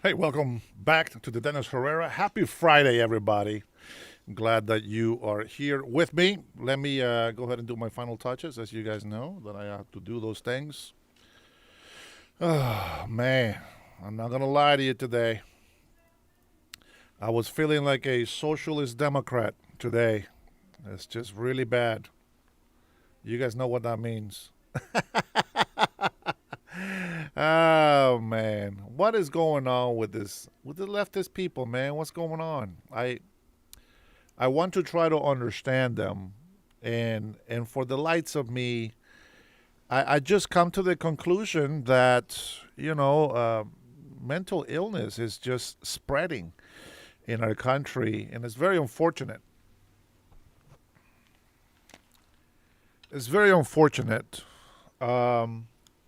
Hey, welcome back to the Dennis Herrera. Happy Friday, everybody. Glad that you are here with me. Let me go ahead and do my final touches. As you guys know, that I have to do those things. Oh, man. I'm not going to lie to you today. I was feeling like a socialist Democrat today. It's just really bad. You guys know what that means. Oh man, what is going on with the leftist people, man? What's going on? I want to try to understand them, and for the lights of me, I just come to the conclusion that mental illness is just spreading in our country, and it's very unfortunate. It's very unfortunate.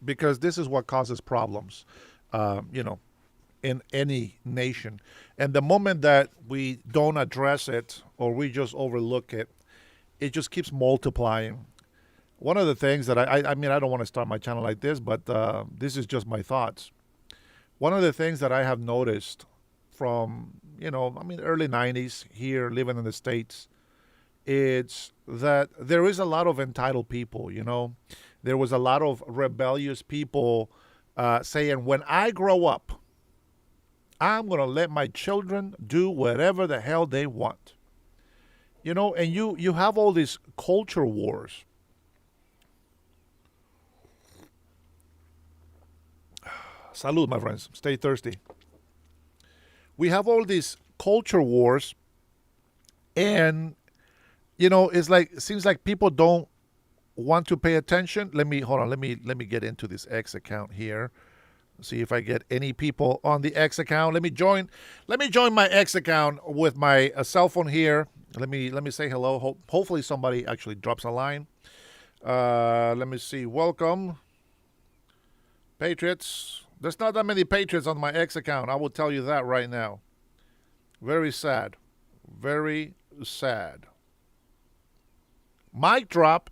Because this is what causes problems, in any nation. And the moment that we don't address it or we just overlook it, it just keeps multiplying. One of the things that I mean, I don't want to start my channel like this, but this is just my thoughts. One of the things that I have noticed from, early 90s here living in the States, it's that there is a lot of entitled people, There was a lot of rebellious people saying, when I grow up, I'm going to let my children do whatever the hell they want. And you have all these culture wars. Salud, my friends. Stay thirsty. We have all these culture wars, and, it seems like people don't want to pay attention. Let me get into this X account here. See if I get any people on the X account. Let me join my X account with my cell phone here. Let me say hello. Hopefully somebody actually drops a line. Let me see. Welcome, Patriots. There's not that many Patriots on my X account. I will tell you that right now. Very sad. Very sad. Mic drop.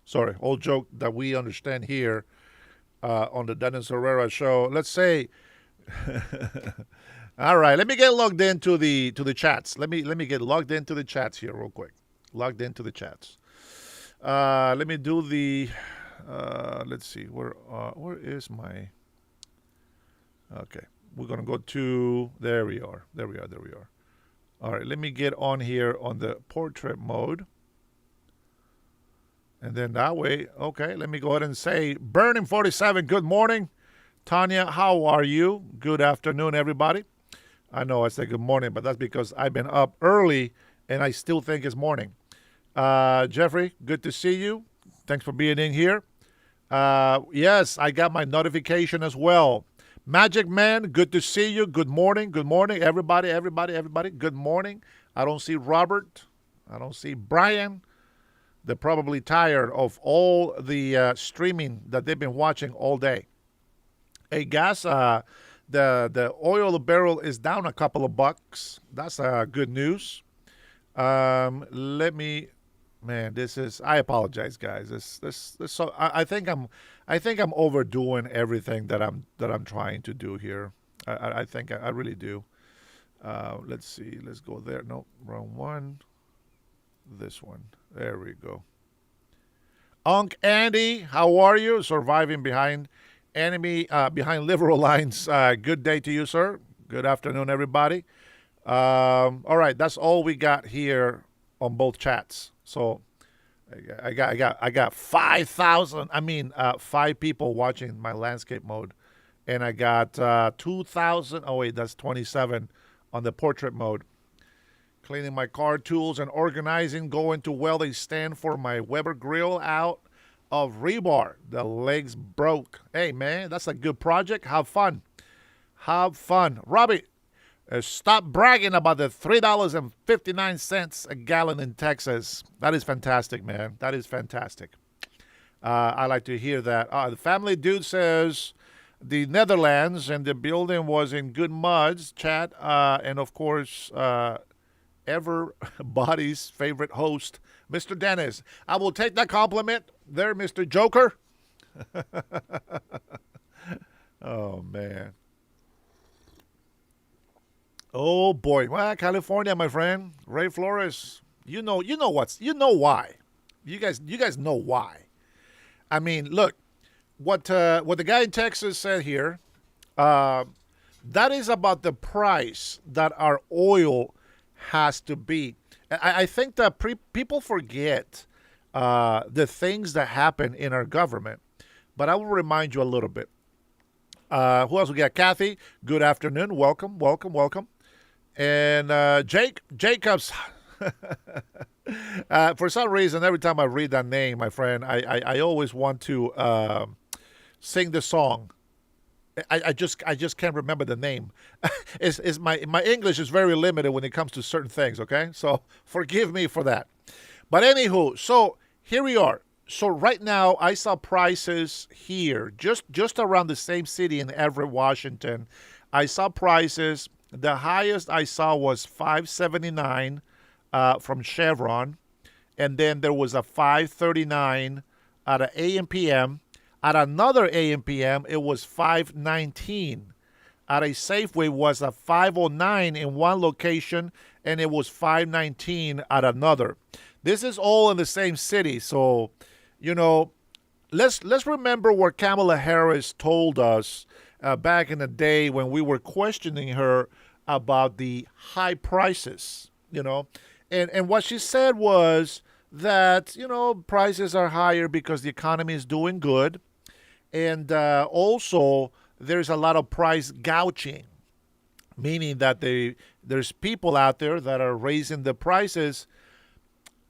Sorry, old joke that we understand here on the Dennis Herrera show. Let's say, all right. Let me get logged into the chats. Let me get logged into the chats here real quick. Logged into the chats. Let me do the. Let's see where is my. Okay, we're gonna go to. There we are. All right, let me get on here on the portrait mode. And then that way, okay, let me go ahead and say, Burning 47, good morning. Tanya, how are you? Good afternoon, everybody. I know I say good morning, but that's because I've been up early and I still think it's morning. Jeffrey, good to see you. Thanks for being in here. Yes, I got my notification as well. Magic Man, good to see you. Good morning, everybody. Good morning. I don't see Robert. I don't see Brian. They're probably tired of all the streaming that they've been watching all day. Hey, guys, The oil barrel is down a couple of bucks. That's good news. Let me, man. This is. I apologize, guys. This. So I think I'm overdoing everything that I'm trying to do here. I think I really do. Let's see. Let's go there. No, wrong one. This one. There we go. Unc Andy, how are you? Surviving behind liberal lines. Good day to you, sir. Good afternoon, everybody. All right, that's all we got here on both chats. So I got 5,000. I mean, 5 people watching my landscape mode, and I got 2,000. Oh wait, that's 27 on the portrait mode. Cleaning my car tools and organizing, going to weld a stand for my Weber grill out of rebar. The legs broke. Hey, man, that's a good project. Have fun. Have fun. Robbie, stop bragging about the $3.59 a gallon in Texas. That is fantastic, man. That is fantastic. I like to hear that. The family dude says the Netherlands and the building was in good muds, chat. And, of course, everybody's favorite host, Mr. Dennis. I will take that compliment there, Mr. Joker. Oh, man. Oh, boy. Well, California, my friend. Ray Flores. You know why. You guys know why. I mean, look, what the guy in Texas said here, that is about the price that our oil has to be. I think that people forget the things that happen in our government. But I will remind you a little bit. Who else we got? Kathy, good afternoon. Welcome, welcome, welcome. And Jacobs. For some reason, every time I read that name, my friend, I always want to sing the song. I just can't remember the name. Is my English is very limited when it comes to certain things. Okay, so forgive me for that. But anywho, so here we are. So right now, I saw prices here just around the same city in Everett, Washington. I saw prices. The highest I saw was $5.79 from Chevron, and then there was a $5.39 at an AM/PM. At another AM/PM, it was $5.19. At a Safeway was a $5.09 in one location, and it was $5.19 at another. This is all in the same city, so let's remember what Kamala Harris told us back in the day when we were questioning her about the high prices. And what she said was that prices are higher because the economy is doing good. And also, there's a lot of price gouging, meaning that there's people out there that are raising the prices,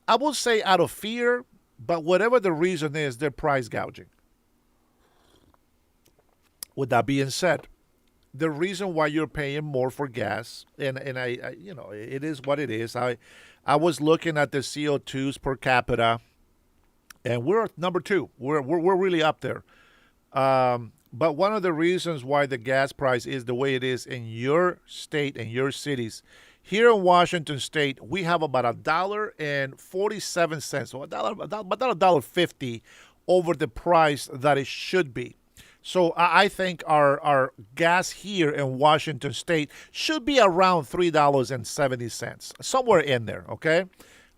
I would say out of fear, but whatever the reason is, they're price gouging. With that being said, the reason why you're paying more for gas, and I it is what it is. I was looking at the CO2s per capita, and we're number two. We're really up there. But one of the reasons why the gas price is the way it is in your state and your cities, here in Washington State, we have about $1.47, so about $1.50 over the price that it should be. So I think our gas here in Washington State should be around $3.70, somewhere in there, okay?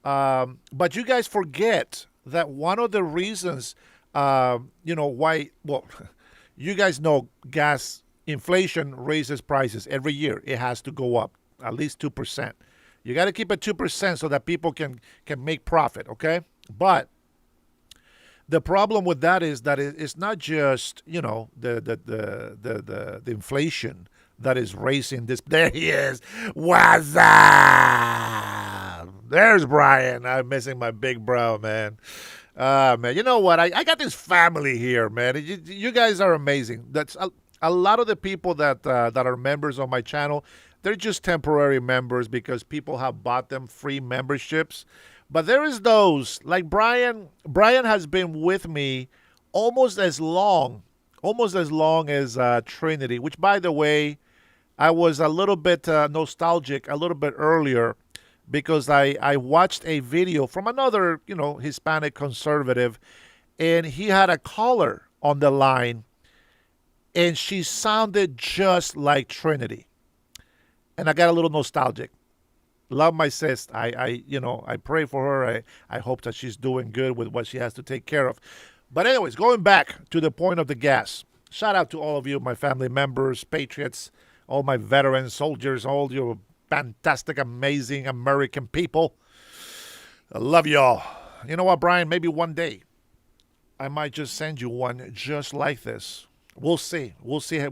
But you guys forget that one of the reasons why, well, you guys know gas inflation raises prices every year. It has to go up at least 2%. You got to keep it 2% so that people can make profit, okay? But the problem with that is that it's not just, the inflation that is raising this. There he is. What's up? There's Brian. I'm missing my big bro, man. Man, you know what? I got this family here, man. You guys are amazing. That's a lot of the people that are members on my channel. They're just temporary members because people have bought them free memberships. But there is those like Brian. Brian has been with me almost as long, almost as long as Trinity. Which, by the way, I was a little bit nostalgic a little bit earlier because I watched a video from another Hispanic conservative, and he had a caller on the line, and she sounded just like Trinity, and I got a little nostalgic. Love my sis. I pray for her. I hope that she's doing good with what she has to take care of. But anyways, going back to the point of the gas. Shout out to all of you, my family members, patriots, all my veteran soldiers, all you fantastic, amazing American people. I love y'all. You know what, Brian? Maybe one day I might just send you one just like this. We'll see. We'll see how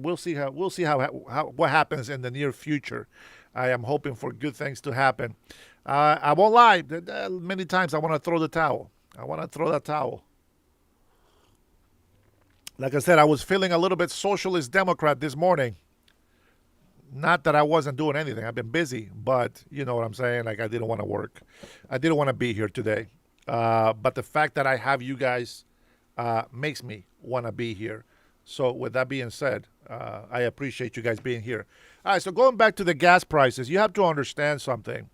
what happens in the near future. I am hoping for good things to happen. I won't lie. Many times I want to throw the towel. I want to throw that towel. Like I said, I was feeling a little bit socialist Democrat this morning. Not that I wasn't doing anything. I've been busy, but you know what I'm saying? Like I didn't want to work. I didn't want to be here today. But the fact that I have you guys makes me want to be here. So with that being said, I appreciate you guys being here. All right, so going back to the gas prices, you have to understand something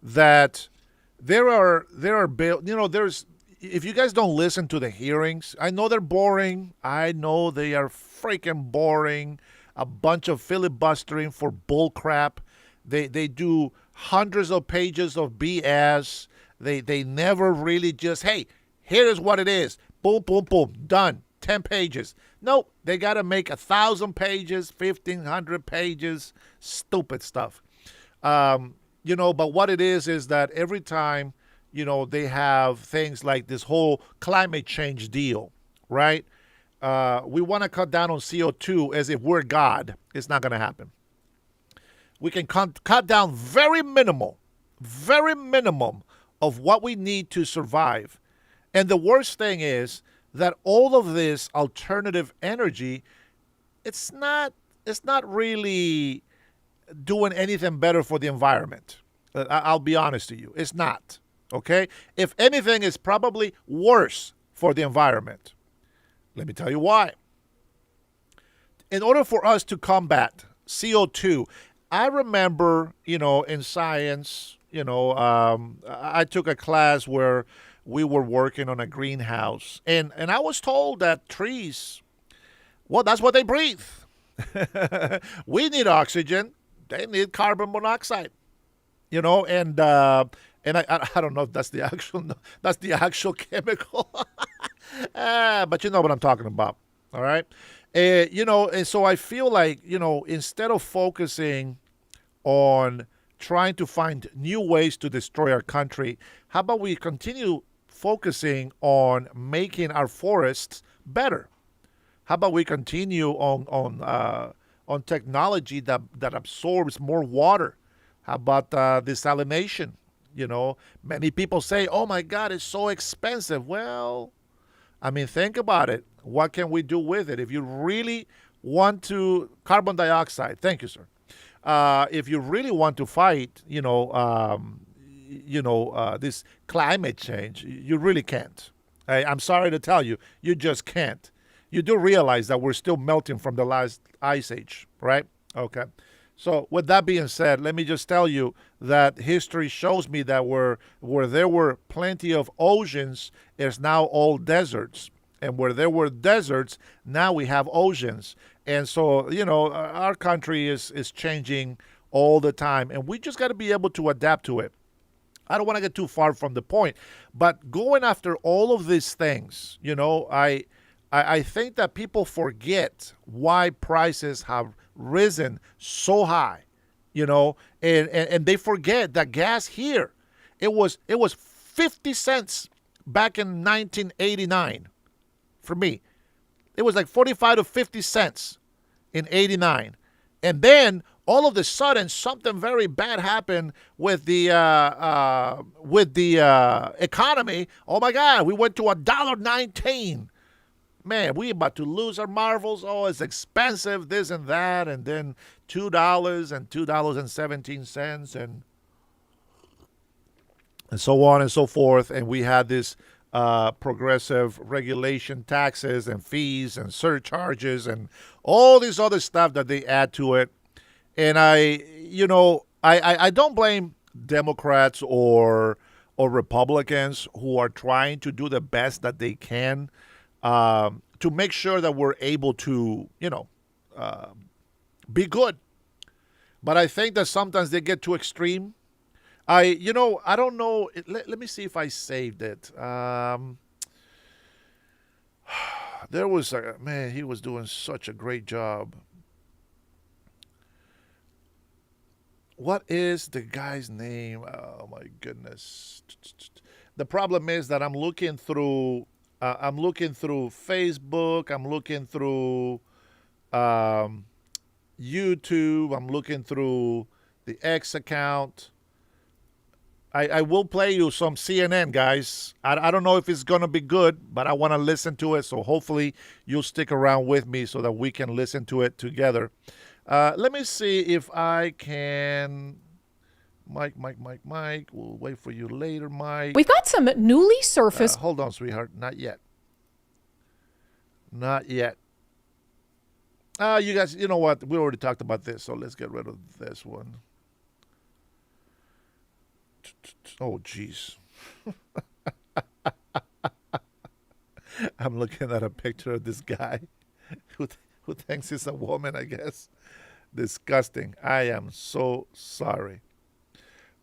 that there are bill. There's if you guys don't listen to the hearings, I know they're boring. I know they are freaking boring. A bunch of filibustering for bull crap. They do hundreds of pages of BS. They never really just, hey, here's what it is. Boom, boom, boom, done. 10 pages. Nope, they got to make 1,000 pages, 1,500 pages, stupid stuff. But what it is that every time, they have things like this whole climate change deal, right? We want to cut down on CO2 as if we're God. It's not going to happen. We can cut down very minimum of what we need to survive. And the worst thing is that all of this alternative energy, it's not really doing anything better for the environment. I'll be honest to you. It's not. Okay? If anything, it's probably worse for the environment. Let me tell you why. In order for us to combat CO2, I remember, in science, I took a class where we were working on a greenhouse. And I was told that trees, well, that's what they breathe. We need oxygen. They need carbon monoxide. And I don't know if that's the actual chemical. But you know what I'm talking about. All right. And so I feel like, instead of focusing on trying to find new ways to destroy our country, how about we continue focusing on making our forests better? How about we continue on technology that absorbs more water? How about desalination? Many people say, "Oh my God, it's so expensive." Well, I mean, think about it. What can we do with it? If you really want to, carbon dioxide. Thank you, sir. If you really want to fight, this climate change, you really can't. I'm sorry to tell you, you just can't. You do realize that we're still melting from the last ice age, right? Okay. So with that being said, let me just tell you that history shows me that where there were plenty of oceans, there's now all deserts. And where there were deserts, now we have oceans. And so, our country is changing all the time. And we just got to be able to adapt to it. I don't want to get too far from the point. But going after all of these things, I think that people forget why prices have risen so high, and they forget that gas here, it was 50 cents back in 1989. For me, it was like 45 to 50 cents in 89. And then all of a sudden something very bad happened with the economy. Oh my God, we went to $1.19. Man, we about to lose our marbles. Oh, it's expensive, this and that, and then $2 and $2.17 and so on and so forth. And we had this progressive regulation, taxes and fees and surcharges and all this other stuff that they add to it. And I don't blame Democrats or Republicans who are trying to do the best that they can to make sure that we're able to, be good. But I think that sometimes they get too extreme. I don't know. Let me see if I saved it. There was a man. He was doing such a great job. What is the guy's name? Oh my goodness. The problem is that I'm looking through. I'm looking through Facebook. I'm looking through um, YouTube. I'm looking through the X account. I will play you some CNN, guys. I don't know if it's going to be good, but I want to listen to it. So hopefully you'll stick around with me so that we can listen to it together. Let me see if I can. Mike. We'll wait for you later, Mike. We've got some newly surfaced. Hold on, sweetheart. Not yet. Not yet. You guys, you know what? We already talked about this, so let's get rid of this one. Oh, jeez. I'm looking at a picture of this guy who thinks he's a woman, I guess. Disgusting. I am so sorry.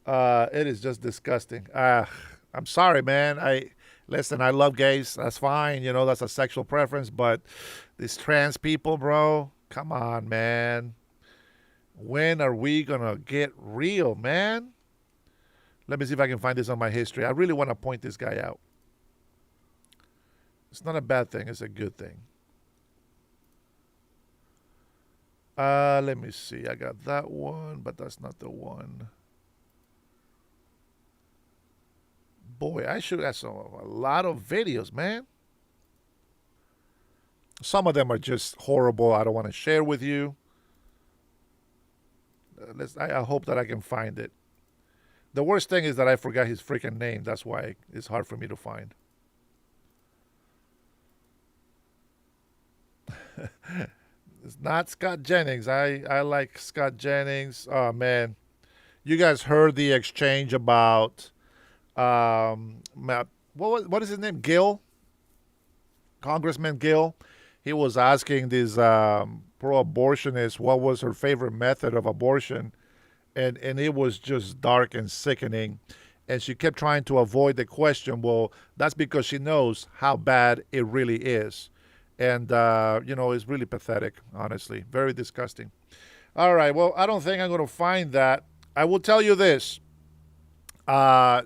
It is just disgusting. I'm sorry, man. Listen, I love gays. That's fine. That's a sexual preference. But these trans people, bro, come on, man. When are we going to get real, man? Let me see if I can find this on my history. I really want to point this guy out. It's not a bad thing. It's a good thing. Let me see. I got that one, but that's not the one. Boy, I should have a lot of videos, man. Some of them are just horrible. I don't want to share with you. I hope that I can find it. The worst thing is that I forgot his freaking name. That's why it's hard for me to find. It's not Scott Jennings. I like Scott Jennings. Oh, man. You guys heard the exchange about, what is his name? Gill? Congressman Gill. He was asking this pro-abortionist what was her favorite method of abortion. And it was just dark and sickening. And she kept trying to avoid the question. Well, that's because she knows how bad it really is. And, it's really pathetic, honestly. Very disgusting. All right. Well, I don't think I'm going to find that. I will tell you this.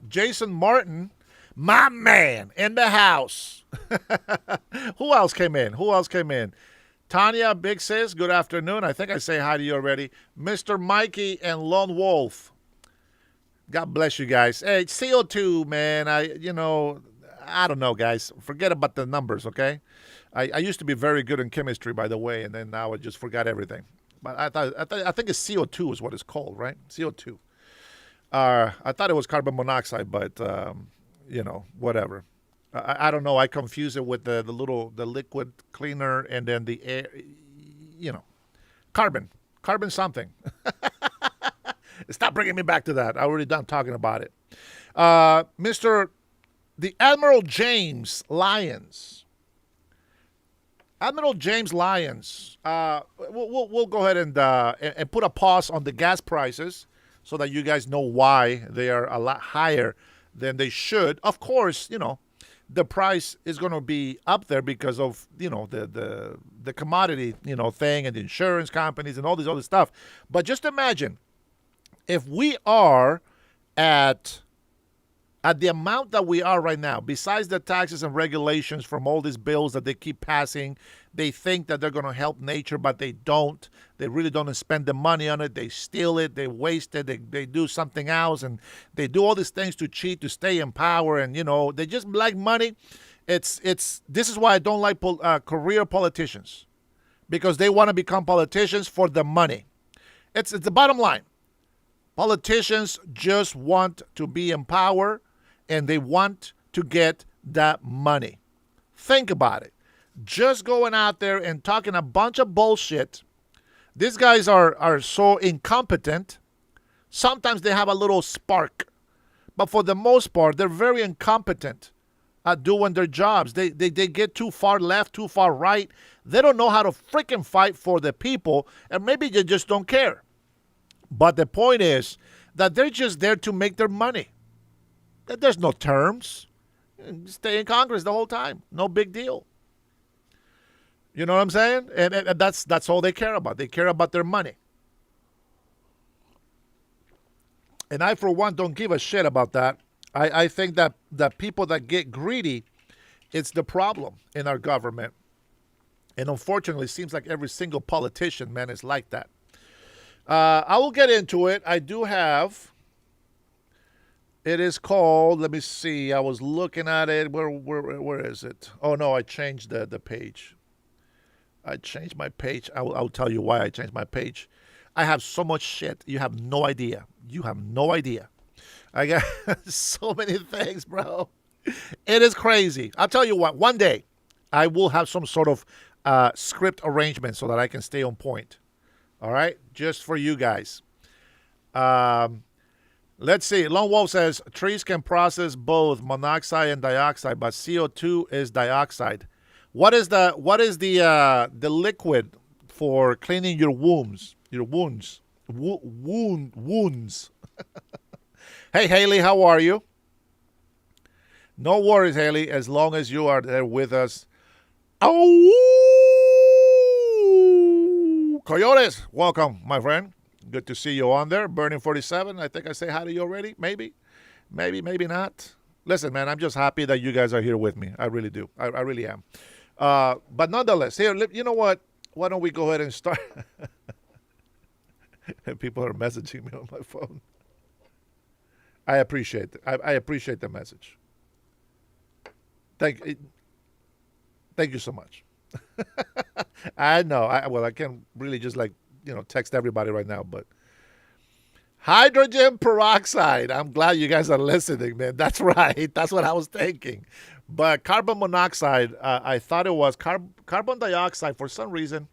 Jason Martin, my man, in the house. Who else came in? Tanya, Big Sis, good afternoon. I think I say hi to you already. Mr. Mikey and Lone Wolf. God bless you guys. Hey, CO2, man. I don't know, guys. Forget about the numbers, okay? I used to be very good in chemistry, by the way, and then now I just forgot everything. But I think it's CO2 is what it's called, right? CO2. I thought it was carbon monoxide, but whatever. I don't know. I confuse it with the liquid cleaner and then the air, carbon something. Stop bringing me back to that. I already done talking about it. The Admiral James Lyons. Admiral James Lyons. We'll go ahead and put a pause on the gas prices so that you guys know why they are a lot higher than they should. Of course, the price is going to be up there because of the commodity thing and the insurance companies and all this other stuff. But just imagine if we are at the amount that we are right now, besides the taxes and regulations from all these bills that they keep passing, they think that they're going to help nature, but they don't. They really don't spend the money on it. They steal it. They waste it. They do something else, and they do all these things to cheat, to stay in power, and they just like money. This is why I don't like career politicians, because they want to become politicians for the money. It's the bottom line. Politicians just want to be in power, and they want to get that money. Think about it. Just going out there and talking a bunch of bullshit. These guys are so incompetent. Sometimes they have a little spark, but for the most part, they're very incompetent at doing their jobs. They get too far left, too far right. They don't know how to freaking fight for the people, and maybe they just don't care. But the point is that they're just there to make their money. There's no terms. Stay in Congress the whole time. No big deal. You know what I'm saying? And that's all they care about. They care about their money. And I, for one, don't give a shit about that. I think that people that get greedy, it's the problem in our government. And unfortunately, it seems like every single politician, man, is like that. I will get into it. I do have. It is called, let me see. I was looking at it. Where is it? Oh, no, I changed the page. I changed my page. I'll tell you why I changed my page. I have so much shit. You have no idea. You have no idea. I got so many things, bro. It is crazy. I'll tell you what. One day, I will have some sort of script arrangement so that I can stay on point. All right? Just for you guys. Let's see. Lone Wolf says, trees can process both monoxide and dioxide, but CO2 is dioxide. What is the liquid for cleaning your wounds? Your wounds. Wounds. Hey, Haley, how are you? No worries, Haley, as long as you are there with us. Oh, Coyotes, welcome, my friend. Good to see you on there. Burning 47, I think I say hi to you already. Maybe not. Listen, man, I'm just happy that you guys are here with me. I really do. I really am. But nonetheless, here, you know what? Why don't we go ahead and start? People are messaging me on my phone. I appreciate it. I appreciate the message. Thank you so much. I know. I can't really just text everybody right now, but hydrogen peroxide. I'm glad you guys are listening, man. That's right. That's what I was thinking. But carbon monoxide, I thought it was carbon dioxide for some reason.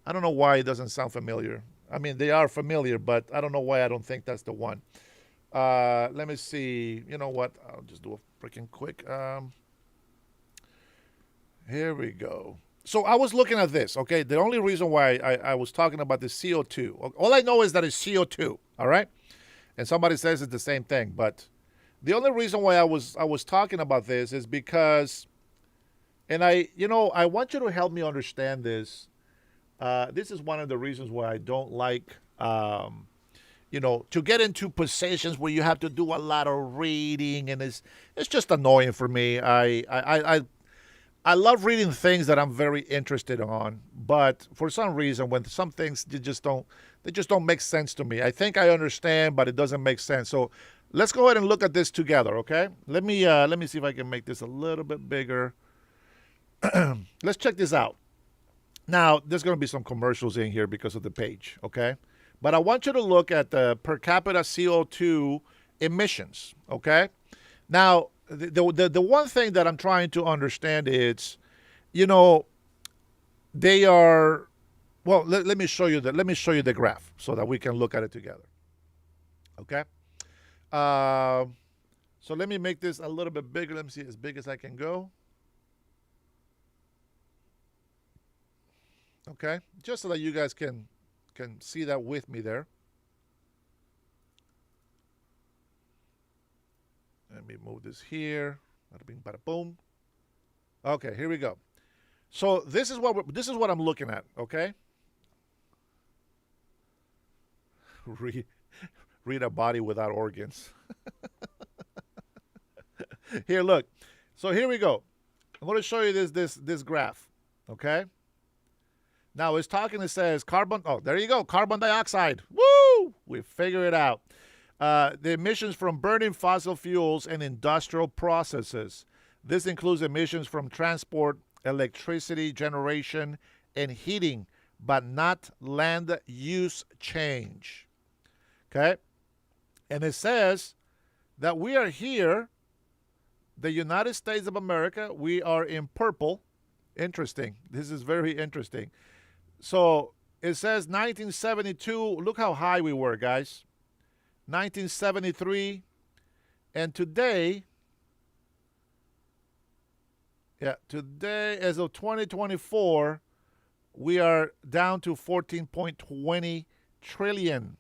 I don't know why it doesn't sound familiar. I mean, they are familiar, but I don't know why I don't think that's the one. Let me see. You know what? I'll just do a freaking quick. Here we go. So I was looking at this, okay? The only reason why I was talking about the CO2, all I know is that it's CO2, all right? And somebody says it's the same thing, but the only reason why I was talking about this is because, and I want you to help me understand this. This is one of the reasons why I don't like, to get into positions where you have to do a lot of reading, and it's just annoying for me. I love reading things that I'm very interested on, but for some reason, when some things they just don't make sense to me. I think I understand, but it doesn't make sense. So let's go ahead and look at this together, okay? Let me see if I can make this a little bit bigger. Let's check this out. Now, there's going to be some commercials in here because of the page, okay? But I want you to look at the per capita CO2 emissions, okay? Now, the one thing that I'm trying to understand is, they are, well, let me show you the graph so that we can look at it together. Okay? So let me make this a little bit bigger. Let me see as big as I can go. Okay? Just so that you guys can see that with me there. Let me move this here. Bada bing, bada boom. Okay, here we go. So this is what I'm looking at. Okay. Read a body without organs. Here, look. So here we go. I'm going to show you this graph. Okay. Now it's talking. It says carbon. Oh, there you go. Carbon dioxide. Woo! We figured it out. The emissions from burning fossil fuels and industrial processes. This includes emissions from transport, electricity generation, and heating, but not land use change. Okay? And it says that we are here The United States of America, we are in purple. Interesting. This is very interesting. So it says 1972. Look how high we were, guys. 1973. And today, yeah, today, as of 2024, we are down to 14.20 trillion.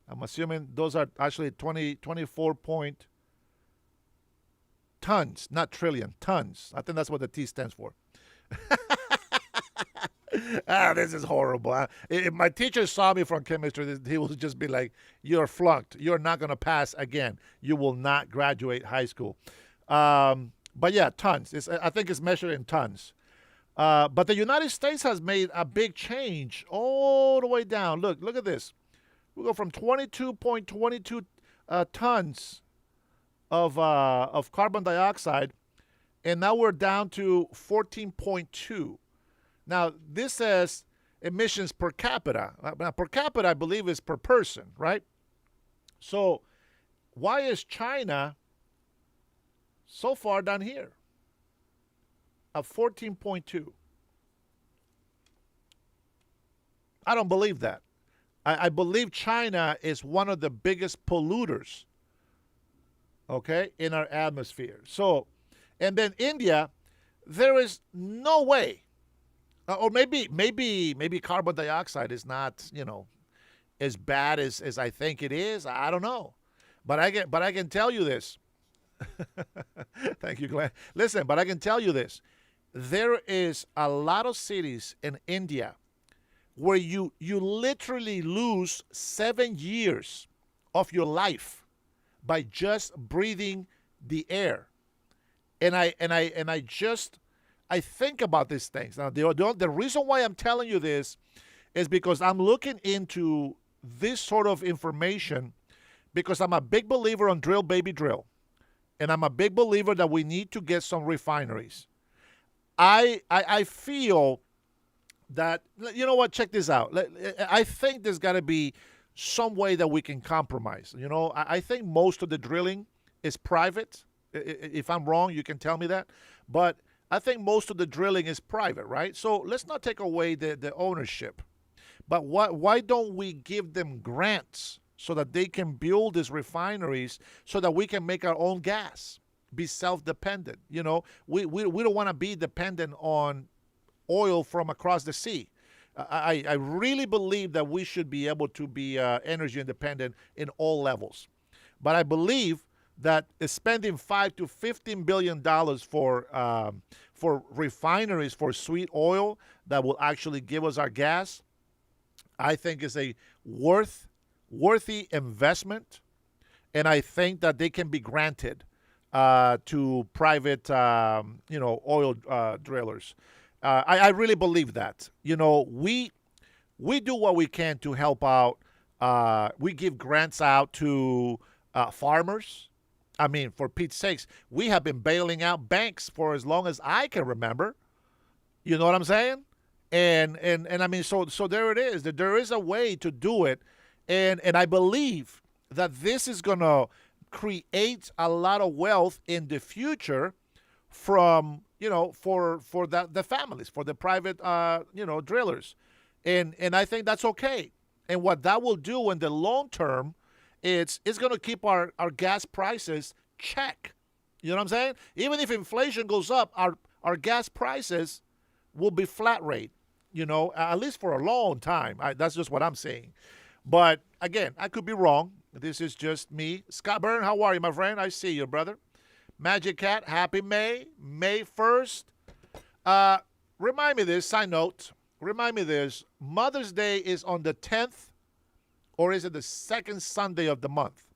I'm assuming those are actually 24 point tons, not trillion, tons. I think that's what the T stands for. This is horrible. If my teacher saw me from chemistry, he would just be like, "You're flunked. You're not going to pass again. You will not graduate high school." But yeah, tons. I think it's measured in tons. But the United States has made a big change all the way down. Look at this. We go from 22.22 tons of carbon dioxide, and now we're down to 14.2. Now, this says emissions per capita. Now, per capita, I believe, is per person, right? So, why is China so far down here at 14.2? I don't believe that. I believe China is one of the biggest polluters, okay, in our atmosphere. So, and then India, there is no way. Or maybe carbon dioxide is not, as bad as I think it is. I don't know, but I can tell you this. Thank you, Glenn. Listen, but I can tell you this: there is a lot of cities in India where you literally lose 7 years of your life by just breathing the air, and I think about these things. Now, the reason why I'm telling you this is because I'm looking into this sort of information because I'm a big believer on drill, baby, drill. And I'm a big believer that we need to get some refineries. I feel that, you know what, check this out. I think there's got to be some way that we can compromise. I think most of the drilling is private. If I'm wrong, you can tell me that. But I think most of the drilling is private, right? So let's not take away the ownership. But why don't we give them grants so that they can build these refineries so that we can make our own gas, be self-dependent? We don't want to be dependent on oil from across the sea. I really believe that we should be able to be energy independent in all levels. But I believe that is spending $5 to $15 billion for refineries for sweet oil that will actually give us our gas, I think is a worthy investment, and I think that they can be granted to private, oil drillers. I really believe that. We do what we can to help out. We give grants out to farmers. I mean, for Pete's sakes, we have been bailing out banks for as long as I can remember. You know what I'm saying? And I mean, so there it is. That there is a way to do it, and I believe that this is gonna create a lot of wealth in the future from for the families, for the private drillers, and I think that's okay. And what that will do in the long term, it's going to keep our gas prices check. You know what I'm saying? Even if inflation goes up, our gas prices will be flat rate, at least for a long time. That's just what I'm saying. But again, I could be wrong. This is just me. Scott Byrne, how are you, my friend? I see you, brother. Magic Cat, happy May 1st. Remind me this, side note. Remind me this. Mother's Day is on the 10th. Or is it the second Sunday of the month?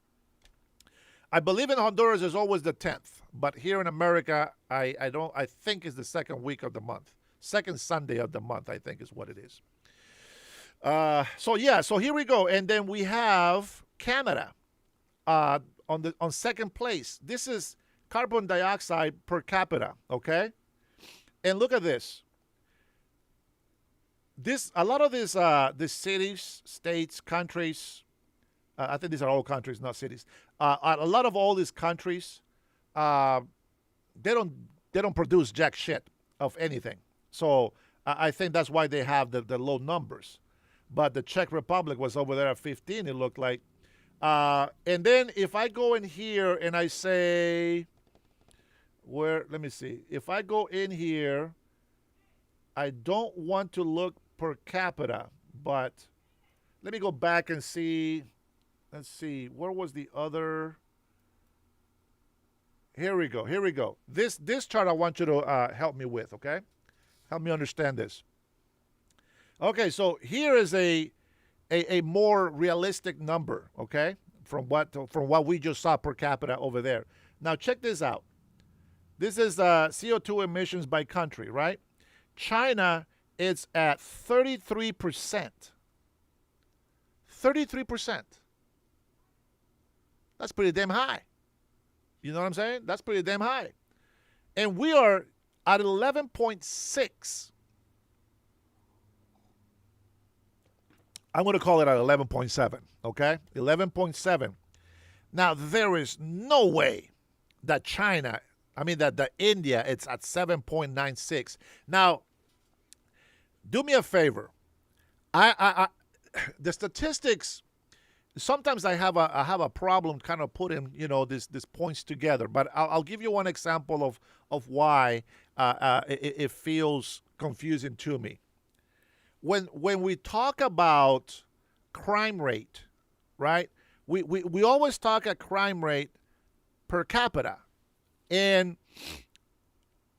I believe in Honduras is always the 10th, but here in America, I think it's the second week of the month. Second Sunday of the month, I think is what it is. So here we go. And then we have Canada on second place. This is carbon dioxide per capita, okay? And look at this. A lot of these cities, states, countries, I think these are all countries, not cities. A lot of all these countries, they don't produce jack shit of anything. So I think that's why they have the low numbers. But the Czech Republic was over there at 15. It looked like. And then if I go in here and I say where, let me see. If I go in here, I don't want to look per capita, but let me go back and see. Let's see. Where was the other? Here we go. Here we go. This chart I want you to help me with, okay? Help me understand this. Okay, so here is a more realistic number, okay, from what we just saw per capita over there. Now check this out. This is CO2 emissions by country, right? China is at 33%. 33%. That's pretty damn high. You know what I'm saying? That's pretty damn high. And we are at 11.6. I'm going to call it at 11.7, okay? 11.7. Now, there is no way that that India, it's at 7.96. Now, do me a favor. The statistics, sometimes I have a problem kind of putting, this points together, but I'll give you one example of why it feels confusing to me. When we talk about crime rate, right? We always talk a crime rate per capita. And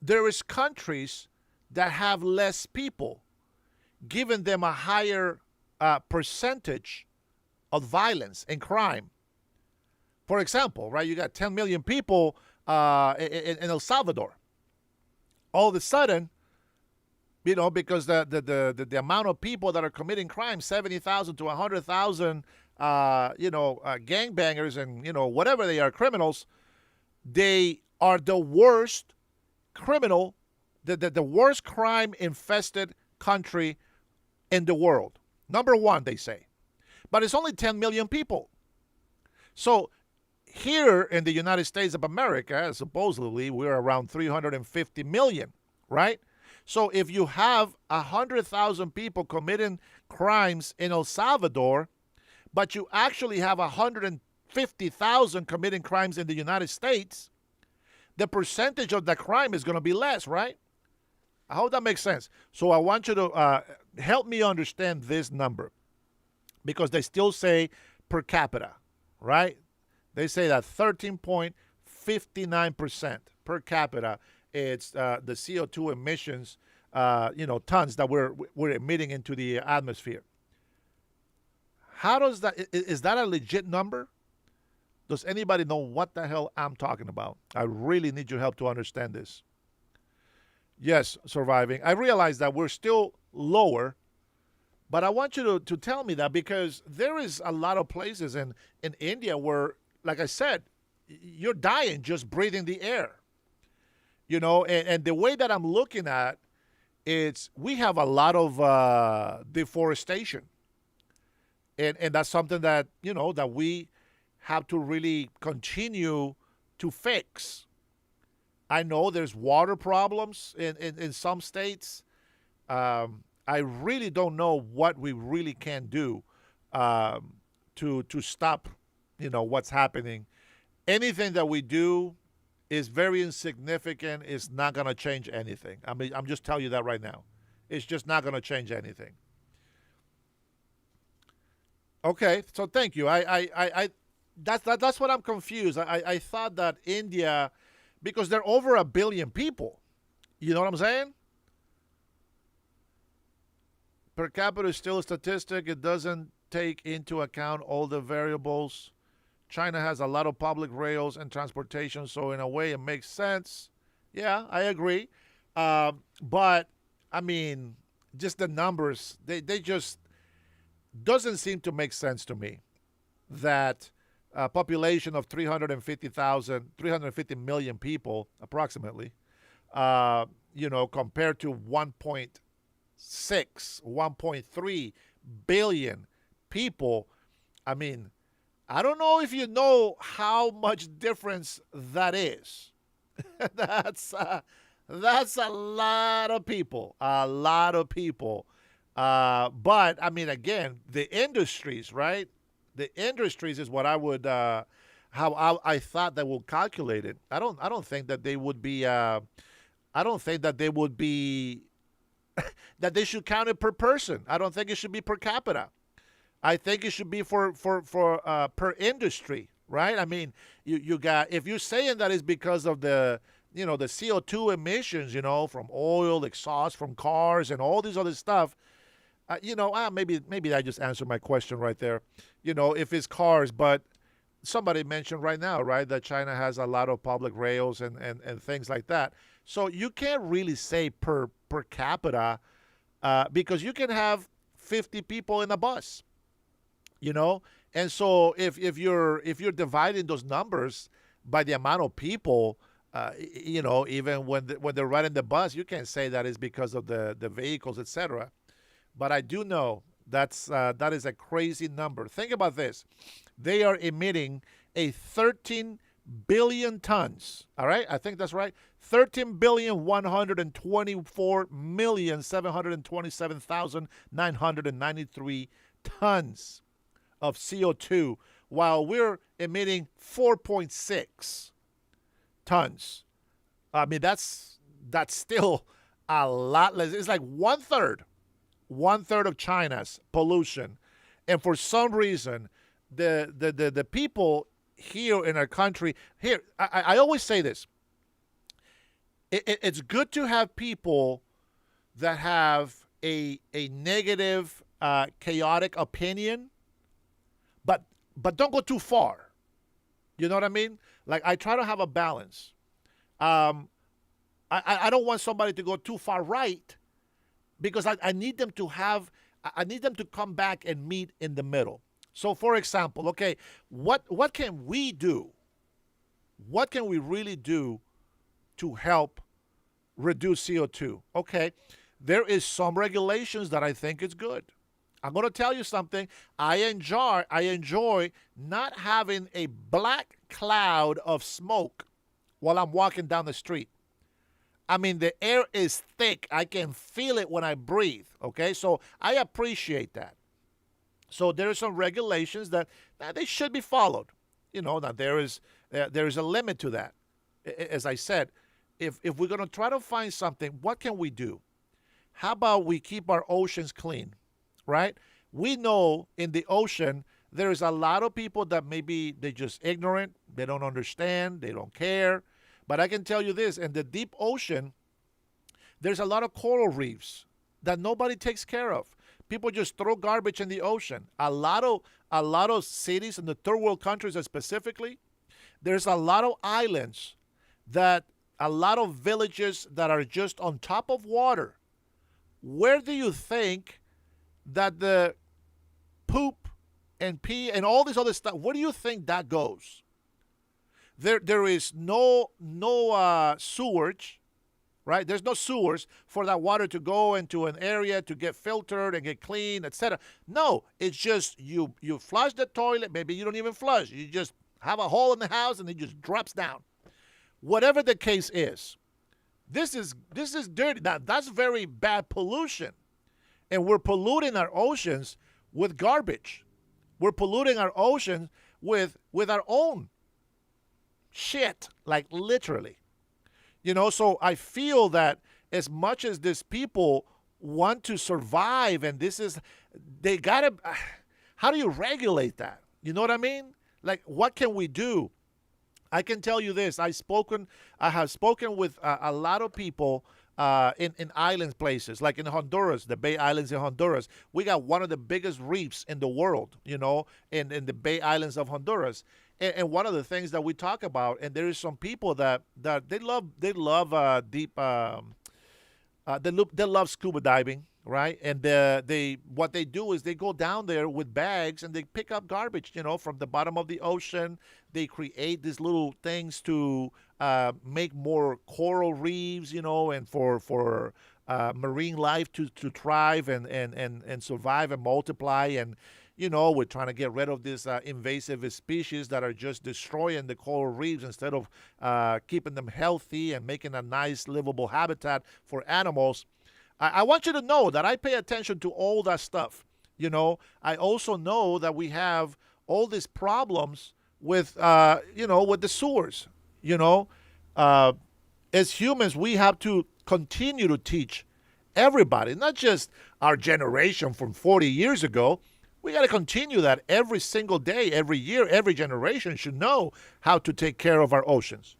there is countries that have less people, giving them a higher percentage of violence and crime. For example, right, you got 10 million people in El Salvador. All of a sudden, because the amount of people that are committing crime, 70,000 to 100,000, gangbangers and, whatever they are, criminals, they are the worst criminal, the worst crime-infested country in the world. Number one, they say. But it's only 10 million people. So here in the United States of America, supposedly, we're around 350 million, right? So if you have 100,000 people committing crimes in El Salvador, but you actually have 150,000 committing crimes in the United States, the percentage of the crime is going to be less, right? I hope that makes sense. So I want you to help me understand this number, because they still say per capita, right? They say that 13.59% per capita. It's the CO2 emissions, tons that we're emitting into the atmosphere. How does that? Is that a legit number? Does anybody know what the hell I'm talking about? I really need your help to understand this. Yes, surviving. I realize that we're still lower, but I want you to tell me that, because there is a lot of places in India where, like I said, you're dying just breathing the air. And the way that I'm looking at it's we have a lot of deforestation. And that's something that, that we have to really continue to fix. I know there's water problems in some states. I really don't know what we really can do to stop, what's happening. Anything that we do is very insignificant. It's not going to change anything. I mean, I'm just telling you that right now. It's just not going to change anything. Okay, so thank you. That's what I'm confused. I thought that India, because they're over 1 billion people. You know what I'm saying? Per capita is still a statistic. It doesn't take into account all the variables. China has a lot of public rails and transportation, so in a way it makes sense. Yeah, I agree. But, I mean, just the numbers, they just doesn't seem to make sense to me that a population of 350 million people, approximately, compared to 1.6, 1.3 billion people. I mean, I don't know if you know how much difference that is. that's uh, that's a lot of people. A lot of people. But I mean, again, the industries, right? The industries is what I would how I thought they would calculate it. I don't think that they would be. I don't think that they would be that they should count it per person. I don't think it should be per capita. I think it should be for per industry, right? I mean, you got if you're saying that is because of the the CO2 emissions, from oil, exhaust from cars, and all this other stuff. Maybe I just answered my question right there. If it's cars, but somebody mentioned right now, right, that China has a lot of public rails and things like that. So you can't really say per capita because you can have 50 people in a bus, and so if you're dividing those numbers by the amount of people, even when they're riding the bus, you can't say that is because of the vehicles, etc. But I do know that is a crazy number. Think about this: they are emitting a 13 billion tons. All right, I think that's right. 13,124,727,993 tons of CO2, while we're emitting 4.6 tons. I mean, that's still a lot less. It's like one third of China's pollution, and for some reason, the people here in our country here, I always say this. It's good to have people that have a negative, chaotic opinion, but don't go too far. You know what I mean? Like I try to have a balance. Um, I don't want somebody to go too far right because I need them to I need them to come back and meet in the middle. So, for example, okay, what can we do? What can we really do to help reduce CO2? Okay, there is some regulations that I think is good. I'm going to tell you something. I enjoy not having a black cloud of smoke while I'm walking down the street. I mean, the air is thick. I can feel it when I breathe. Okay, so I appreciate that. So there are some regulations that they should be followed. That there is a limit to that. As I said, if we're going to try to find something, what can we do? How about we keep our oceans clean, right? We know in the ocean there's a lot of people that maybe they're just ignorant, they don't understand, they don't care. But I can tell you this: in the deep ocean, there's a lot of coral reefs that nobody takes care of. People just throw garbage in the ocean. A lot of cities in the third world countries specifically, there's a lot of islands that a lot of villages that are just on top of water. Where do you think that the poop and pee and all this other stuff, where do you think that goes? There is no sewage, right? There's no sewers for that water to go into an area to get filtered and get clean, etc. No, it's just you flush the toilet. Maybe you don't even flush. You just have a hole in the house and it just drops down. Whatever the case is, this is dirty. That's very bad pollution, and we're polluting our oceans with garbage. We're polluting our oceans with our own shit, like literally. So I feel that as much as these people want to survive, and they gotta, how do you regulate that? You know what I mean? Like, what can we do? I can tell you this: I have spoken with a lot of people in island places, like in Honduras, the Bay Islands in Honduras. We got one of the biggest reefs in the world, in the Bay Islands of Honduras. And one of the things that we talk about, and there is some people that they love deep they love scuba diving, right? And they what they do is they go down there with bags and they pick up garbage, from the bottom of the ocean. They create these little things to make more coral reefs, and for marine life to thrive and survive and multiply. And we're trying to get rid of these invasive species that are just destroying the coral reefs instead of keeping them healthy and making a nice livable habitat for animals. I want you to know that I pay attention to all that stuff. I also know that we have all these problems with, with the sewers. You know, uh, as humans, we have to continue to teach everybody, not just our generation from 40 years ago. We got to continue that every single day, every year, every generation should know how to take care of our oceans.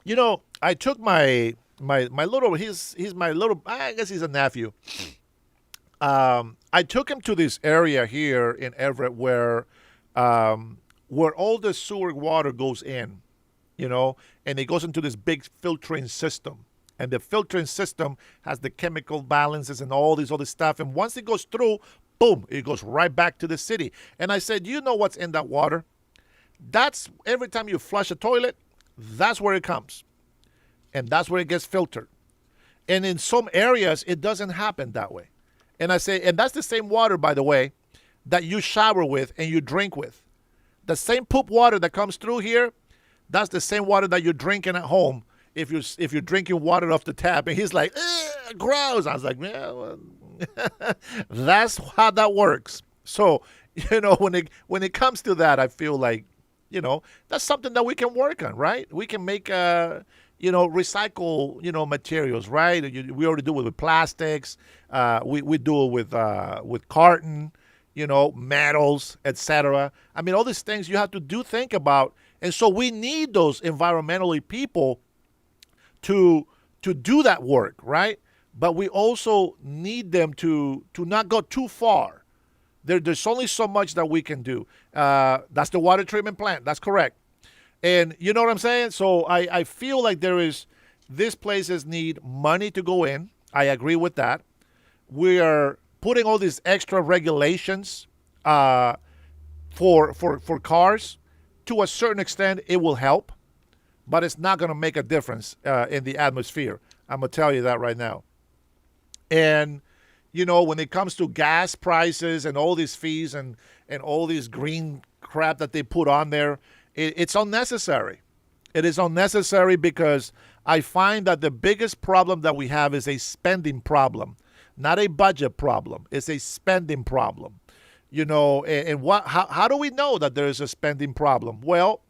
I took my little he's my little, I guess he's a nephew. I took him to this area here in Everett where all the sewer water goes in, and it goes into this big filtering system. And the filtering system has the chemical balances and all this other stuff. And once it goes through, boom, it goes right back to the city. And I said, you know what's in that water? That's every time you flush a toilet, that's where it comes. And that's where it gets filtered. And in some areas, it doesn't happen that way. And I say, and that's the same water, by the way, that you shower with and you drink with. The same poop water that comes through here, that's the same water that you're drinking at home if you're drinking water off the tap. And he's like, gross. I was like, yeah, well, that's how that works. So, when it comes to that, I feel like, that's something that we can work on, right? We can make recycle, materials, right? We already do it with plastics. We do it with carton, metals, etc. I mean, all these things you have to think about. And so we need those environmentally people to do that work, right? But we also need them to not go too far. There's only so much that we can do. That's the water treatment plant. That's correct. And you know what I'm saying? So I feel like these places need money to go in. I agree with that. We are putting all these extra regulations for cars. To a certain extent, it will help, but it's not going to make a difference in the atmosphere. I'm going to tell you that right now. And, when it comes to gas prices and all these fees and all this green crap that they put on there, it's unnecessary. It is unnecessary because I find that the biggest problem that we have is a spending problem, not a budget problem. It's a spending problem. And how do we know that there is a spending problem? Well,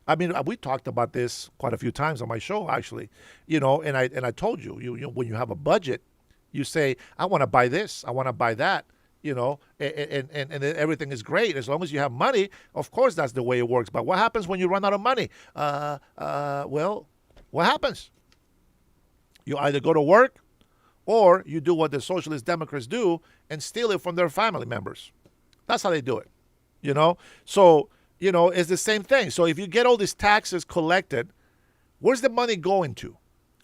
I mean, we talked about this quite a few times on my show, actually. And I told you, when you have a budget, you say, I want to buy this, I want to buy that. And everything is great. As long as you have money, of course, that's the way it works. But what happens when you run out of money? Well, what happens? You either go to work or you do what the socialist Democrats do and steal it from their family members. That's how they do it, So, it's the same thing. So if you get all these taxes collected, where's the money going to?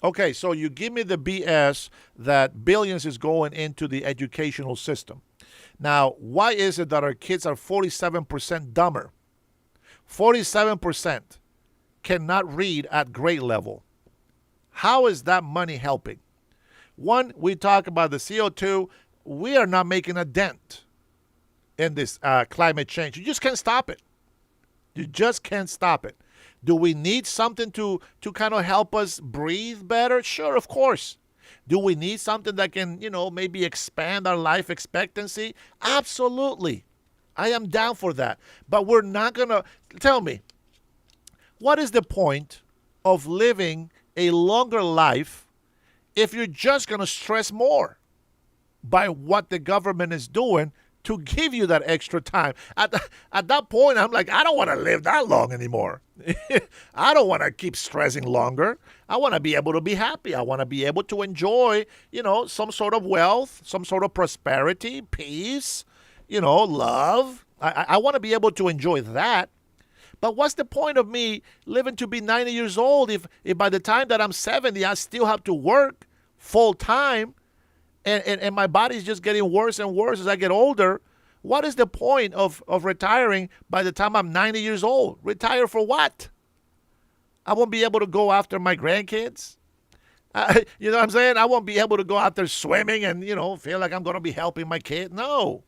Okay, so you give me the BS that billions is going into the educational system. Now, why is it that our kids are 47% dumber? 47% cannot read at grade level. How is that money helping? One, we talk about the CO2. We are not making a dent in this climate change. You just can't stop it. You just can't stop it. Do we need something to kind of help us breathe better? Sure, of course. Do we need something that can, maybe expand our life expectancy? Absolutely. I am down for that. But we're not going to, tell me, what is the point of living a longer life if you're just going to stress more by what the government is doing to give you that extra time? At that point, I'm like, I don't want to live that long anymore. I don't want to keep stressing longer. I want to be able to be happy. I want to be able to enjoy, some sort of wealth, some sort of prosperity, peace, love. I want to be able to enjoy that. But what's the point of me living to be 90 years old if by the time that I'm 70, I still have to work full time and my body's just getting worse and worse as I get older? What is the point of retiring by the time I'm 90 years old? Retire for what? I won't be able to go after my grandkids. You know what I'm saying? I won't be able to go out there swimming and feel like I'm going to be helping my kid. No,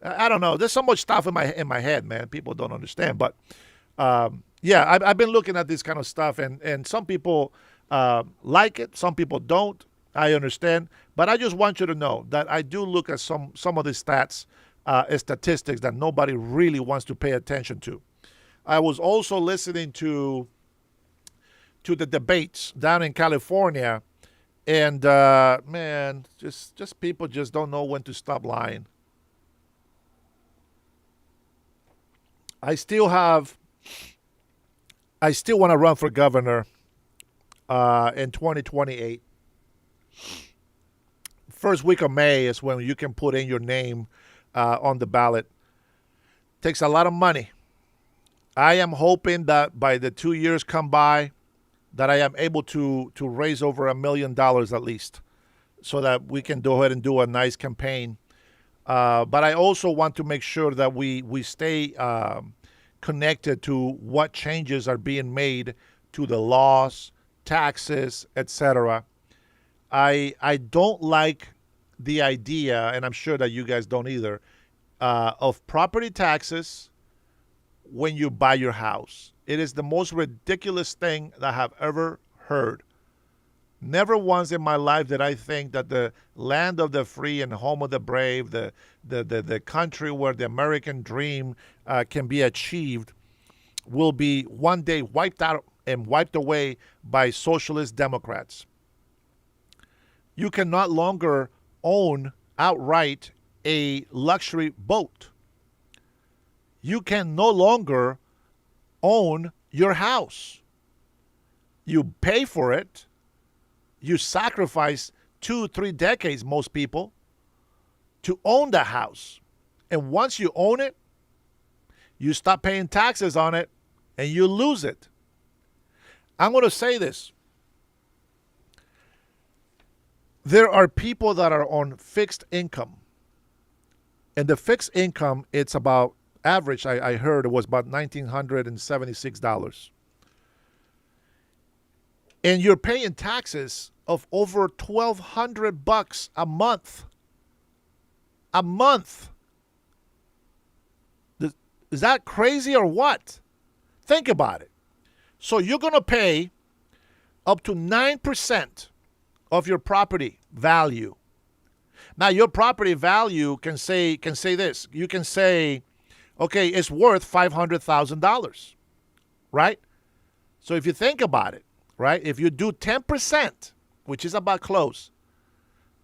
I don't know. There's so much stuff in my head, man. People don't understand. But yeah, I've been looking at this kind of stuff, and some people like it, some people don't. I understand, but I just want you to know that I do look at some of the stats, statistics that nobody really wants to pay attention to. I was also listening to the debates down in California, and man, just people just don't know when to stop lying. I still have, I still want to run for governor in 2028. First week of May is when you can put in your name on the ballot. Takes a lot of money. I am hoping that by the 2 years come by, that I am able to raise over $1 million at least, so that we can go ahead and do a nice campaign. But I also want to make sure that we stay connected to what changes are being made to the laws, taxes, etc. I don't like the idea, and I'm sure that you guys don't either, of property taxes when you buy your house. It is the most ridiculous thing that I have ever heard. Never once in my life did I think that the land of the free and home of the brave, the country where the American dream can be achieved, will be one day wiped out and wiped away by socialist Democrats. You can no longer own outright a luxury boat. You can no longer own your house. You pay for it. You sacrifice 2-3 decades, most people, to own the house. And once you own it, you stop paying taxes on it and you lose it. I'm going to say this. There are people that are on fixed income. And the fixed income, it's about average, I heard it was about $1,976. And you're paying taxes of over $1,200 a month. A month. Is that crazy or what? Think about it. So you're going to pay up to 9% of your property value. Now, your property value can say this. You can say, okay, it's worth $500,000, right? So if you think about it, right, if you do 10%, which is about close,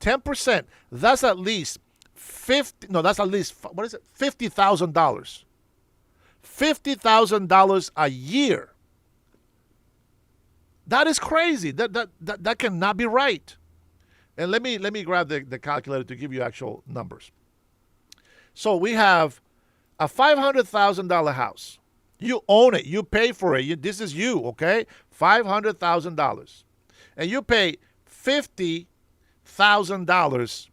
10%, that's at least what is it? $50,000. $50,000 a year. That is crazy. That cannot be right. And let me grab the calculator to give you actual numbers. So we have a $500,000 house. You own it. You pay for it. This is you, okay? $500,000. And you pay $50,000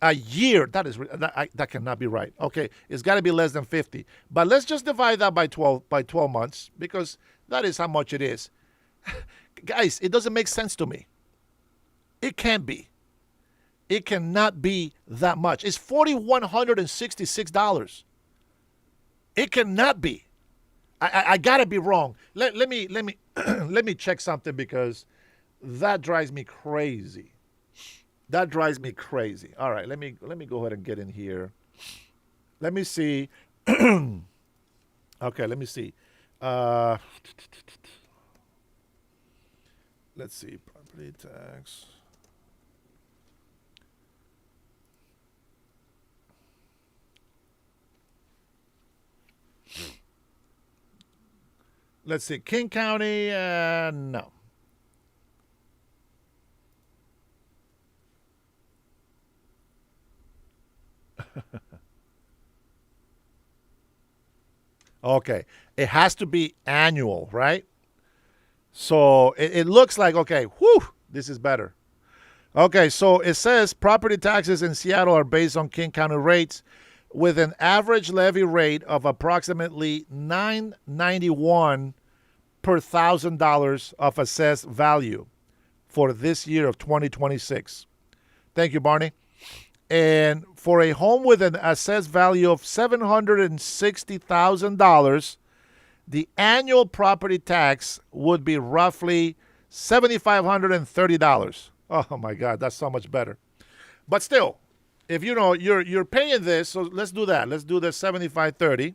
a year. That cannot be right. Okay, it's got to be less than 50. But let's just divide that by 12 months, because that is how much it is. Guys, it doesn't make sense to me. It can't be. It cannot be that much. It's $4,166. It cannot be. I gotta be wrong. Let me let me check something, because that drives me crazy. That drives me crazy. All right, let me go ahead and get in here. Let me see. Okay, let me see. Let's see. Property tax. Let's see. King County, no. Okay. It has to be annual, right? So it looks like, okay, whew, this is better. Okay, so it says property taxes in Seattle are based on King County rates, with an average levy rate of approximately $991 per $1,000 of assessed value for this year of 2026. Thank you, Barney. And for a home with an assessed value of $760,000, the annual property tax would be roughly $7,530. Oh my God, that's so much better. But still, if you know you're paying this, so let's do that. Let's do the 7530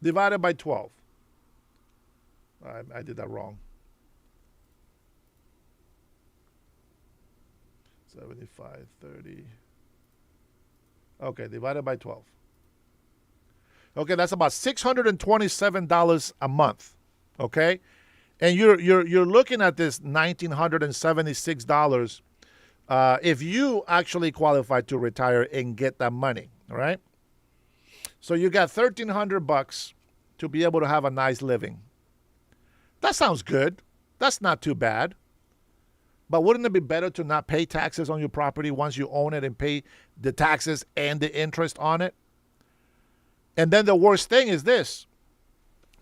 divided by 12. I did that wrong. 7530. Okay, divided by 12. Okay, that's about $627 a month. Okay, and you're looking at this $1,976 if you actually qualify to retire and get that money. All right. So you got $1,300 to be able to have a nice living. That sounds good. That's not too bad. But wouldn't it be better to not pay taxes on your property once you own it and pay the taxes and the interest on it? And then the worst thing is this: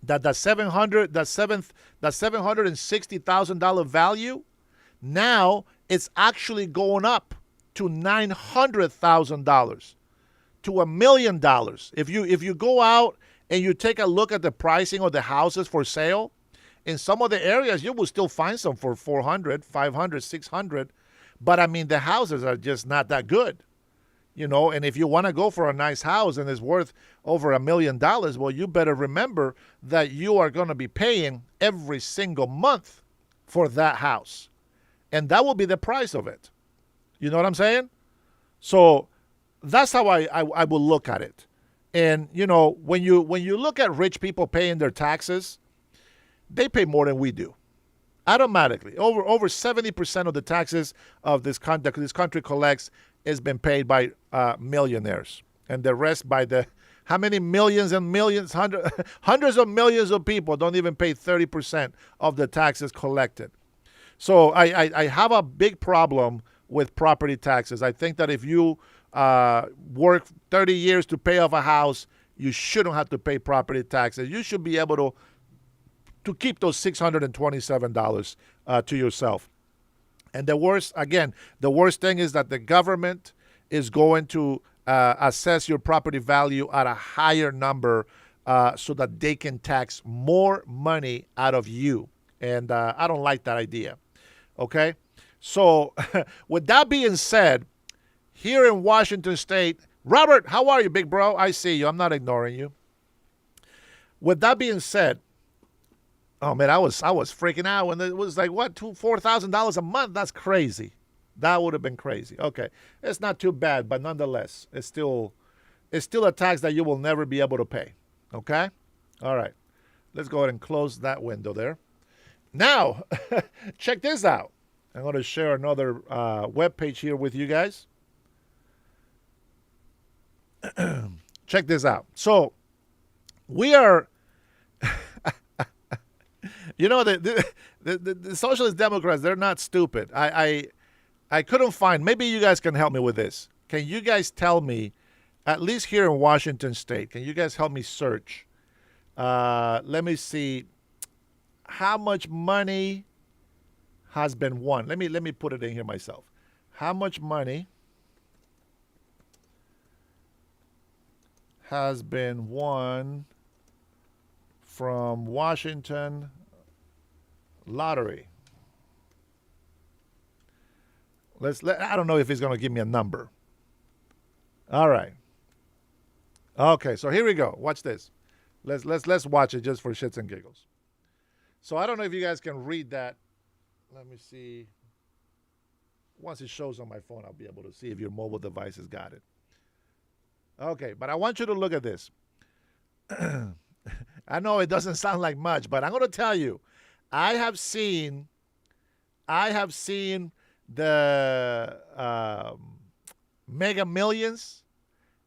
that $760,000 value, now it's actually going up to $900,000 to $1 million. If you go out and you take a look at the pricing of the houses for sale, in some of the areas you will still find some for 400, 500, 600, but I mean the houses are just not that good. You know, and if you want to go for a nice house and it's worth over $1 million, well, you better remember that you are going to be paying every single month for that house. And that will be the price of it. You know what I'm saying? So that's how I will look at it. And, you know, when you look at rich people paying their taxes, they pay more than we do. Automatically. Over 70% of the taxes of this country collects has been paid by millionaires. And the rest by the, how many millions and millions, hundreds of millions of people don't even pay 30% of the taxes collected. So I have a big problem with property taxes. I think that if you work 30 years to pay off a house, you shouldn't have to pay property taxes. You should be able to keep those $627 to yourself. And the worst thing is that the government is going to assess your property value at a higher number so that they can tax more money out of you. And I don't like that idea. Okay? So with that being said, here in Washington State, Robert, how are you, big bro? I see you. I'm not ignoring you. With that being said, oh man, I was freaking out when it was like what, $4,000 a month. That's crazy. That would have been crazy. Okay, it's not too bad, but nonetheless, it's still a tax that you will never be able to pay. Okay, all right. Let's go ahead and close that window there. Now, check this out. I'm going to share another web page here with you guys. Check this out. So we are. You know, the Socialist Democrats, they're not stupid. I couldn't find, maybe you guys can help me with this. Can you guys tell me, at least here in Washington State, can you guys help me search? Let me see how much money has been won. Let me put it in here myself. How much money has been won from Washington lottery? I don't know if he's going to give me a number. All right. Okay, so here we go. Watch this. Let's watch it just for shits and giggles. So I don't know if you guys can read that. Let me see. Once it shows on my phone, I'll be able to see if your mobile device has got it. Okay, but I want you to look at this. I know it doesn't sound like much, but I'm going to tell you, I have seen the Mega Millions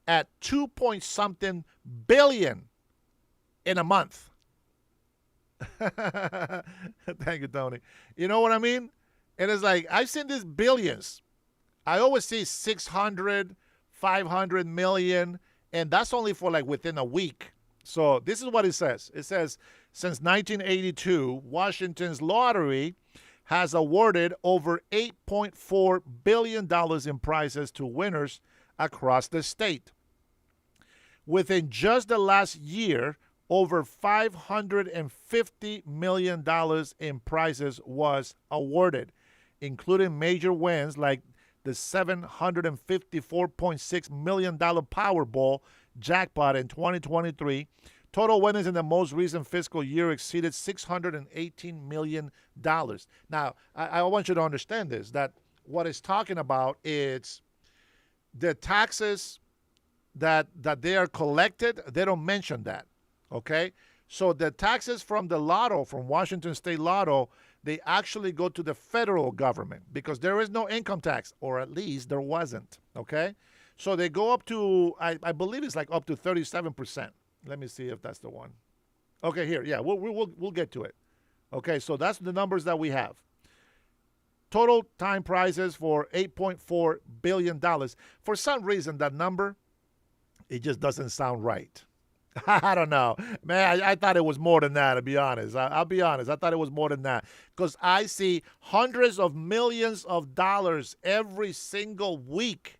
at 2 point something billion in a month. Thank you, Tony. You know what I mean? And it's like, I've seen these billions. I always see 600, 500 million, and that's only for like within a week. So this is what it says. It says Since 1982, Washington's lottery has awarded over $8.4 billion in prizes to winners across the state. Within just the last year, over $550 million in prizes was awarded, including major wins like the $754.6 million Powerball jackpot in 2023. Total winnings in the most recent fiscal year exceeded $618 million. Now, I want you to understand this, that what it's talking about is the taxes that they are collected, they don't mention that, okay? So the taxes from the lotto, from Washington State Lotto, they actually go to the federal government because there is no income tax, or at least there wasn't, okay? So they go up to, I believe it's like up to 37%. Let me see if that's the one. Okay, here, yeah, we'll get to it. Okay, so that's the numbers that we have. Total time prizes for $8.4 billion. For some reason, that number, it just doesn't sound right. I don't know. Man, I thought it was more than that, to be honest. I'll be honest. I thought it was more than that because I see hundreds of millions of dollars every single week.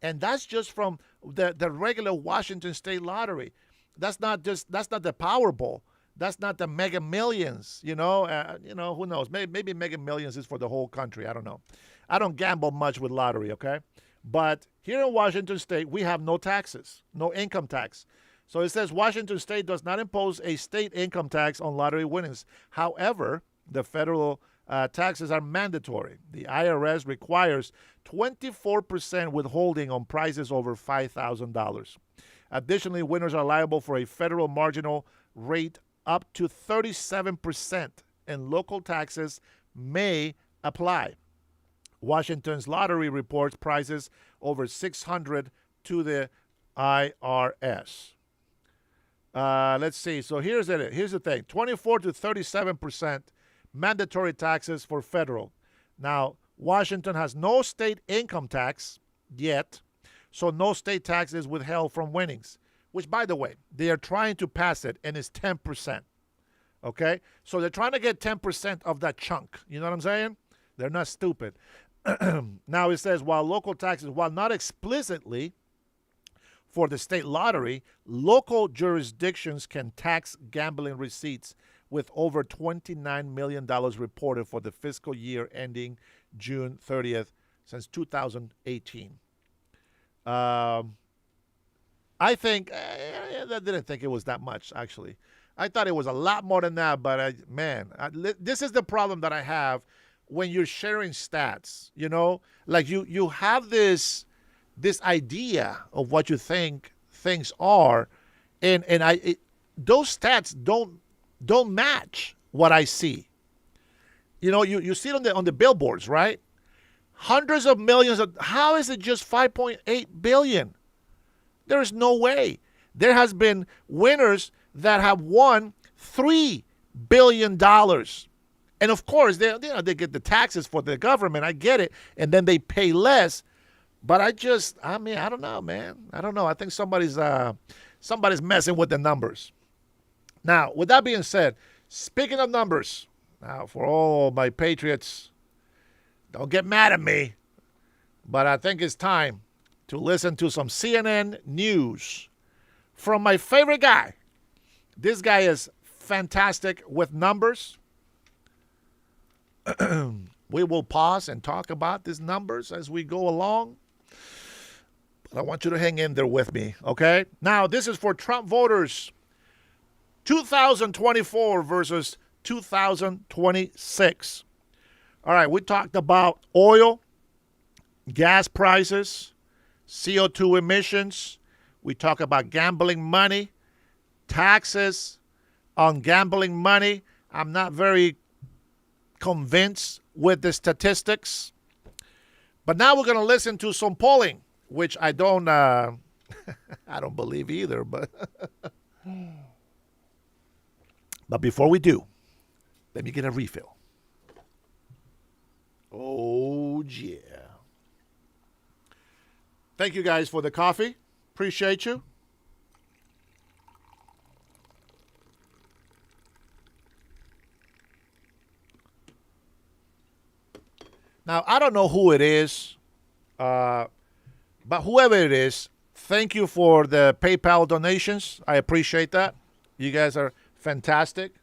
And that's just from the regular Washington State Lottery. That's not the Powerball. That's not the Mega Millions. Who knows? Maybe Mega Millions is for the whole country. I don't know. I don't gamble much with lottery, okay? But here in Washington State, we have no taxes, no income tax. So it says Washington State does not impose a state income tax on lottery winnings. However, the federal taxes are mandatory. The IRS requires 24% withholding on prizes over $5,000. Additionally, winners are liable for a federal marginal rate up to 37%, and local taxes may apply. Washington's lottery reports prizes over $600 to the IRS. Let's see. So here's the thing: 24 to 37% mandatory taxes for federal. Now, Washington has no state income tax yet, so no state tax is withheld from winnings, which, by the way, they are trying to pass it, and it's 10%. Okay? So they're trying to get 10% of that chunk. You know what I'm saying? They're not stupid. Now it says, while local taxes, while not explicitly for the state lottery, local jurisdictions can tax gambling receipts with over $29 million reported for the fiscal year ending June 30th since 2018. I think, I didn't think it was that much, actually. I thought it was a lot more than that, but this is the problem that I have when you're sharing stats, like you have this idea of what you think things are, and those stats don't match what I see. You see it on the billboards, right? Hundreds of millions how is it just 5.8 billion? There is no way. There has been winners that have won $3 billion. And of course, they get the taxes for the government. I get it. And then they pay less. But I don't know, man. I don't know. I think somebody's messing with the numbers. Now, with that being said, speaking of numbers, now for all my patriots, don't get mad at me, but I think it's time to listen to some CNN news from my favorite guy. This guy is fantastic with numbers. We will pause and talk about these numbers as we go along. But I want you to hang in there with me, okay? Now, this is for Trump voters. 2024 versus 2026. All right, we talked about oil, gas prices, CO2 emissions. We talk about gambling money, taxes on gambling money. I'm not very convinced with the statistics. But now we're going to listen to some polling, which I don't I don't believe either, but but before we do, let me get a refill. Oh, yeah. Thank you guys for the coffee. Appreciate you. Now, I don't know who it is, but whoever it is, thank you for the PayPal donations. I appreciate that. You guys are fantastic.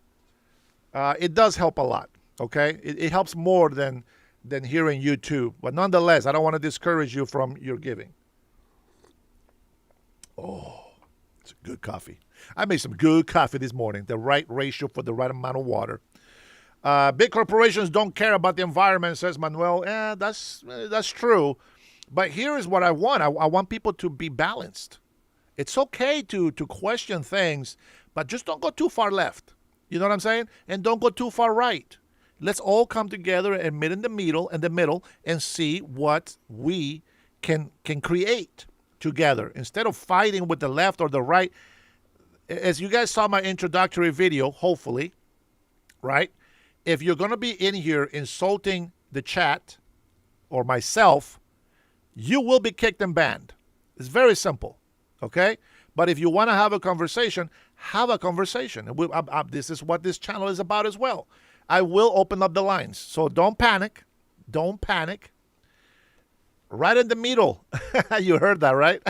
It does help a lot, okay? It helps more than hearing you too. But nonetheless, I don't want to discourage you from your giving. Oh, it's good coffee. I made some good coffee this morning, the right ratio for the right amount of water. Big corporations don't care about the environment, says Manuel. That's true. But here is what I want. I want people to be balanced. It's okay to question things, but just don't go too far left. You know what I'm saying? And don't go too far right. Let's all come together and meet in the middle and see what we can create together instead of fighting with the left or the right. As you guys saw my introductory video, hopefully, right? If you're going to be in here insulting the chat or myself, you will be kicked and banned. It's very simple, okay? But if you want to have a conversation, have a conversation. This is what this channel is about as well. I will open up the lines. So don't panic. Don't panic. Right in the middle. You heard that, right?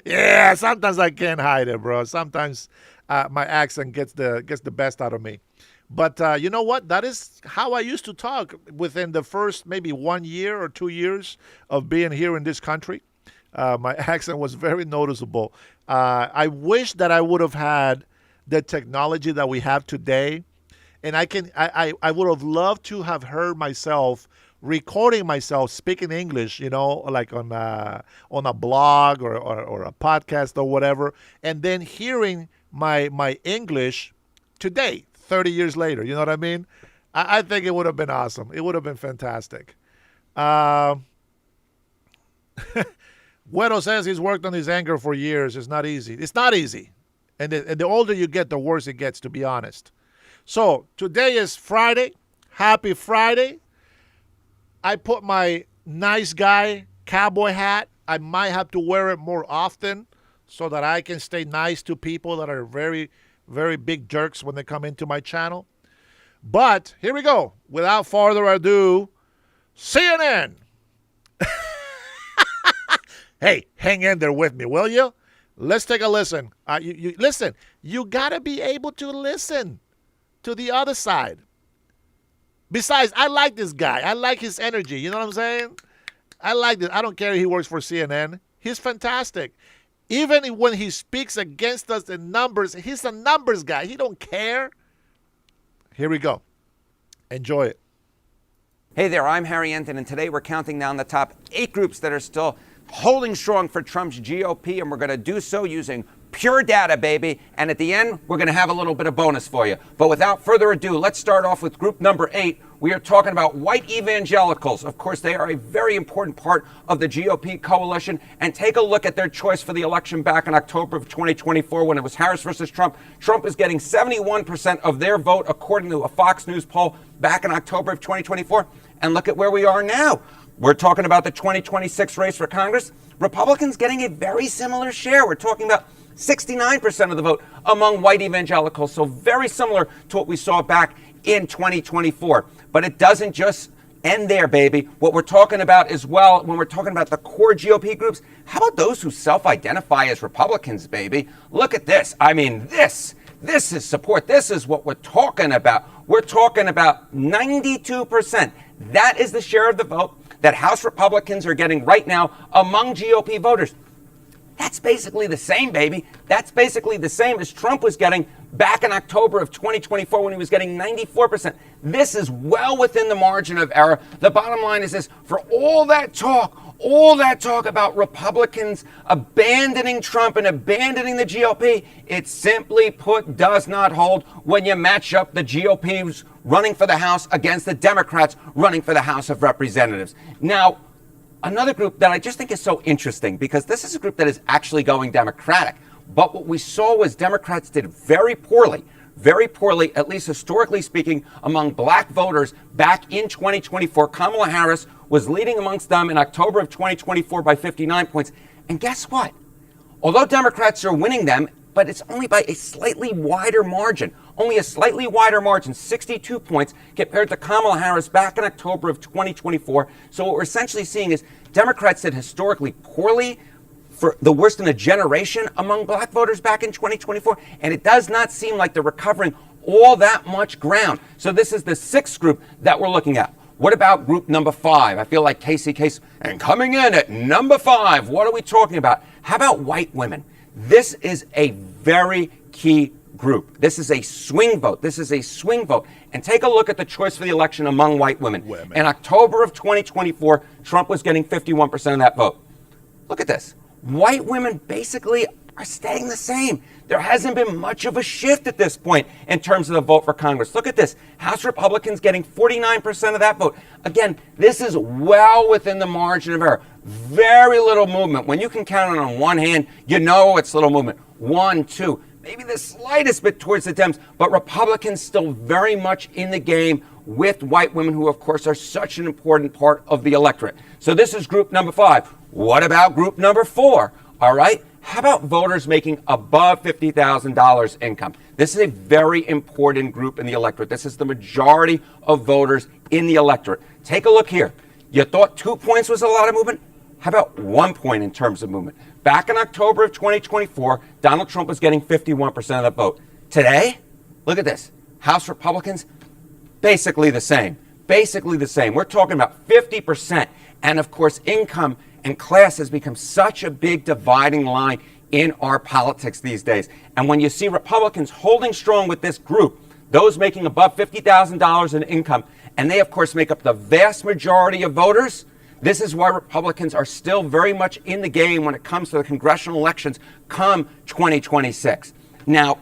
Yeah, sometimes I can't hide it, bro. Sometimes my accent gets the best out of me. But you know what? That is how I used to talk within the first maybe 1 year or 2 years of being here in this country. My accent was very noticeable. I wish that I would have had the technology that we have today. And I would have loved to have heard myself recording myself speaking English, you know, like on a blog or a podcast or whatever, and then hearing my English today, 30 years later. You know what I mean? I think it would have been awesome. It would have been fantastic. Guero says he's worked on his anger for years. It's not easy. It's not easy. And the older you get, the worse it gets, to be honest. So today is Friday. Happy Friday. I put my nice guy cowboy hat. I might have to wear it more often so that I can stay nice to people that are very, very big jerks when they come into my channel. But here we go. Without further ado, CNN. Hey, hang in there with me, will you? Let's take a listen. Listen. You got to be able to listen to the other side. Besides, I like this guy. I like his energy. You know what I'm saying? I like this. I don't care if he works for CNN. He's fantastic. Even when he speaks against us in numbers, he's a numbers guy. He don't care. Here we go. Enjoy it. Hey there, I'm Harry Enton, and today we're counting down the top 8 groups that are still holding strong for Trump's GOP, and we're going to do so using pure data, baby. And at the end, we're going to have a little bit of bonus for you. But without further ado, let's start off with group number 8. We are talking about white evangelicals. Of course, they are a very important part of the GOP coalition. And take a look at their choice for the election back in October of 2024 when it was Harris versus Trump. Trump is getting 71% of their vote, according to a Fox News poll back in October of 2024. And look at where we are now. We're talking about the 2026 race for Congress. Republicans getting a very similar share. We're talking about 69% of the vote among white evangelicals. So very similar to what we saw back in 2024. But it doesn't just end there, baby. What we're talking about as well, when we're talking about the core GOP groups, how about those who self-identify as Republicans, baby? Look at this. I mean, this is support. This is what we're talking about. We're talking about 92%. That is the share of the vote that House Republicans are getting right now among GOP voters. That's basically the same, baby. That's basically the same as Trump was getting back in October of 2024 when he was getting 94%. This is well within the margin of error. The bottom line is this: for all that talk about Republicans abandoning Trump and abandoning the GOP, it simply put does not hold when you match up the GOP's running for the House against the Democrats running for the House of Representatives. Now, another group that I just think is so interesting, because this is a group that is actually going Democratic. But what we saw was Democrats did very poorly, at least historically speaking, among black voters back in 2024. Kamala Harris was leading amongst them in October of 2024 by 59 points. And guess what? Although Democrats are winning them, but it's only by a slightly wider margin, only a slightly wider margin, 62 points, compared to Kamala Harris back in October of 2024. So what we're essentially seeing is Democrats did historically poorly, for the worst in a generation among black voters back in 2024, and it does not seem like they're recovering all that much ground. So this is the sixth group that we're looking at. What about group number 5? I feel like Casey Case. And coming in at number 5, what are we talking about? How about white women? This is a very key group. This is a swing vote. This is a swing vote. And take a look at the choice for the election among white women. In October of 2024, Trump was getting 51% of that vote. Look at this. White women basically are staying the same. There hasn't been much of a shift at this point in terms of the vote for Congress. Look at this. House Republicans getting 49% of that vote. Again, this is well within the margin of error. Very little movement. When you can count it on one hand, you know it's little movement. 1, 2, maybe the slightest bit towards the Dems, but Republicans still very much in the game with white women who, of course, are such an important part of the electorate. So this is group number 5. What about group number 4? All right. How about voters making above $50,000 income? This is a very important group in the electorate. This is the majority of voters in the electorate. Take a look here. You thought 2 points was a lot of movement? How about 1 point in terms of movement? Back in October of 2024, Donald Trump was getting 51% of the vote. Today, look at this. House Republicans, basically the same. Basically the same. We're talking about 50%. And of course, income and class has become such a big dividing line in our politics these days. And when you see Republicans holding strong with this group, those making above $50,000 in income, and they, of course, make up the vast majority of voters, this is why Republicans are still very much in the game when it comes to the congressional elections come 2026. Now,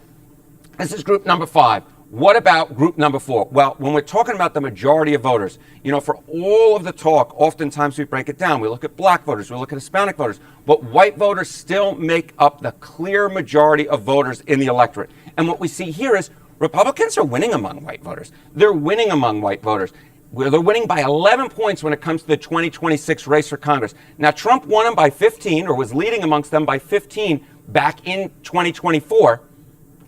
this is group number 5. What about group number 4? Well, when we're talking about the majority of voters, for all of the talk, oftentimes we break it down. We look at black voters, we look at Hispanic voters, but white voters still make up the clear majority of voters in the electorate. And what we see here is Republicans are winning among white voters. They're winning among white voters. They're winning by 11 points when it comes to the 2026 race for Congress. Now, Trump won them by 15, or was leading amongst them by 15 back in 2024,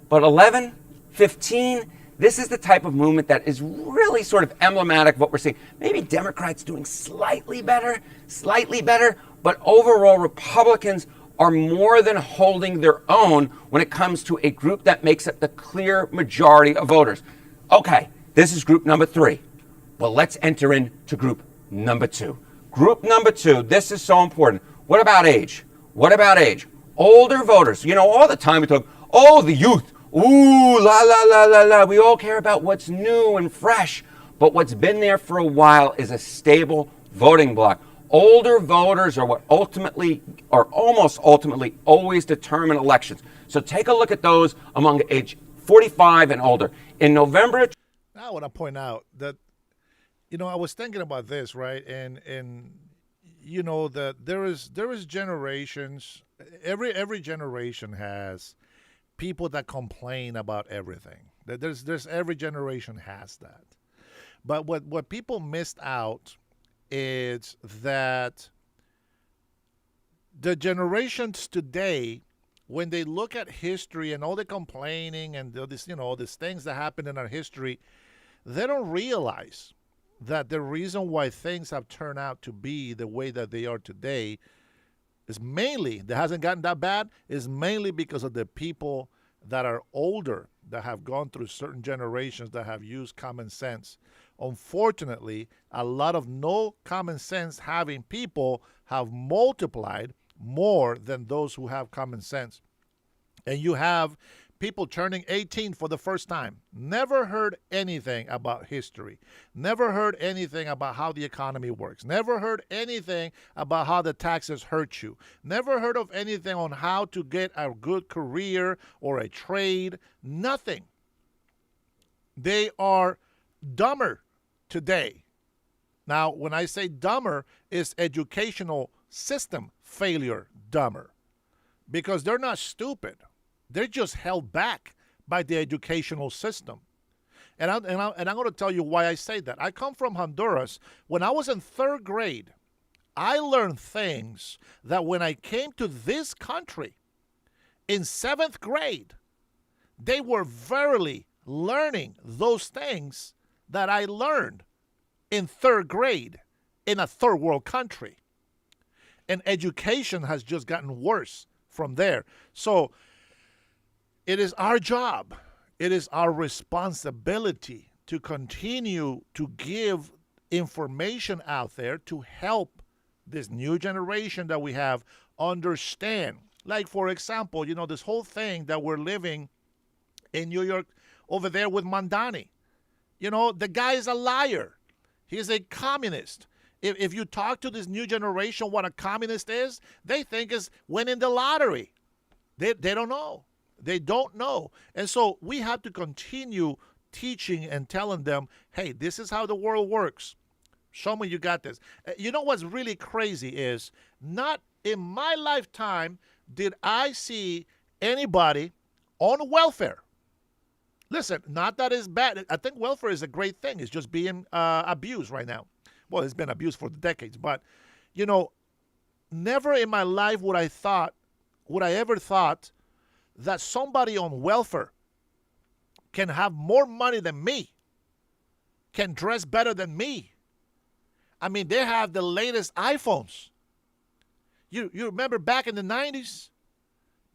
but 11, 15, this is the type of movement that is really sort of emblematic of what we're seeing. Maybe Democrats doing slightly better, but overall Republicans are more than holding their own when it comes to a group that makes up the clear majority of voters. Okay, this is group number 3. Well, let's enter into group number 2. Group number 2, this is so important. What about age? What about age? Older voters. All the time we talk, the youth. Ooh, la, la, la, la, la. We all care about what's new and fresh, but what's been there for a while is a stable voting bloc. Older voters are what ultimately, or almost ultimately, always determine elections. So take a look at those among age 45 and older. In November... I want to point out that, I was thinking about this, right? And that there is generations, every generation has people that complain about everything. There's every generation has that. But what people missed out is that the generations today, when they look at history and all the complaining and all these things that happened in our history, they don't realize that the reason why things have turned out to be the way that they are today is mainly, that hasn't gotten that bad, is mainly because of the people that are older, that have gone through certain generations, that have used common sense. Unfortunately, a lot of no common sense having people have multiplied more than those who have common sense. And you have people turning 18 for the first time, never heard anything about history, never heard anything about how the economy works, never heard anything about how the taxes hurt you, never heard of anything on how to get a good career or a trade, nothing. They are dumber today. Now, when I say dumber, it's educational system failure dumber, because they're not stupid. They're just held back by the educational system. And I'm going to tell you why I say that. I come from Honduras. When I was in 3rd grade, I learned things that when I came to this country in 7th grade, they were verily learning those things that I learned in third grade in a third world country. And education has just gotten worse from there. So it is our job, it is our responsibility to continue to give information out there to help this new generation that we have understand. Like, for example, this whole thing that we're living in New York over there with Mandani. The guy is a liar. He's a communist. If you talk to this new generation what a communist is, they think is winning the lottery. They don't know. They don't know. And so we have to continue teaching and telling them, hey, this is how the world works. Show me you got this. You know what's really crazy is not in my lifetime did I see anybody on welfare. Listen, not that it's bad. I think welfare is a great thing. It's just being abused right now. Well, it's been abused for decades. But, never in my life would I ever thought that somebody on welfare can have more money than me, can dress better than me. I mean, they have the latest iPhones. You remember back in the 90s?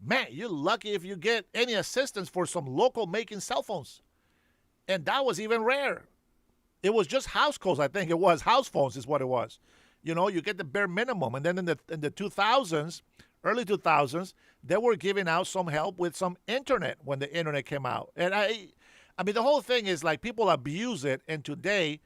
Man, you're lucky if you get any assistance for some local making cell phones. And that was even rare. It was just house calls, I think it was. House phones is what it was. You get the bare minimum. And then in the 2000s, early 2000s, they were giving out some help with some internet when the internet came out. And I mean, the whole thing is like people abuse it. And today,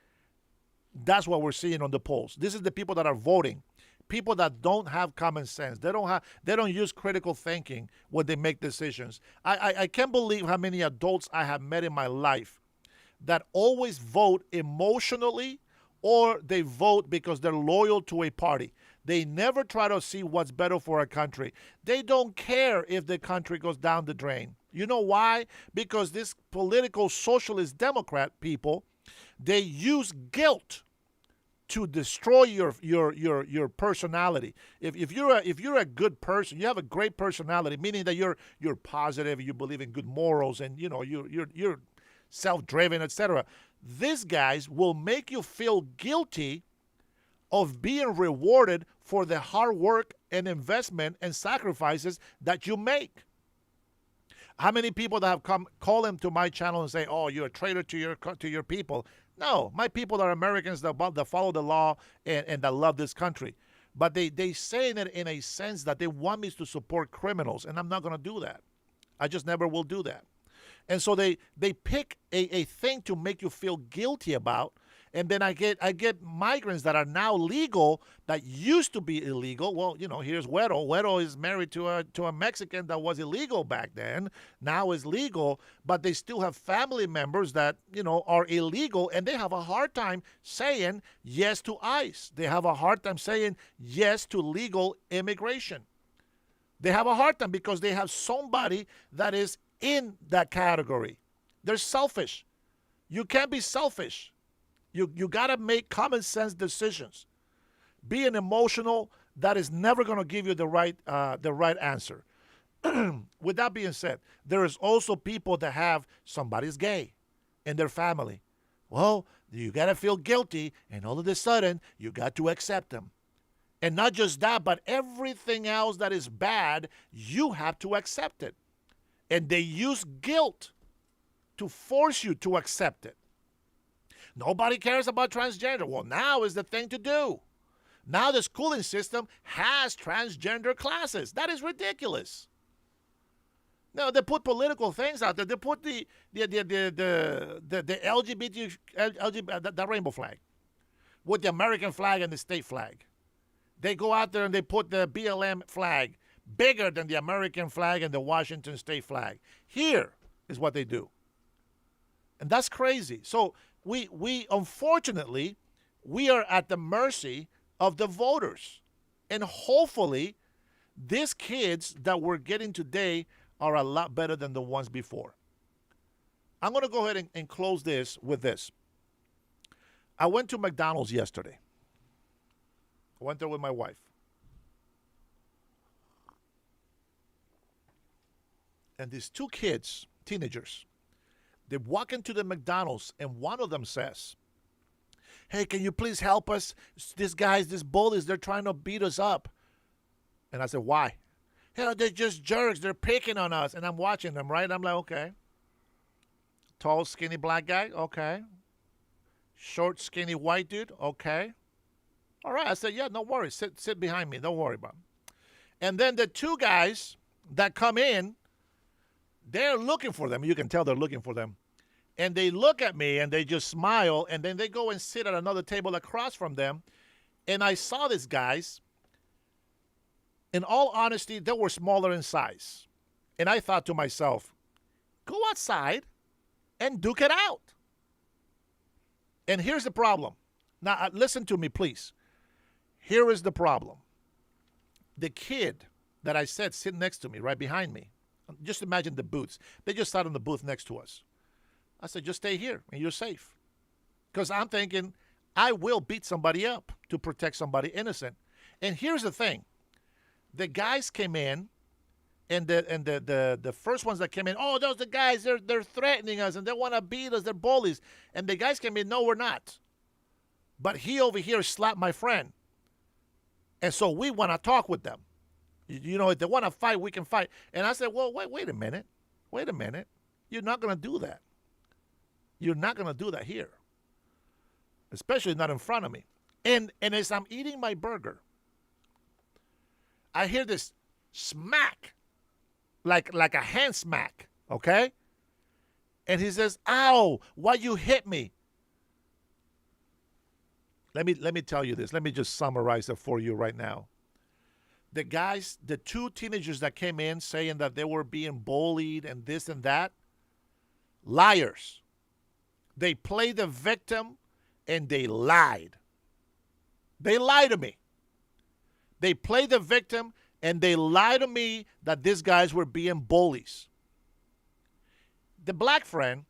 that's what we're seeing on the polls. This is the people that are voting. People that don't have common sense. They don't use critical thinking when they make decisions. I can't believe how many adults I have met in my life that always vote emotionally, or they vote because they're loyal to a party. They never try to see what's better for a country. They don't care if the country goes down the drain. You know why? Because this political socialist Democrat people, they use guilt to destroy your personality. If you're a good person, you have a great personality, meaning that you're positive, you believe in good morals, and you're self-driven, etc. These guys will make you feel guilty of being rewarded for the hard work and investment and sacrifices that you make. How many people that have call them to my channel and say, "Oh, you're a traitor to your people"? No, my people are Americans that follow the law and that love this country. But they say it in a sense that they want me to support criminals, and I'm not going to do that. I just never will do that. And so they pick a thing to make you feel guilty about. And then I get migrants that are now legal that used to be illegal. Well, here's Güero. Güero is married to a Mexican that was illegal back then. Now is legal, but they still have family members that, are illegal, and they have a hard time saying yes to ICE. They have a hard time saying yes to legal immigration. They have a hard time because they have somebody that is in that category. They're selfish. You can't be selfish. You got to make common sense decisions. Being emotional, that is never going to give you the right answer. With that being said, there is also people that have somebody's gay in their family. Well, you got to feel guilty, and all of a sudden, you got to accept them. And not just that, but everything else that is bad, you have to accept it. And they use guilt to force you to accept it. Nobody cares about transgender. Well, now is the thing to do. Now the schooling system has transgender classes. That is ridiculous. No, they put political things out there. They put the LGBT, the rainbow flag, with the American flag and the state flag. They go out there and they put the BLM flag bigger than the American flag and the Washington state flag. Here is what they do. And that's crazy. So we unfortunately, we are at the mercy of the voters. And hopefully, these kids that we're getting today are a lot better than the ones before. I'm going to go ahead and close this with this. I went to McDonald's yesterday. I went there with my wife. And these two kids, teenagers, They walk into the McDonald's, and one of them says, "Hey, can you please help us? These bullies, they're trying to beat us up." And I said, "Why?" "Hell, they're just jerks. They're picking on us." And I'm watching them, right? I'm like, okay. Tall, skinny black guy, okay. Short, skinny white dude, okay. All right. I said, "Yeah, no worries. Sit behind me. Don't worry about it." And then the two guys that come in, they're looking for them. You can tell they're looking for them. And they look at me and they just smile, and then they go and sit at another table across from them. And I saw these guys. In all honesty, they were smaller in size. And I thought to myself, go outside and duke it out. And here's the problem. Now, listen to me, please. Here is the problem. The kid that I said sit next to me, right behind me, just imagine the booths. They just sat in the booth next to us. I said, just stay here and you're safe. Because I'm thinking, I will beat somebody up to protect somebody innocent. And here's the thing. The guys came in, and the first ones that came in, "Oh, those are the guys, they're threatening us and they want to beat us, they're bullies." And the guys came in, "No, we're not. But he over here slapped my friend. And so we want to talk with them. You know, if they want to fight, we can fight." And I said, "Well, wait a minute. Wait a minute. You're not going to do that. You're not going to do that here. Especially not in front of me." And as I'm eating my burger, I hear this smack, like a hand smack, okay? And he says, "Ow, why you hit me?" Let me tell you this. Let me just summarize it for you right now. The guys, the two teenagers that came in saying that they were being bullied and this and that, liars. They played the victim and they lied. They lied to me. They played the victim and they lied to me that these guys were being bullies. The black friend,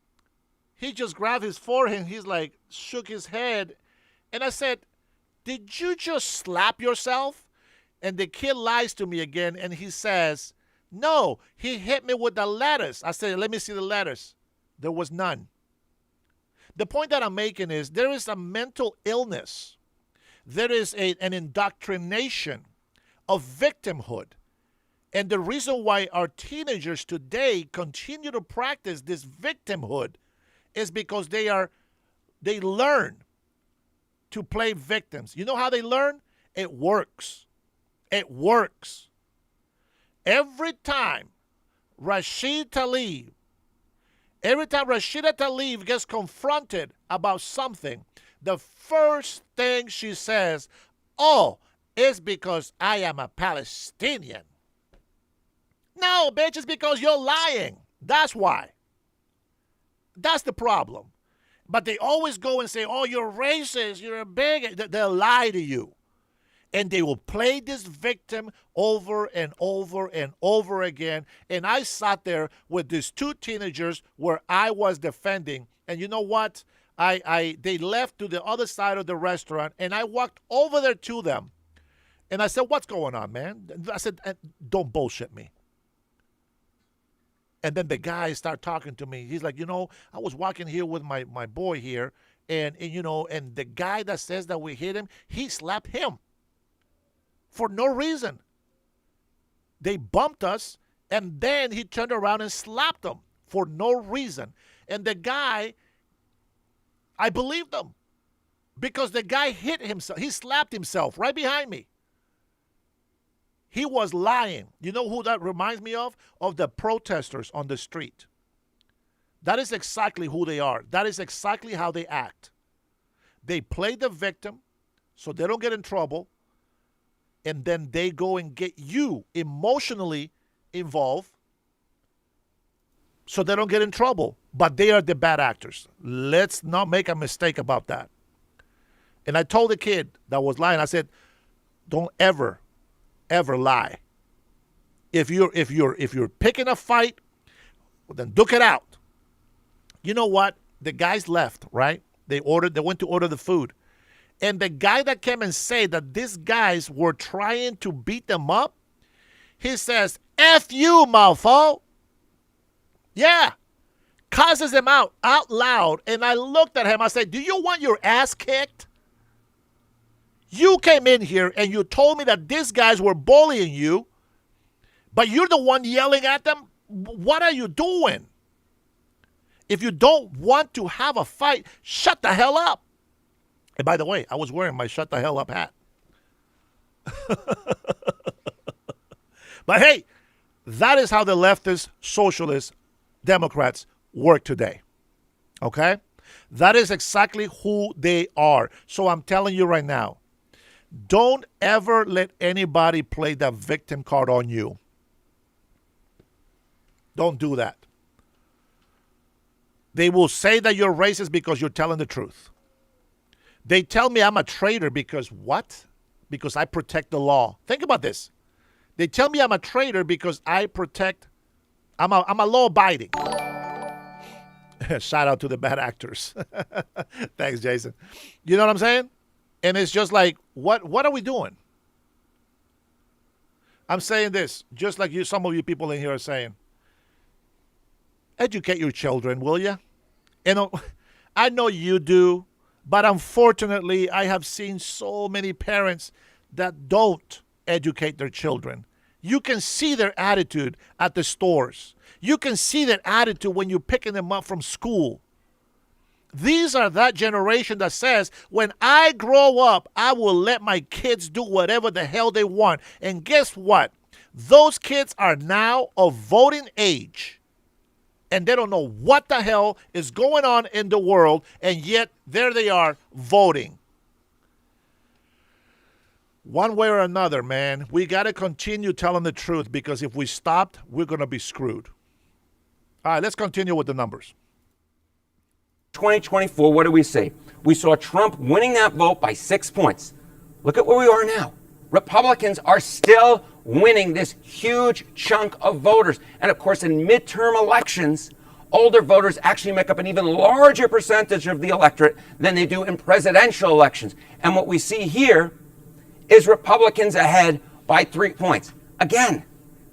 he just grabbed his forehead. He's like, shook his head. And I said, "Did you just slap yourself?" And the kid lies to me again. And he says, "No, he hit me with the letters." I said, "Let me see the letters." There was none. The point that I'm making is there is a mental illness. There is an indoctrination of victimhood. And the reason why our teenagers today continue to practice this victimhood is because they learn to play victims. You know how they learn? It works. It works. Every time Rashida Tlaib gets confronted about something, the first thing she says, "Oh, it's because I am a Palestinian." No, bitch, it's because you're lying. That's why. That's the problem. But they always go and say, "Oh, you're racist, you're a bigot." They'll lie to you. And they will play this victim over and over and over again. And I sat there with these two teenagers where I was defending. And you know what? They left to the other side of the restaurant, and I walked over there to them. And I said, "What's going on, man?" I said, "Don't bullshit me." And then the guy started talking to me. He's like, "I was walking here with my boy here, and the guy that says that we hit him, he slapped him for no reason. They bumped us, and then he turned around and slapped them for no reason." And the guy, I believed him because the guy hit himself. He slapped himself right behind me. He was lying. You know who that reminds me of? Of the protesters on the street. That is exactly who they are. That is exactly how they act. They play the victim so they don't get in trouble, and then they go and get you emotionally involved so they don't get in trouble. But they are the bad actors. Let's not make a mistake about that. And I told the kid that was lying, I said, "Don't ever lie. If you're picking a fight, well, then duke it out." You know what? The guys left, right? They went to order the food. And the guy that came and said that these guys were trying to beat them up, he says, "F you, mofo." Yeah. cusses them out loud. And I looked at him. I said, do you want your ass kicked? You came in here and you told me that these guys were bullying you, but you're the one yelling at them. What are you doing? If you don't want to have a fight, shut the hell up. And by the way, I was wearing my shut the hell up hat. But hey, that is how the leftist, socialist, Democrats work today. Okay? That is exactly who they are. So I'm telling you right now, don't ever let anybody play the victim card on you. Don't do that. They will say that you're racist because you're telling the truth. They tell me I'm a traitor because what? Because I protect the law. Think about this. They tell me I'm a traitor because I'm a law-abiding. Shout out to the bad actors. Thanks, Jason. You know what I'm saying? And it's just like, what are we doing? I'm saying this, just like you, some of you people in here are saying. Educate your children, will you? You know, I know you do, but unfortunately, I have seen so many parents that don't educate their children. You can see their attitude at the stores. You can see their attitude when you're picking them up from school. These are that generation that says, when I grow up, I will let my kids do whatever the hell they want. And guess what? Those kids are now of voting age. And they don't know what the hell is going on in the world. And yet, there they are voting. One way or another, man, we got to continue telling the truth, because if we stopped, we're going to be screwed. All right, let's continue with the numbers. 2024, what do we see? We saw Trump winning that vote by 6 points. Look at where we are now. Republicans are still winning this huge chunk of voters. And of course, in midterm elections, older voters actually make up an even larger percentage of the electorate than they do in presidential elections. And what we see here is Republicans ahead by 3 points. Again,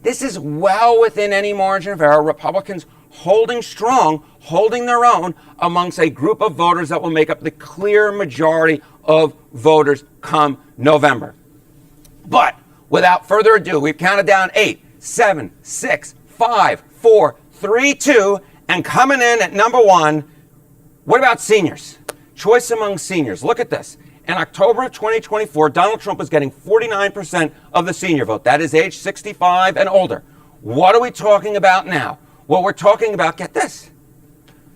this is well within any margin of error. Republicans holding strong, holding their own amongst a group of voters that will make up the clear majority of voters come November. But without further ado, we've counted down 8, 7, 6, 5, 4, 3, 2, and coming in at number 1, what about seniors? Choice among seniors. Look at this. In October of 2024, Donald Trump was getting 49% of the senior vote. That is age 65 and older. What are we talking about now? Well, we're talking about, get this.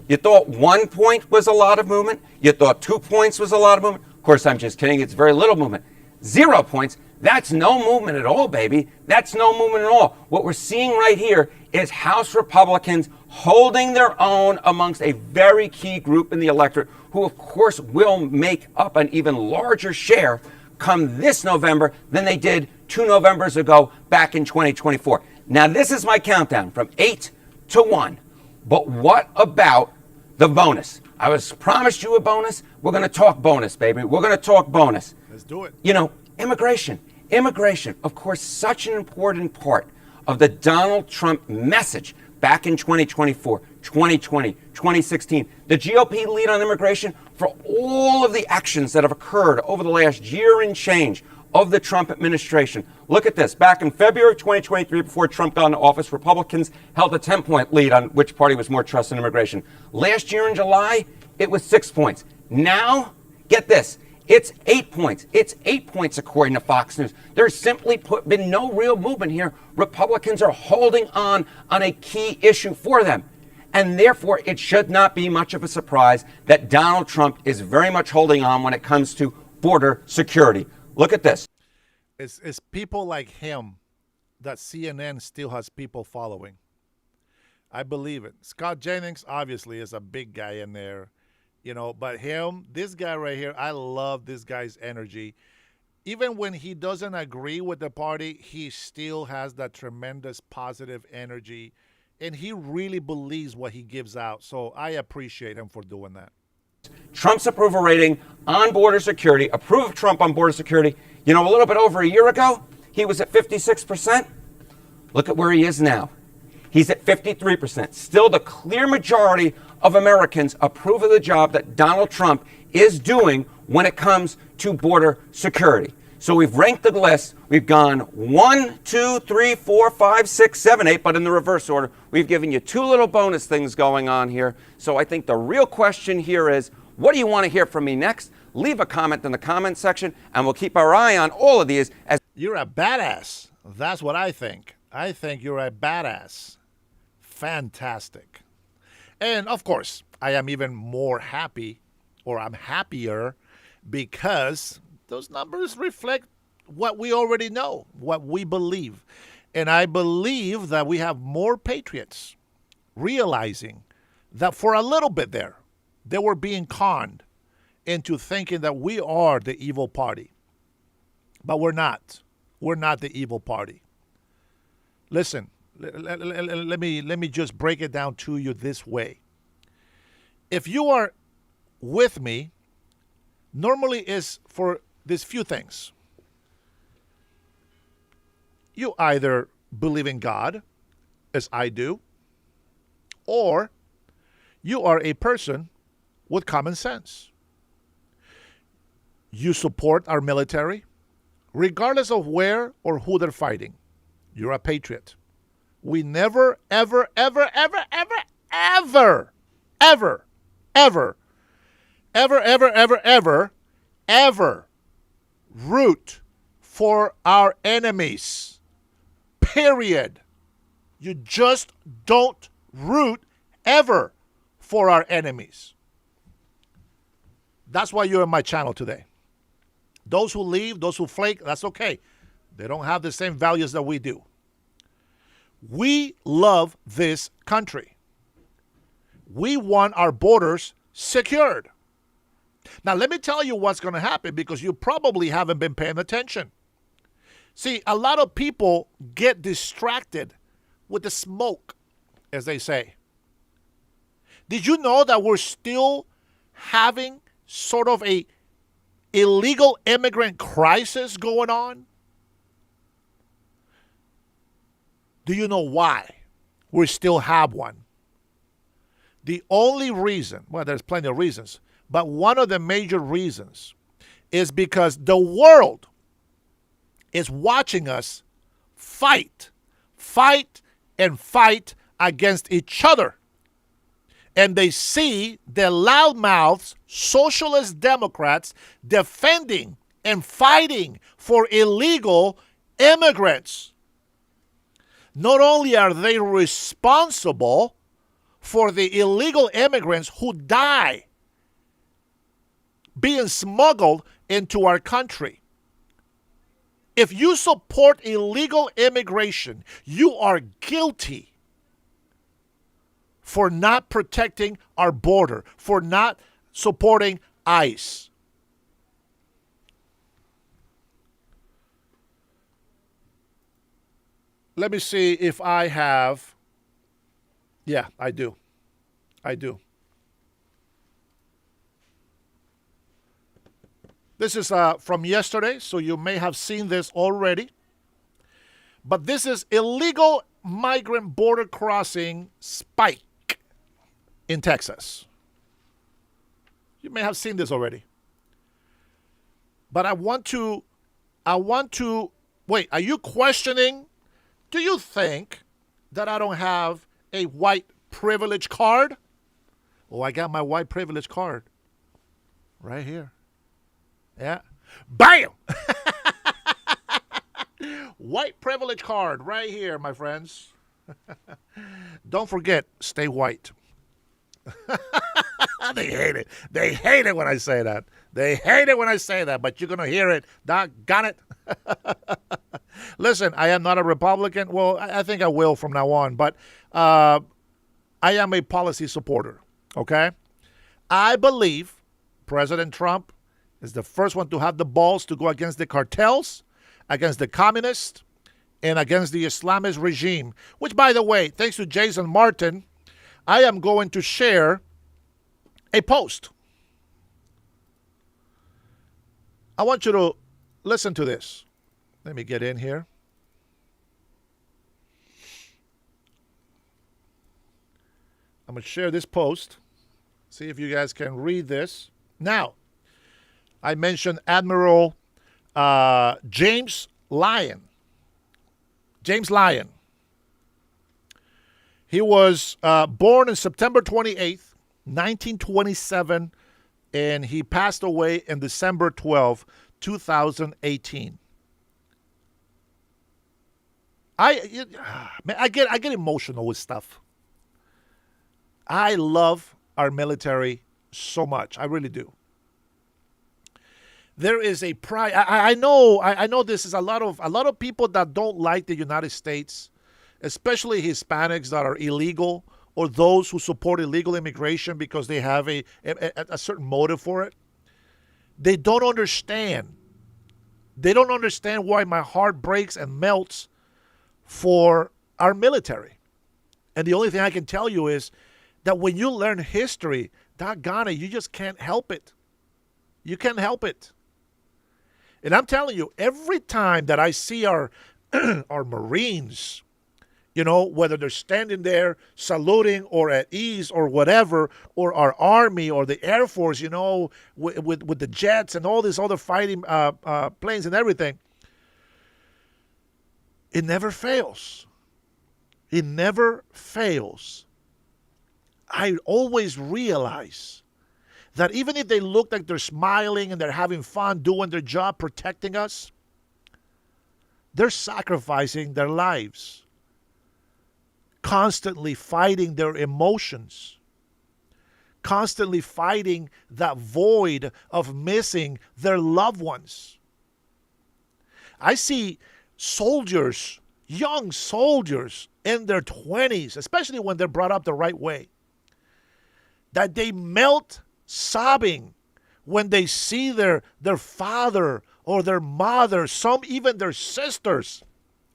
You thought 1 point was a lot of movement. You thought 2 points was a lot of movement. Of course, I'm just kidding. It's very little movement. 0 points. That's no movement at all, baby. That's no movement at all. What we're seeing right here is House Republicans holding their own amongst a very key group in the electorate who, of course, will make up an even larger share come this November than they did 2 Novembers ago back in 2024. Now, this is my countdown from 8 to 1. But what about the bonus? I was promised you a bonus. We're going to talk bonus, baby. We're going to talk bonus. Let's do it. You know, immigration. Immigration, of course, such an important part of the Donald Trump message back in 2024, 2020, 2016. The GOP lead on immigration for all of the actions that have occurred over the last year and change of the Trump administration. Look at this. Back in February 2023, before Trump got into office, Republicans held a 10-point lead on which party was more trusted in immigration. Last year in July, it was 6 points. Now, get this. It's 8 points. It's 8 points according to Fox News. There's simply been no real movement here. Republicans are holding on a key issue for them. And therefore, it should not be much of a surprise that Donald Trump is very much holding on when it comes to border security. Look at this. It's people like him that CNN still has people following. I believe it. Scott Jennings obviously is a big guy in there. You know, but him, this guy right here, I love this guy's energy. Even when he doesn't agree with the party, he still has that tremendous positive energy. And he really believes what he gives out. So I appreciate him for doing that. Trump's approval rating on border security, approve of Trump on border security. You know, a little bit over a year ago, he was at 56%. Look at where he is now. He's at 53%. Still, the clear majority of Americans approve of the job that Donald Trump is doing when it comes to border security. So we've ranked the list. We've gone 1, 2, 3, 4, 5, 6, 7, 8, but in the reverse order. We've given you two little bonus things going on here. So I think the real question here is, what do you want to hear from me next? Leave a comment in the comment section, and we'll keep our eye on all of these. As You're a badass. That's what I think. I think you're a badass. Fantastic. And of course, I am even more happy, or I'm happier, because those numbers reflect what we already know, what we believe. And I believe that we have more patriots realizing that for a little bit there, they were being conned into thinking that we are the evil party. But we're not. We're not the evil party. Listen, let me just break it down to you this way. If you are with me, normally is for these few things. You either believe in God, as I do, or you are a person with common sense. You support our military, regardless of where or who they're fighting. You're a patriot. We never, ever, ever, ever, ever, ever, ever, ever, ever, ever, ever, ever, ever root for our enemies. Period. You just don't root ever for our enemies. That's why you're on my channel today. Those who leave, those who flake, that's okay. They don't have the same values that we do. We love this country. We want our borders secured. Now, let me tell you what's going to happen, because you probably haven't been paying attention. See, a lot of people get distracted with the smoke, as they say. Did you know that we're still having sort of a illegal immigrant crisis going on? Do you know why we still have one? The only reason, well, there's plenty of reasons, but one of the major reasons is because the world is watching us fight and fight against each other. And they see the loudmouths, socialist Democrats defending and fighting for illegal immigrants. Not only are they responsible for the illegal immigrants who die being smuggled into our country. If you support illegal immigration, you are guilty for not protecting our border, for not supporting ICE. Let me see if I have. Yeah, I do. I do. This is from yesterday, so you may have seen this already. But this is illegal migrant border crossing spike in Texas. You may have seen this already. But I want to, wait, are you questioning? Do you think that I don't have a white privilege card? Oh, I got my white privilege card right here. Yeah. Bam! White privilege card right here, my friends. Don't forget, stay white. They hate it. They hate it when I say that. They hate it when I say that, but you're going to hear it. Doggone it. Listen, I am not a Republican. Well, I think I will from now on, but I am a policy supporter, okay? I believe President Trump is the first one to have the balls to go against the cartels, against the communists, and against the Islamist regime, which, by the way, thanks to Jason Martin, I am going to share a post. I want you to listen to this. Let me get in here. I'm going to share this post. See if you guys can read this. Now, I mentioned Admiral James Lyon. James Lyon. He was born on September 28th, 1927, and he passed away on December 12, 2018. I get emotional with stuff. I love our military so much. I really do. There is a pride. I know this is a lot of people that don't like the United States, especially Hispanics that are illegal or those who support illegal immigration because they have a certain motive for it. They don't understand. They don't understand why my heart breaks and melts for our military. And the only thing I can tell you is that when you learn history, doggone it, you just can't help it. You can't help it. And I'm telling you, every time that I see our our Marines, whether they're standing there saluting or at ease or whatever, or our Army or the Air Force, with the jets and all these other fighting planes and everything, it never fails. It never fails. I always realize that even if they look like they're smiling and they're having fun doing their job protecting us, they're sacrificing their lives, constantly fighting their emotions, constantly fighting that void of missing their loved ones. I see soldiers, young soldiers in their 20s, especially when they're brought up the right way, that they melt sobbing when they see their father or their mother, some even their sisters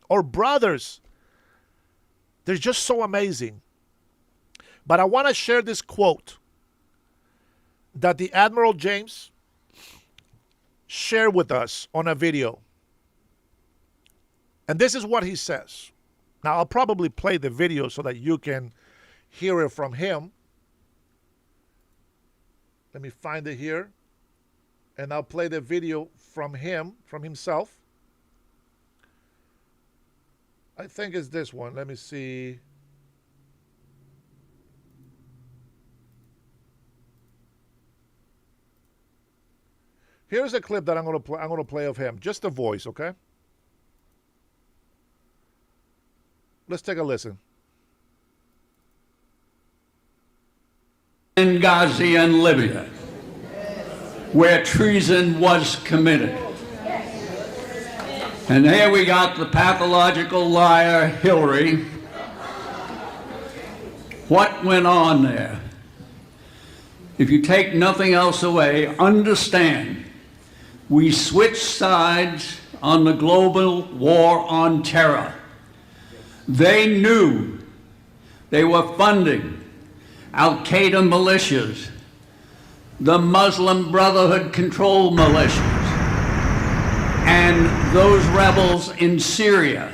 or brothers. They're just so amazing. But I want to share this quote that the Admiral James shared with us on a video. And this is what he says. Now, I'll probably play the video so that you can hear it from him. Let me find it here. And I'll play the video from himself. I think it's this one. Let me see. Here's a clip that I'm going to play of him. Just the voice, okay? Let's take a listen. Benghazi and Libya, where treason was committed. And here we got the pathological liar, Hillary. What went on there? If you take nothing else away, understand, we switched sides on the global war on terror. They knew they were funding Al-Qaeda militias, the Muslim Brotherhood controlled militias, and those rebels in Syria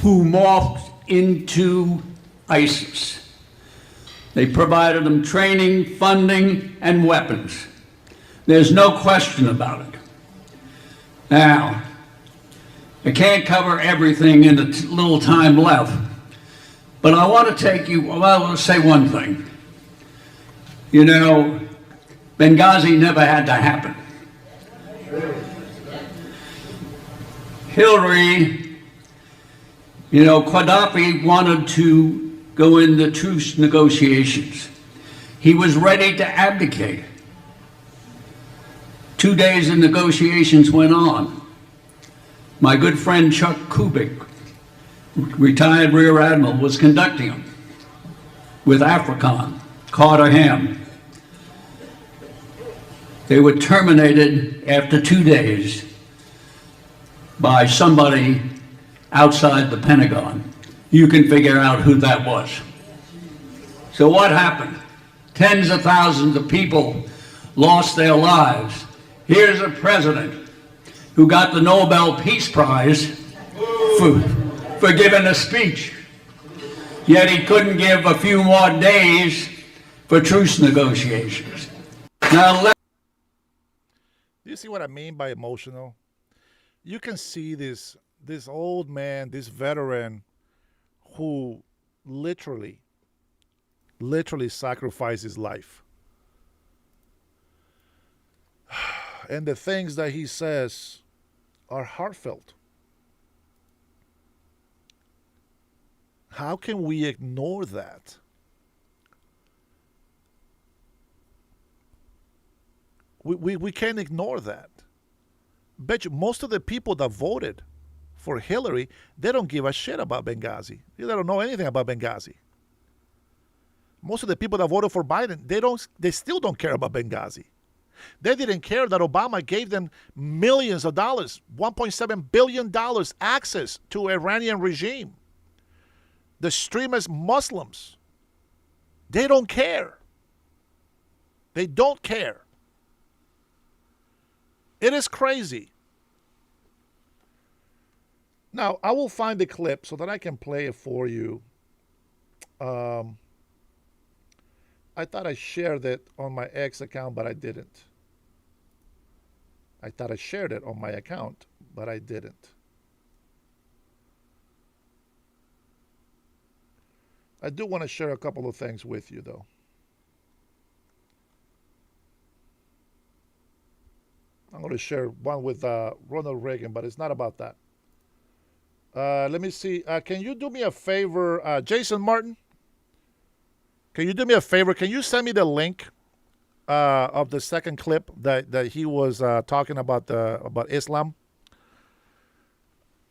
who morphed into ISIS. They provided them training, funding, and weapons. There's no question about it. Now, I can't cover everything in the little time left, but I want to take you, well, let's say one thing. Benghazi never had to happen. Hillary, Gaddafi wanted to go into truce negotiations. He was ready to abdicate. 2 days of negotiations went on. My good friend Chuck Kubik, retired Rear Admiral, was conducting them with African, Carter Ham. They were terminated after 2 days by somebody outside the Pentagon. You can figure out who that was. So what happened? Tens of thousands of people lost their lives. Here's a president who got the Nobel Peace Prize for giving a speech. Yet he couldn't give a few more days for truce negotiations. Now, Do you see what I mean by emotional? You can see this old man, this veteran who literally sacrificed his life. And the things that he says are heartfelt. How can we ignore that? We can't ignore that. Bet you most of the people that voted for Hillary, they don't give a shit about Benghazi. They don't know anything about Benghazi. Most of the people that voted for Biden, they still don't care about Benghazi. They didn't care that Obama gave them millions of dollars, $1.7 billion access to Iranian regime. The extremist Muslims. They don't care. They don't care. It is crazy. Now, I will find the clip so that I can play it for you. I thought I shared it on my X account, but I didn't. I thought I shared it on my account, but I didn't. I do want to share a couple of things with you, though. I'm going to share one with Ronald Reagan, but it's not about that. Let me see. Can you do me a favor, Jason Martin? Can you do me a favor? Can you send me the link of the second clip that he was talking about Islam?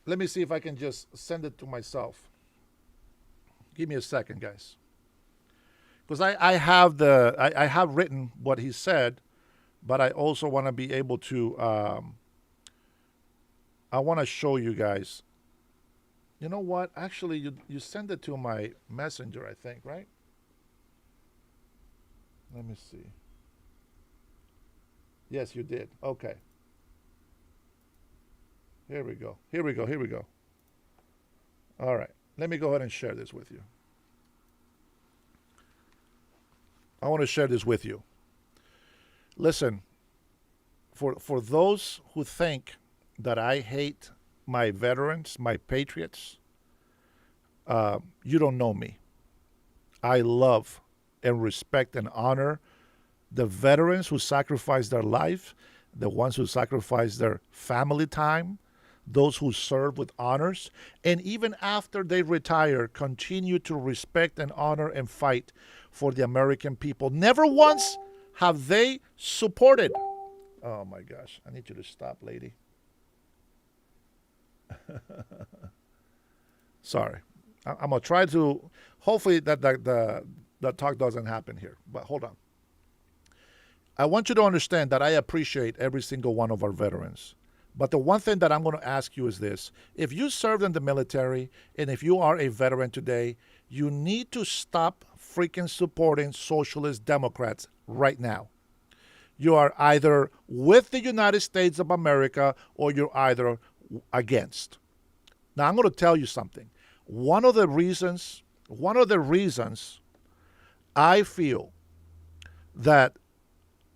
Let me see if I can just send it to myself. Give me a second, guys, because I have written what he said, but I also want to be able to. I want to show you guys. You know what? Actually, you sent it to my messenger, I think, right? Let me see. Yes, you did. Okay. Here we go. Here we go. Here we go. All right. Let me go ahead and share this with you. I want to share this with you. Listen, for those who think that I hate my veterans, my patriots, you don't know me. I love and respect and honor the veterans who sacrificed their life, the ones who sacrificed their family time, those who serve with honors, and even after they retire, continue to respect and honor and fight for the American people. Never once have they supported. Oh my gosh, I need you to stop, lady. Sorry. I'm going to try to, hopefully that talk doesn't happen here, but hold on. I want you to understand that I appreciate every single one of our veterans. But the one thing that I'm going to ask you is this. If you served in the military and if you are a veteran today, you need to stop freaking supporting socialist Democrats right now. You are either with the United States of America or you're either against. Now, I'm going to tell you something. One of the reasons I feel that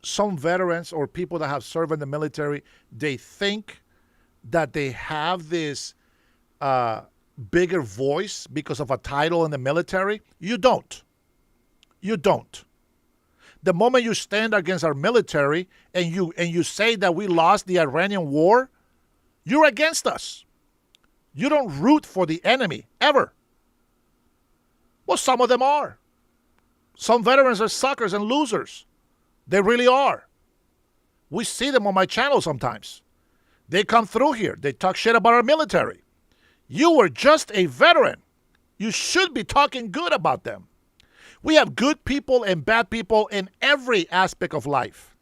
some veterans or people that have served in the military, they think that they have this bigger voice because of a title in the military. You don't. You don't. The moment you stand against our military and you say that we lost the Iranian war, you're against us. You don't root for the enemy, ever. Well, some of them are. Some veterans are suckers and losers. They really are. We see them on my channel sometimes. They come through here. They talk shit about our military. You were just a veteran. You should be talking good about them. We have good people and bad people in every aspect of life.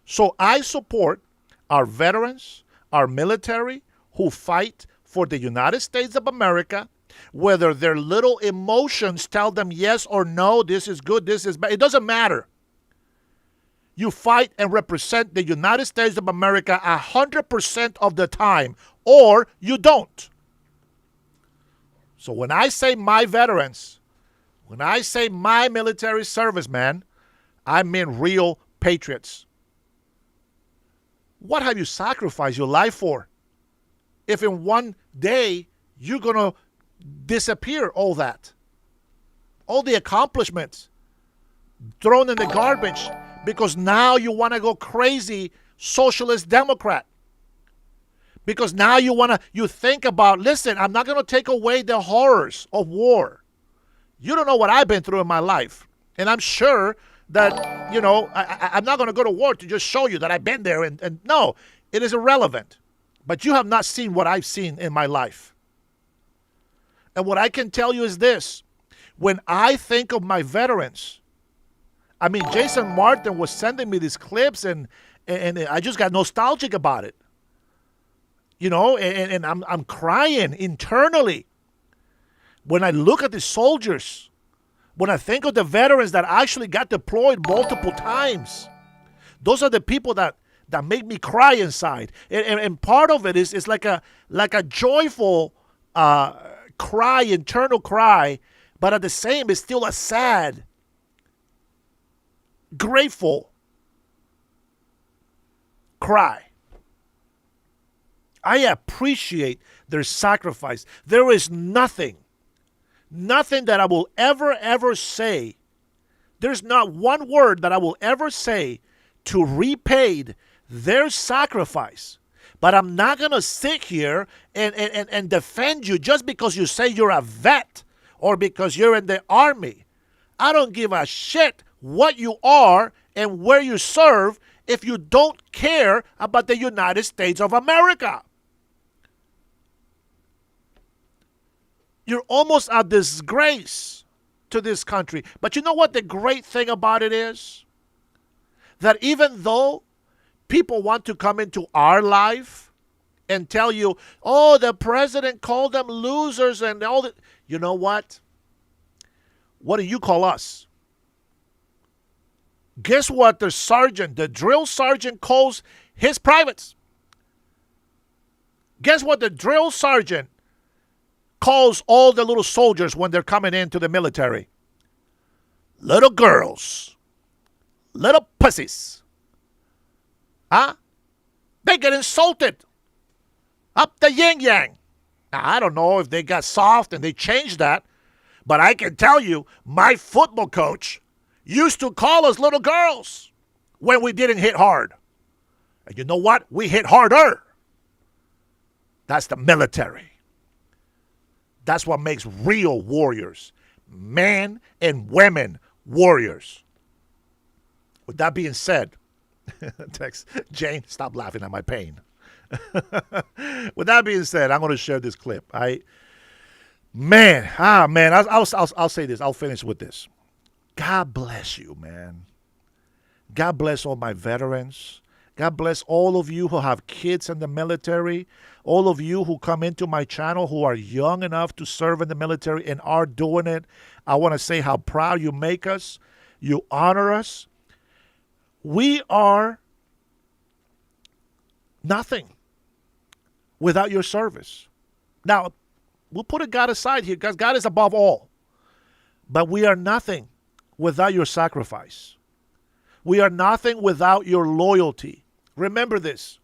So I support our veterans, our military, who fight for the United States of America, whether their little emotions tell them yes or no, this is good, this is bad. It doesn't matter. You fight and represent the United States of America 100% of the time, or you don't. So when I say my veterans, when I say my military servicemen, I mean real patriots. What have you sacrificed your life for? If in one day you're going to disappear all that, all the accomplishments thrown in the garbage because now you want to go crazy socialist Democrat. Because now you think about, listen, I'm not going to take away the horrors of war. You don't know what I've been through in my life. And I'm sure that, I'm not going to go to war to just show you that I've been there. And no, it is irrelevant. But you have not seen what I've seen in my life. And what I can tell you is this. When I think of my veterans, I mean, Jason Martin was sending me these clips and I just got nostalgic about it. And I'm crying internally when I look at the soldiers, when I think of the veterans that actually got deployed multiple times. Those are the people that make me cry inside. And part of it is like a joyful cry, internal cry, but at the same, it's still a sad, grateful cry. I appreciate their sacrifice. There is nothing that I will ever say. There's not one word that I will ever say to repay their sacrifice. But I'm not going to sit here and defend you just because you say you're a vet or because you're in the army. I don't give a shit what you are and where you serve if you don't care about the United States of America. You're almost a disgrace to this country. But you know what the great thing about it is? That even though people want to come into our life and tell you, oh, the president called them losers and all that. You know what? What do you call us? Guess what the drill sergeant calls his privates? Guess what the drill sergeant calls all the little soldiers when they're coming into the military? Little girls. Little pussies. Huh? They get insulted. Up the yin-yang. Now, I don't know if they got soft and they changed that, but I can tell you, my football coach used to call us little girls when we didn't hit hard. And you know what? We hit harder. That's the military. That's what makes real warriors. Men and women warriors. With that being said, text Jane, stop laughing at my pain. With that being said, I'm going to share this clip. I'll say this. I'll finish with this. God bless you, man. God bless all my veterans. God bless all of you who have kids in the military. All of you who come into my channel who are young enough to serve in the military and are doing it. I want to say how proud you make us. You honor us. We are nothing without your service. Now, we'll put God aside here because God is above all. But we are nothing without your sacrifice. We are nothing without your loyalty. Remember this.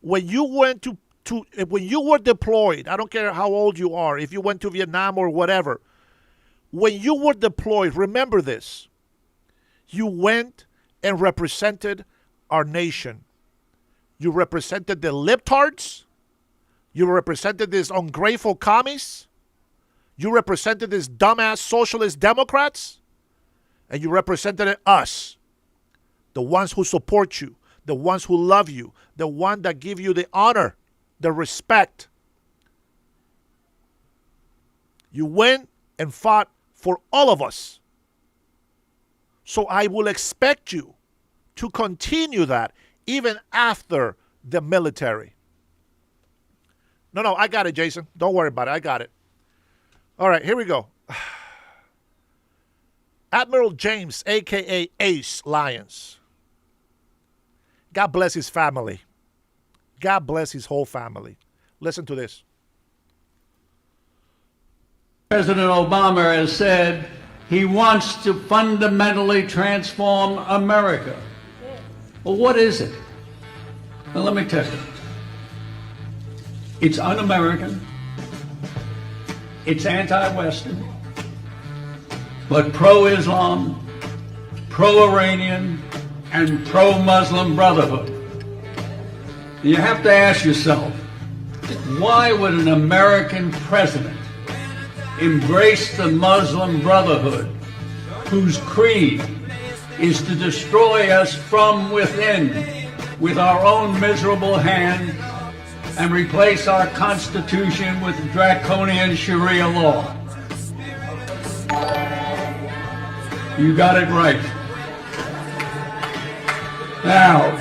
When you went when you were deployed, I don't care how old you are, if you went to Vietnam or whatever, when you were deployed, remember this. You went and represented our nation. You represented the libtards. You represented these ungrateful commies. You represented these dumbass socialist Democrats. And you represented us, the ones who support you, the ones who love you, the one that give you the honor, the respect. You went and fought for all of us. So I will expect you to continue that even after the military. No, I got it, Jason. Don't worry about it. I got it. All right, here we go. Admiral James, a.k.a. Ace Lyons. God bless his family. God bless his whole family. Listen to this. President Obama has said he wants to fundamentally transform America. Well, what is it? Well, let me tell you. It's un-American. It's anti-Western. But pro-Islam, pro-Iranian, and pro-Muslim Brotherhood. You have to ask yourself, why would an American president embrace the Muslim Brotherhood, whose creed is to destroy us from within with our own miserable hand and replace our Constitution with draconian Sharia law? You got it right. Now,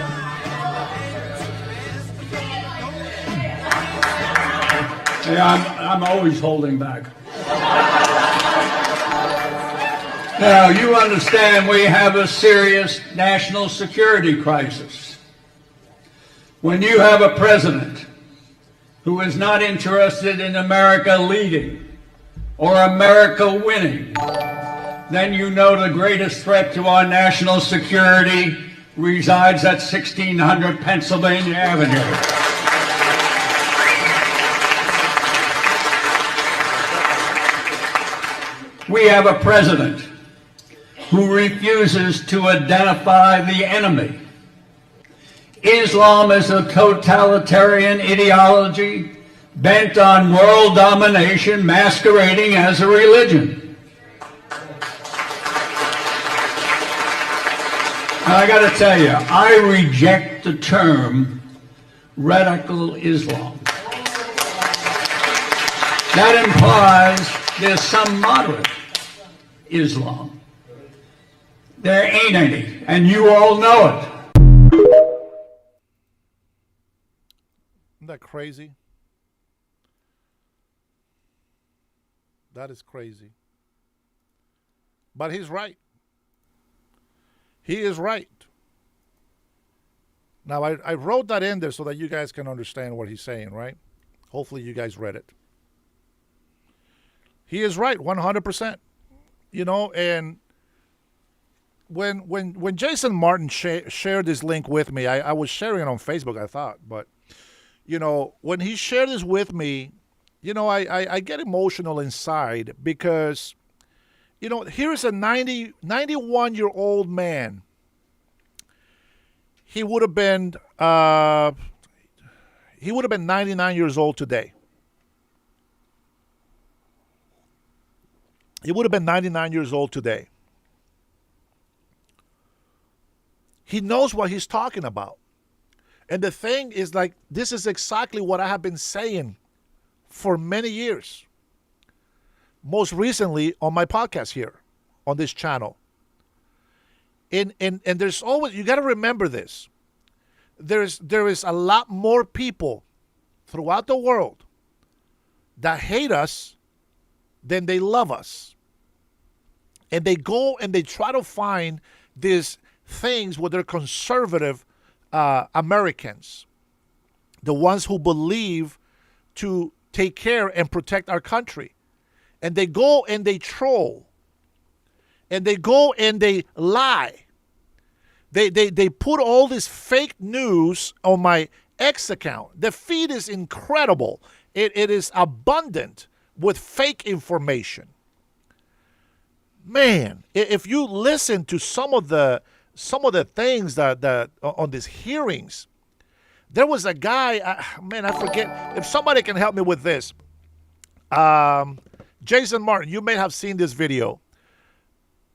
I'm always holding back. Now, you understand we have a serious national security crisis. When you have a president who is not interested in America leading or America winning, then you know the greatest threat to our national security resides at 1600 Pennsylvania Avenue. We have a president who refuses to identify the enemy. Islam is a totalitarian ideology bent on world domination masquerading as a religion. And I got to tell you, I reject the term radical Islam. That implies there's some moderate Islam. There ain't any, and you all know it. Isn't that crazy? That is crazy. But he's right. He is right. Now, I wrote that in there so that you guys can understand what he's saying, right? Hopefully you guys read it. He is right, 100%. You know, and when Jason Martin shared this link with me, I was sharing it on Facebook, I thought. But, you know, when he shared this with me, you know, I get emotional inside because, you know, here's a 91-year-old man. He would have been 99 years old today. He would have been 99 years old today. He knows what he's talking about. And the thing is, like, this is exactly what I have been saying for many years. Most recently on my podcast here, on this channel. And there's always, you got to remember this. There is a lot more people throughout the world that hate us than they love us. And they go and they try to find these things with their conservative Americans, the ones who believe to take care and protect our country. And they go and they troll. And they go and they lie. They put all this fake news on my X account. The feed is incredible. It is abundant with fake information. Man, if you listen to some of the things that on these hearings, there was a guy, I forget, if somebody can help me with this. Jason Martin, you may have seen this video.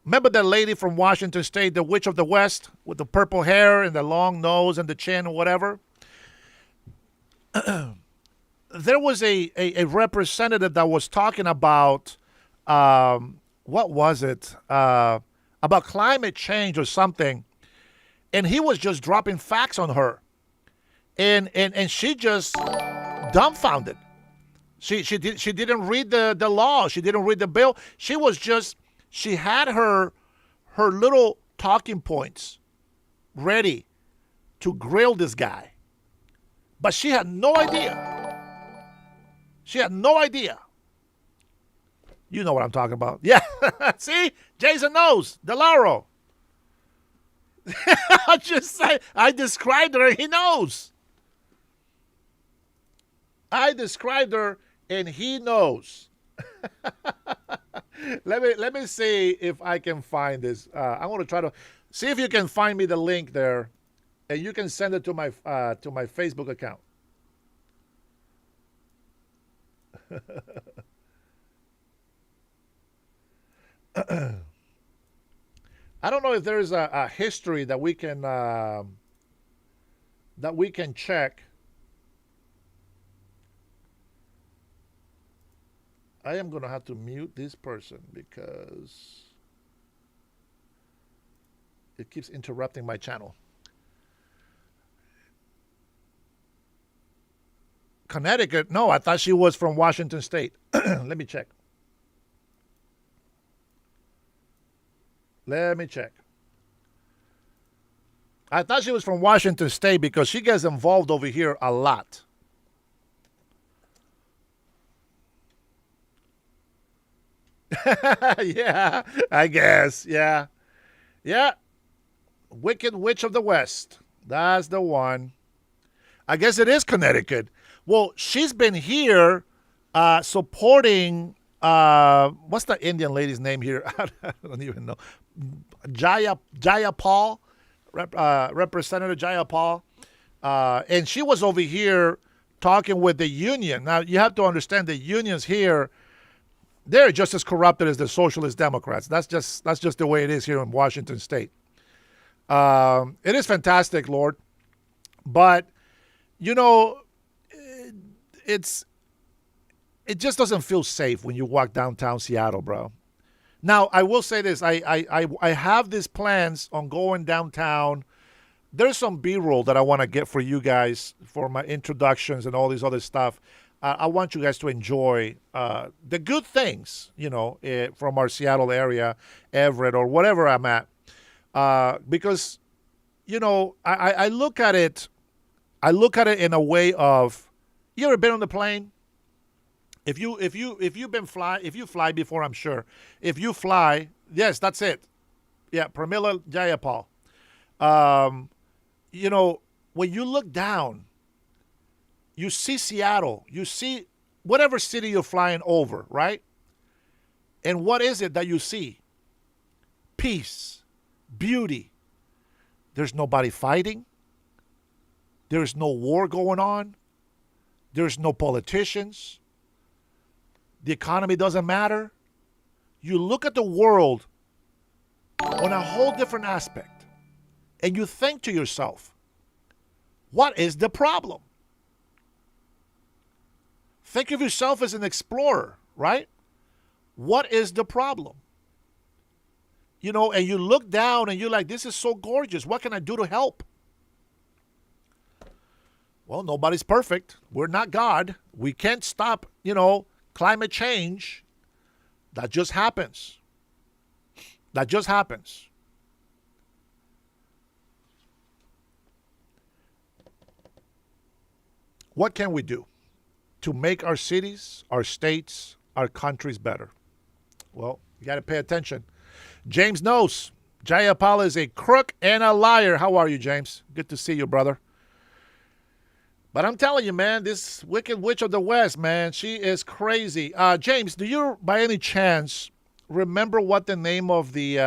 Remember that lady from Washington State, the Witch of the West, with the purple hair and the long nose and the chin or whatever? There was a representative that was talking about, what was it? About climate change or something. And he was just dropping facts on her. And she just dumbfounded. She didn't read the law. She didn't read the bill. She had her little talking points ready to grill this guy. But she had no idea. She had no idea You know what I'm talking about. Yeah. See? Jason knows. DeLauro. I just say I described her. He knows. I described her, and he knows. Let me see if I can find this. I want to try to see if you can find me the link there, and you can send it to my Facebook account. I don't know if there's a history that we can check. I am going to have to mute this person because it keeps interrupting my channel. Connecticut? No, I thought she was from Washington State. Let me check. Let me check. I thought she was from Washington State because she gets involved over here a lot. Yeah, I guess. Yeah. Yeah. Wicked Witch of the West. That's the one. I guess it is Connecticut. Well, she's been here supporting, what's the Indian lady's name here? I don't even know. Jayapal, Representative Jayapal. And she was over here talking with the union. Now, you have to understand the unions here, they're just as corrupted as the socialist Democrats. That's just the way it is here in Washington State. It is fantastic, Lord. But, you know, it just doesn't feel safe when you walk downtown Seattle, bro. Now, I will say this. I have these plans on going downtown. There's some B-roll that I want to get for you guys for my introductions and all this other stuff. I want you guys to enjoy the good things, you know, from our Seattle area, Everett, or whatever I'm at. Because, you know, I look at it in a way of, you ever been on the plane? If you fly before, I'm sure. If you fly, yes, that's it. Yeah, Pramila Jayapal. You know, when you look down, you see Seattle, you see whatever city you're flying over, right? And what is it that you see? Peace, beauty. There's nobody fighting. There's no war going on. There's no politicians. The economy doesn't matter. You look at the world on a whole different aspect, and you think to yourself, what is the problem? Think of yourself as an explorer, right? What is the problem? You know, and you look down and you're like, this is so gorgeous. What can I do to help? Well, nobody's perfect. We're not God. We can't stop, you know, climate change. That just happens. That just happens. What can we do to make our cities, our states, our countries better? Well, you got to pay attention. James knows. Jayapal is a crook and a liar. How are you, James? Good to see you, brother. But I'm telling you, man, this Wicked Witch of the West, man, she is crazy. James, do you, by any chance, remember what the name of the...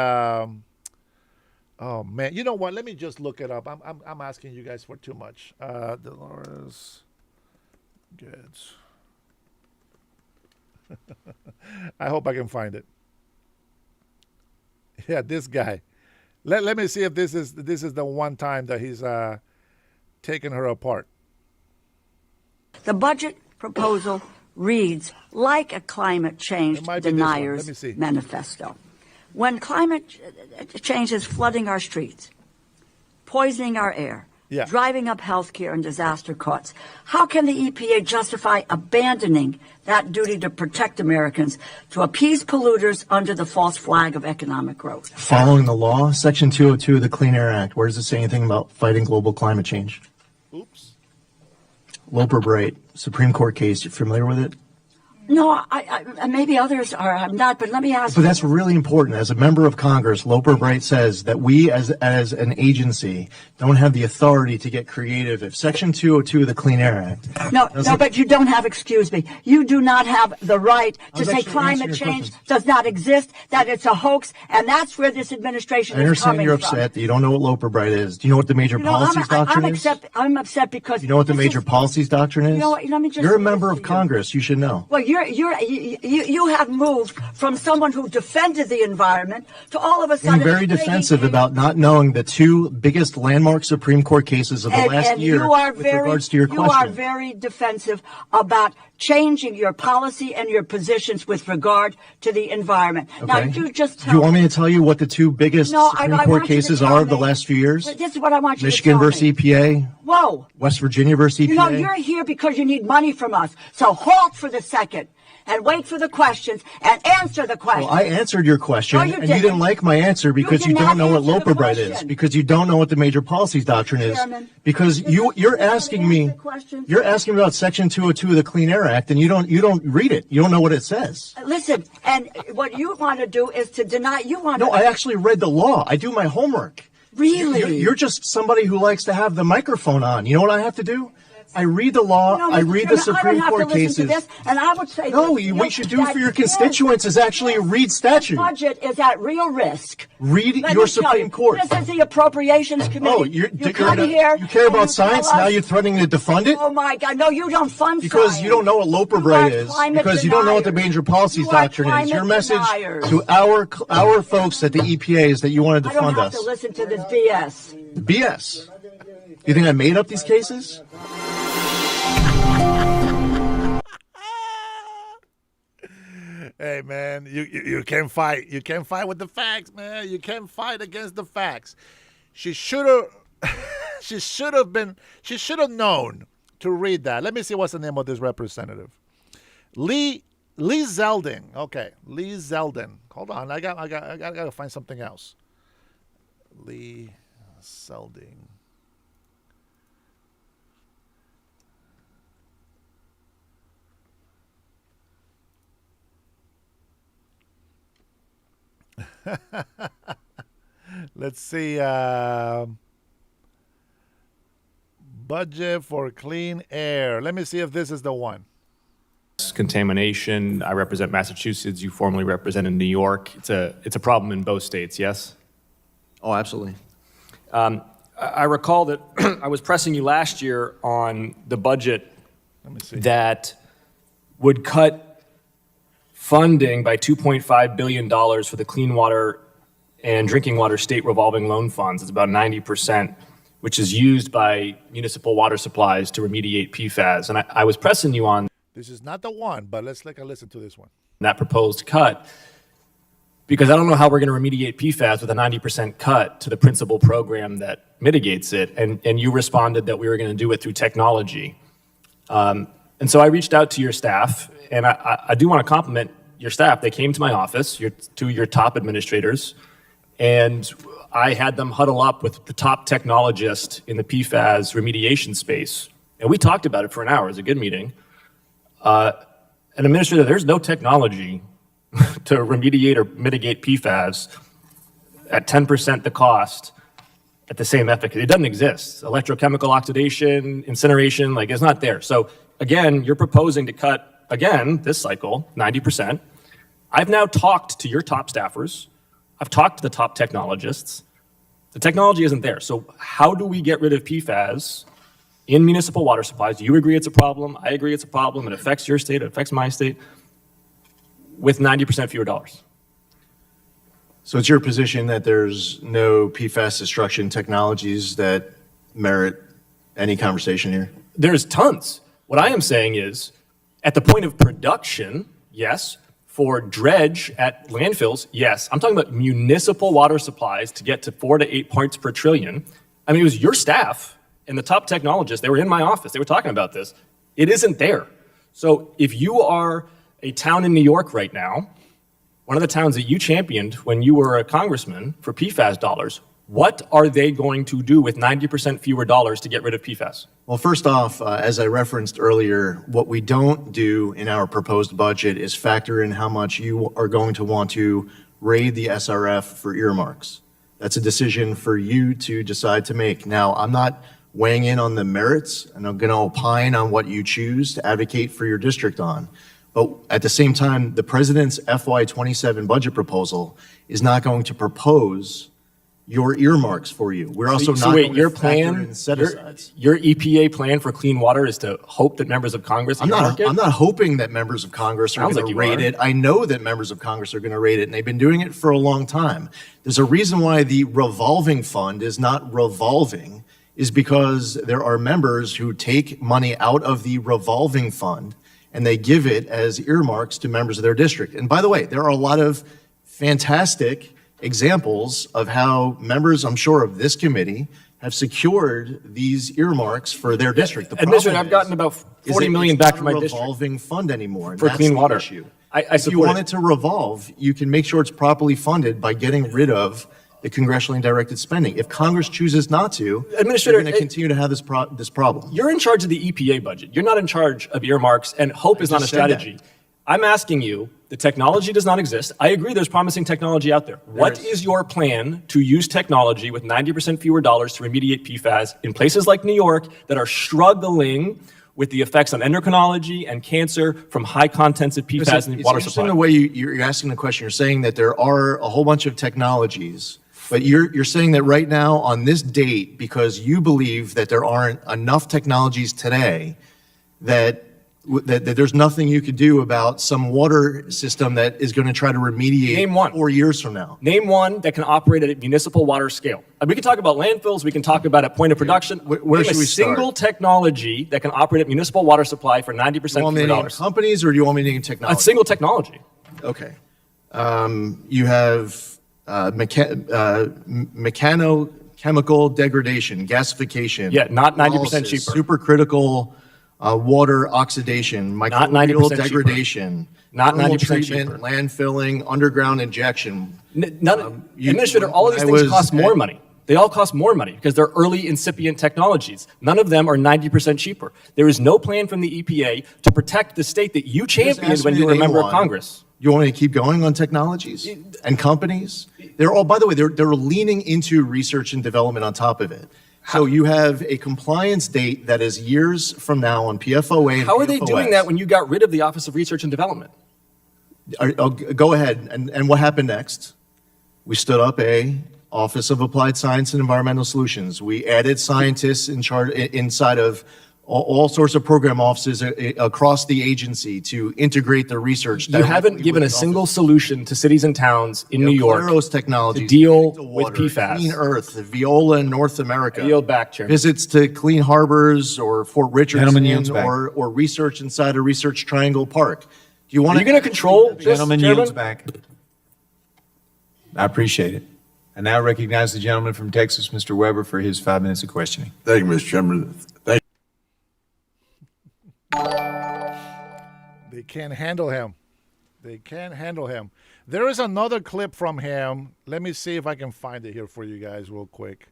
oh, man. You know what? Let me just look it up. I'm asking you guys for too much. Dolores Goods. I hope I can find it. Yeah, this guy. Let me see if this is the one time that he's taken her apart. The budget proposal reads like a climate change denier's manifesto. When climate change is flooding our streets, poisoning our air, driving up healthcare and disaster costs, how can the EPA justify abandoning that duty to protect Americans to appease polluters under the false flag of economic growth? Following the law, Section 202 of the Clean Air Act, where does it say anything about fighting global climate change? Oops. Loper Bright, Supreme Court case. You familiar with it? No, maybe others are. I'm not, but let me ask. But that's really important. As a member of Congress, Loper Bright says that we as an agency don't have the authority to get creative. If Section 202 of the Clean Air Act. No, but you don't have, excuse me, you do not have the right to say climate change does not exist, that it's a hoax, and that's where this administration is coming from. I understand you're upset that you don't know what Loper Bright is. Do you know what the major policies doctrine is? I'm upset because. You know what the major policies doctrine is? You know what, let me just. You're a member of Congress. You should know. Well, you have moved from someone who defended the environment to all of a sudden being very defensive about not knowing the two biggest landmark Supreme Court cases of the last year with regards to your question. You are very defensive about changing your policy and your positions with regard to the environment. Okay. Now, you just tell Do you want me to tell you what the two biggest Supreme Court cases are of the last few years? This is what I want you Michigan to tell versus me. EPA. Whoa. West Virginia versus EPA. You know, you're here because you need money from us. So halt for the second and wait for the questions and answer the questions. Well, I answered your question, No, you and you didn't like my answer because you did don't not know what answer the Loper Bright is, question. because you don't know what the major policies doctrine is, Chairman, because you're asking me about Section 202 of the Clean Air Act, and you don't read it. You don't know what it says. Listen, and what you want to do is to deny. No, I actually read the law. I do my homework. Really? You're just somebody who likes to have the microphone on. You know what I have to do? I read the law. I read the Supreme Court cases. This, and I would say no, what you should do for your constituents is actually read statute. The budget is at real risk. Read your Supreme Court. This is the Appropriations Committee. Oh, you come here. You care about science? Now you're threatening to defund it? Oh my God! No, you don't fund because science. You don't know what Loper Bright is. Because you don't know what the major policies doctrine is. Your message to our folks at the EPA is that you want to defund us. I don't have to listen to this BS. BS. You think I made up these cases? Hey man, you can't fight. You can't fight with the facts, man. You can't fight against the facts. She should have known to read that. Let me see what's the name of this representative. Lee Zeldin. Okay, Lee Zeldin. Hold on, I gotta find something else. Lee Zeldin. Let's see. Budget for clean air. Let me see if this is the one. Contamination. I represent Massachusetts. You formerly represented New York. It's a problem in both states. Yes. Oh, absolutely. I recall that I was pressing you last year on the budget that would cut funding by $2.5 billion for the Clean Water and Drinking Water State Revolving Loan Funds. It's about 90%, which is used by municipal water supplies to remediate PFAS. And I was pressing you on. This is not the one, but let's listen to this one. That proposed cut, because I don't know how we're going to remediate PFAS with a 90% cut to the principal program that mitigates it. And you responded that we were going to do it through technology. And so I reached out to your staff, and I do want to compliment your staff. They came to my office, two of your top administrators, and I had them huddle up with the top technologist in the PFAS remediation space. And we talked about it for an hour. It was a good meeting. An administrator, there's no technology to remediate or mitigate PFAS at 10% the cost at the same efficacy. It doesn't exist. Electrochemical oxidation, incineration, it's not there. So again, you're proposing to cut, again, this cycle, 90%. I've now talked to your top staffers. I've talked to the top technologists. The technology isn't there. So how do we get rid of PFAS in municipal water supplies? Do you agree it's a problem? I agree it's a problem. It affects your state. It affects my state with 90% fewer dollars. So it's your position that there's no PFAS destruction technologies that merit any conversation here? There's tons. What I am saying is, at the point of production, yes. For dredge at landfills, yes. I'm talking about municipal water supplies to get to 4 to 8 parts per trillion. I mean, it was your staff and the top technologists. They were in my office. They were talking about this. It isn't there. So if you are a town in New York right now, one of the towns that you championed when you were a congressman for PFAS dollars, What are they going to do with 90% fewer dollars to get rid of PFAS? Well, first off, as I referenced earlier, what we don't do in our proposed budget is factor in how much you are going to want to raid the SRF for earmarks. That's a decision for you to decide to make. Now, I'm not weighing in on the merits, and I'm going to opine on what you choose to advocate for your district on. But at the same time, the president's FY27 budget proposal is not going to propose your earmarks for you. We're also not going to factor in set-asides. Your EPA plan for clean water is to hope that members of Congress earmark it? I'm not hoping that members of Congress are going to rate it. I know that members of Congress are going to rate it, and they've been doing it for a long time. There's a reason why the revolving fund is not revolving, is because there are members who take money out of the revolving fund and they give it as earmarks to members of their district. And by the way, there are a lot of fantastic examples of how members, I'm sure, of this committee have secured these earmarks for their district. The Administrator, I've gotten about 40 million back from my district. It's not a revolving fund anymore. For clean water. Issue. I if you want it to revolve, you can make sure it's properly funded by getting rid of the congressionally directed spending. If Congress chooses not to, Administrator, you're going to continue to have this problem. You're in charge of the EPA budget. You're not in charge of earmarks, and hope is not a strategy. I'm asking you, the technology does not exist. I agree there's promising technology out there. What is your plan to use technology with 90% fewer dollars to remediate PFAS in places like New York that are struggling with the effects on endocrinology and cancer from high contents of PFAS in the water supply? The way you're asking the question, you're saying that there are a whole bunch of technologies, but you're saying that right now on this date, because you believe that there aren't enough technologies today, that there's nothing you could do about some water system that is going to try to remediate Name one. 4 years from now. Name one that can operate at a municipal water scale. We can talk about landfills. We can talk about at point of production. Where should we start? Single technology that can operate at municipal water supply for 90% Do you want me fewer to name dollars. companies, or do you want me to name A technology? single technology. Okay. You have mechanochemical degradation, gasification. Yeah, not 90% pyrolysis, cheaper. Supercritical water oxidation, Not microbial 90% degradation, Not thermal 90% treatment, cheaper. landfilling, underground injection. Administrator, all of these things cost more money. They all cost more money because they're early incipient technologies. None of them are 90% cheaper. There is no plan from the EPA to protect the state that you championed when you were a member of Congress. You want me to keep going on technologies and companies? They're all, by the way, they're leaning into research and development on top of it. So you have a compliance date that is years from now on PFOA and How are they PFOS. doing that when you got rid of the Office of Research and Development? Go ahead. And what happened next? We stood up a Office of Applied Science and Environmental Solutions. We added scientists in charge inside of all sorts of program offices across the agency to integrate the research. You haven't given a single solution to cities and towns in New York technology to deal with PFAS. Clean Earth, Viola in North America. Yield back, Chairman. Visits to Clean Harbors or Fort Gentleman yields Richardson back. or research inside a Research Triangle Park. Do you want Are you going to control this, Gentleman yields Chairman? back. I appreciate it. I now recognize the gentleman from Texas, Mr. Weber, for his 5 minutes of questioning. Thank you, Mr. Chairman. Thank They can't handle him. They can't handle him. There is another clip from him. Let me see if I can find it here for you guys real quick.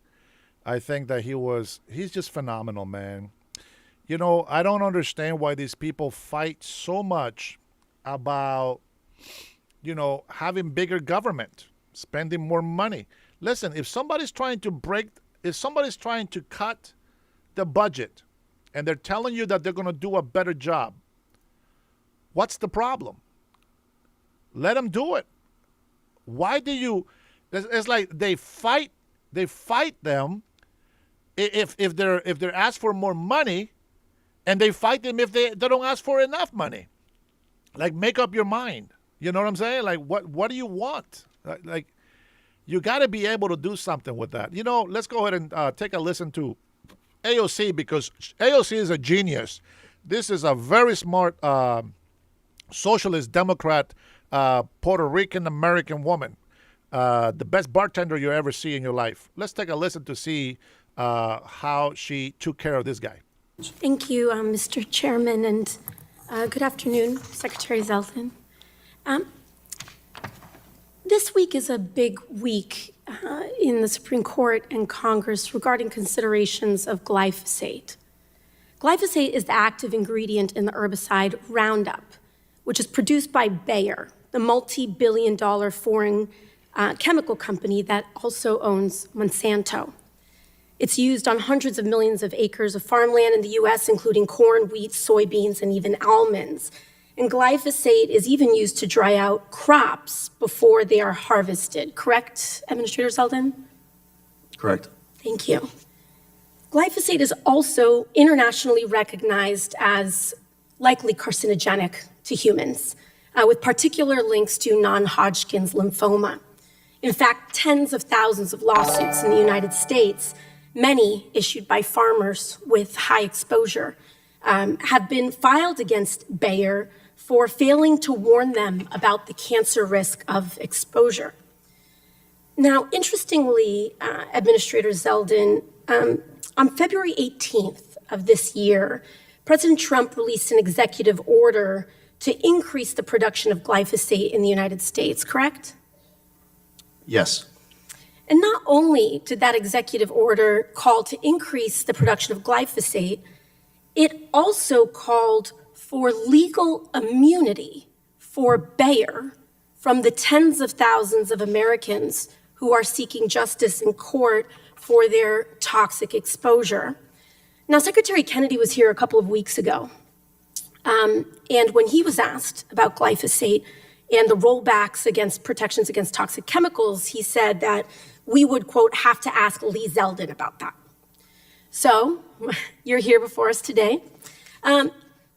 I think that he's just phenomenal, man. You know, I don't understand why these people fight so much about, you know, having bigger government, spending more money. Listen, if somebody's trying to cut the budget and they're telling you that they're going to do a better job, what's the problem? Let them do it. Why do you? It's like they fight them if they're asked for more money, and they fight them if they don't ask for enough money. Like, make up your mind. You know what I'm saying? Like, what do you want? Like, you got to be able to do something with that. You know, let's go ahead and take a listen to AOC, because AOC is a genius. This is a very smart socialist Democrat Puerto Rican American woman, the best bartender you ever see in your life. Let's take a listen to see how she took care of this guy. Thank you, Mr. Chairman, and good afternoon, Secretary Zeldin. This week is a big week in the Supreme Court and Congress regarding considerations of glyphosate. Glyphosate is the active ingredient in the herbicide Roundup, which is produced by Bayer, the multi-billion-dollar foreign chemical company that also owns Monsanto. It's used on hundreds of millions of acres of farmland in the U.S., including corn, wheat, soybeans, and even almonds. And glyphosate is even used to dry out crops before they are harvested. Correct, Administrator Zeldin? Correct. Thank you. Glyphosate is also internationally recognized as likely carcinogenic to humans, with particular links to non-Hodgkin's lymphoma. In fact, tens of thousands of lawsuits in the United States, many issued by farmers with high exposure, have been filed against Bayer for failing to warn them about the cancer risk of exposure. Now, interestingly, Administrator Zeldin, on February 18th of this year, President Trump released an executive order to increase the production of glyphosate in the United States, correct? Yes. And not only did that executive order call to increase the production of glyphosate, it also called for legal immunity for Bayer from the tens of thousands of Americans who are seeking justice in court for their toxic exposure. Now, Secretary Kennedy was here a couple of weeks ago, and when he was asked about glyphosate and the rollbacks against protections against toxic chemicals, he said that we would, quote, have to ask Lee Zeldin about that. So you're here before us today.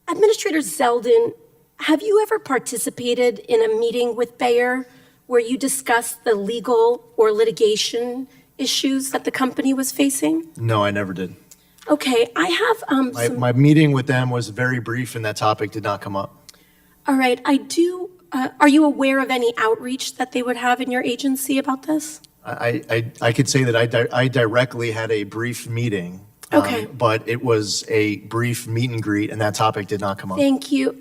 Administrator Zeldin, have you ever participated in a meeting with Bayer where you discussed the legal or litigation issues that the company was facing? No, I never did. Okay, I have My meeting with them was very brief and that topic did not come up. All right, I do. Are you aware of any outreach that they would have in your agency about this? I could say that I directly had a brief meeting. Okay. But it was a brief meet and greet, and that topic did not come up. Thank you.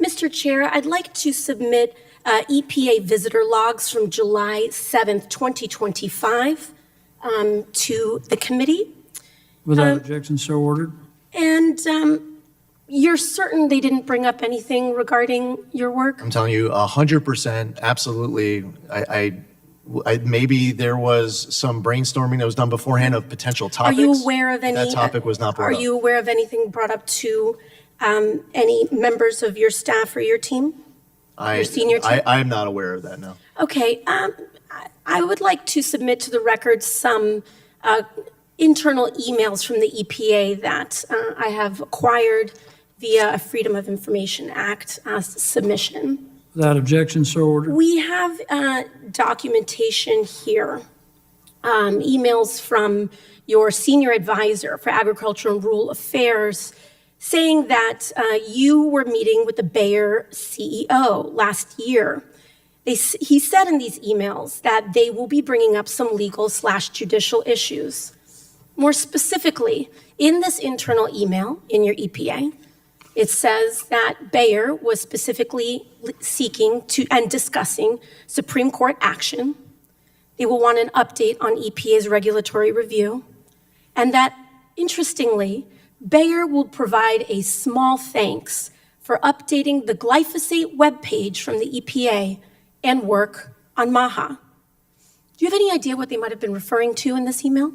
Mr. Chair, I'd like to submit EPA visitor logs from July 7th, 2025 to the committee. Without objection, so ordered. And you're certain they didn't bring up anything regarding your work? I'm telling you, 100%, absolutely. Maybe there was some brainstorming that was done beforehand of potential topics. Are you aware of any? That topic was not brought up. Are you aware of anything brought up to any members of your staff or your team? Your senior team? I am not aware of that, no. Okay. I would like to submit to the record some internal emails from the EPA that I have acquired via a Freedom of Information Act submission. Without objection, so ordered. We have documentation here, emails from your senior advisor for Agriculture and Rural Affairs saying that you were meeting with the Bayer CEO last year. He said in these emails that they will be bringing up some legal/judicial issues. More specifically, in this internal email in your EPA, it says that Bayer was specifically seeking to and discussing Supreme Court action. They will want an update on EPA's regulatory review. And that, interestingly, Bayer will provide a small thanks for updating the glyphosate webpage from the EPA and work on MAHA. Do you have any idea what they might have been referring to in this email?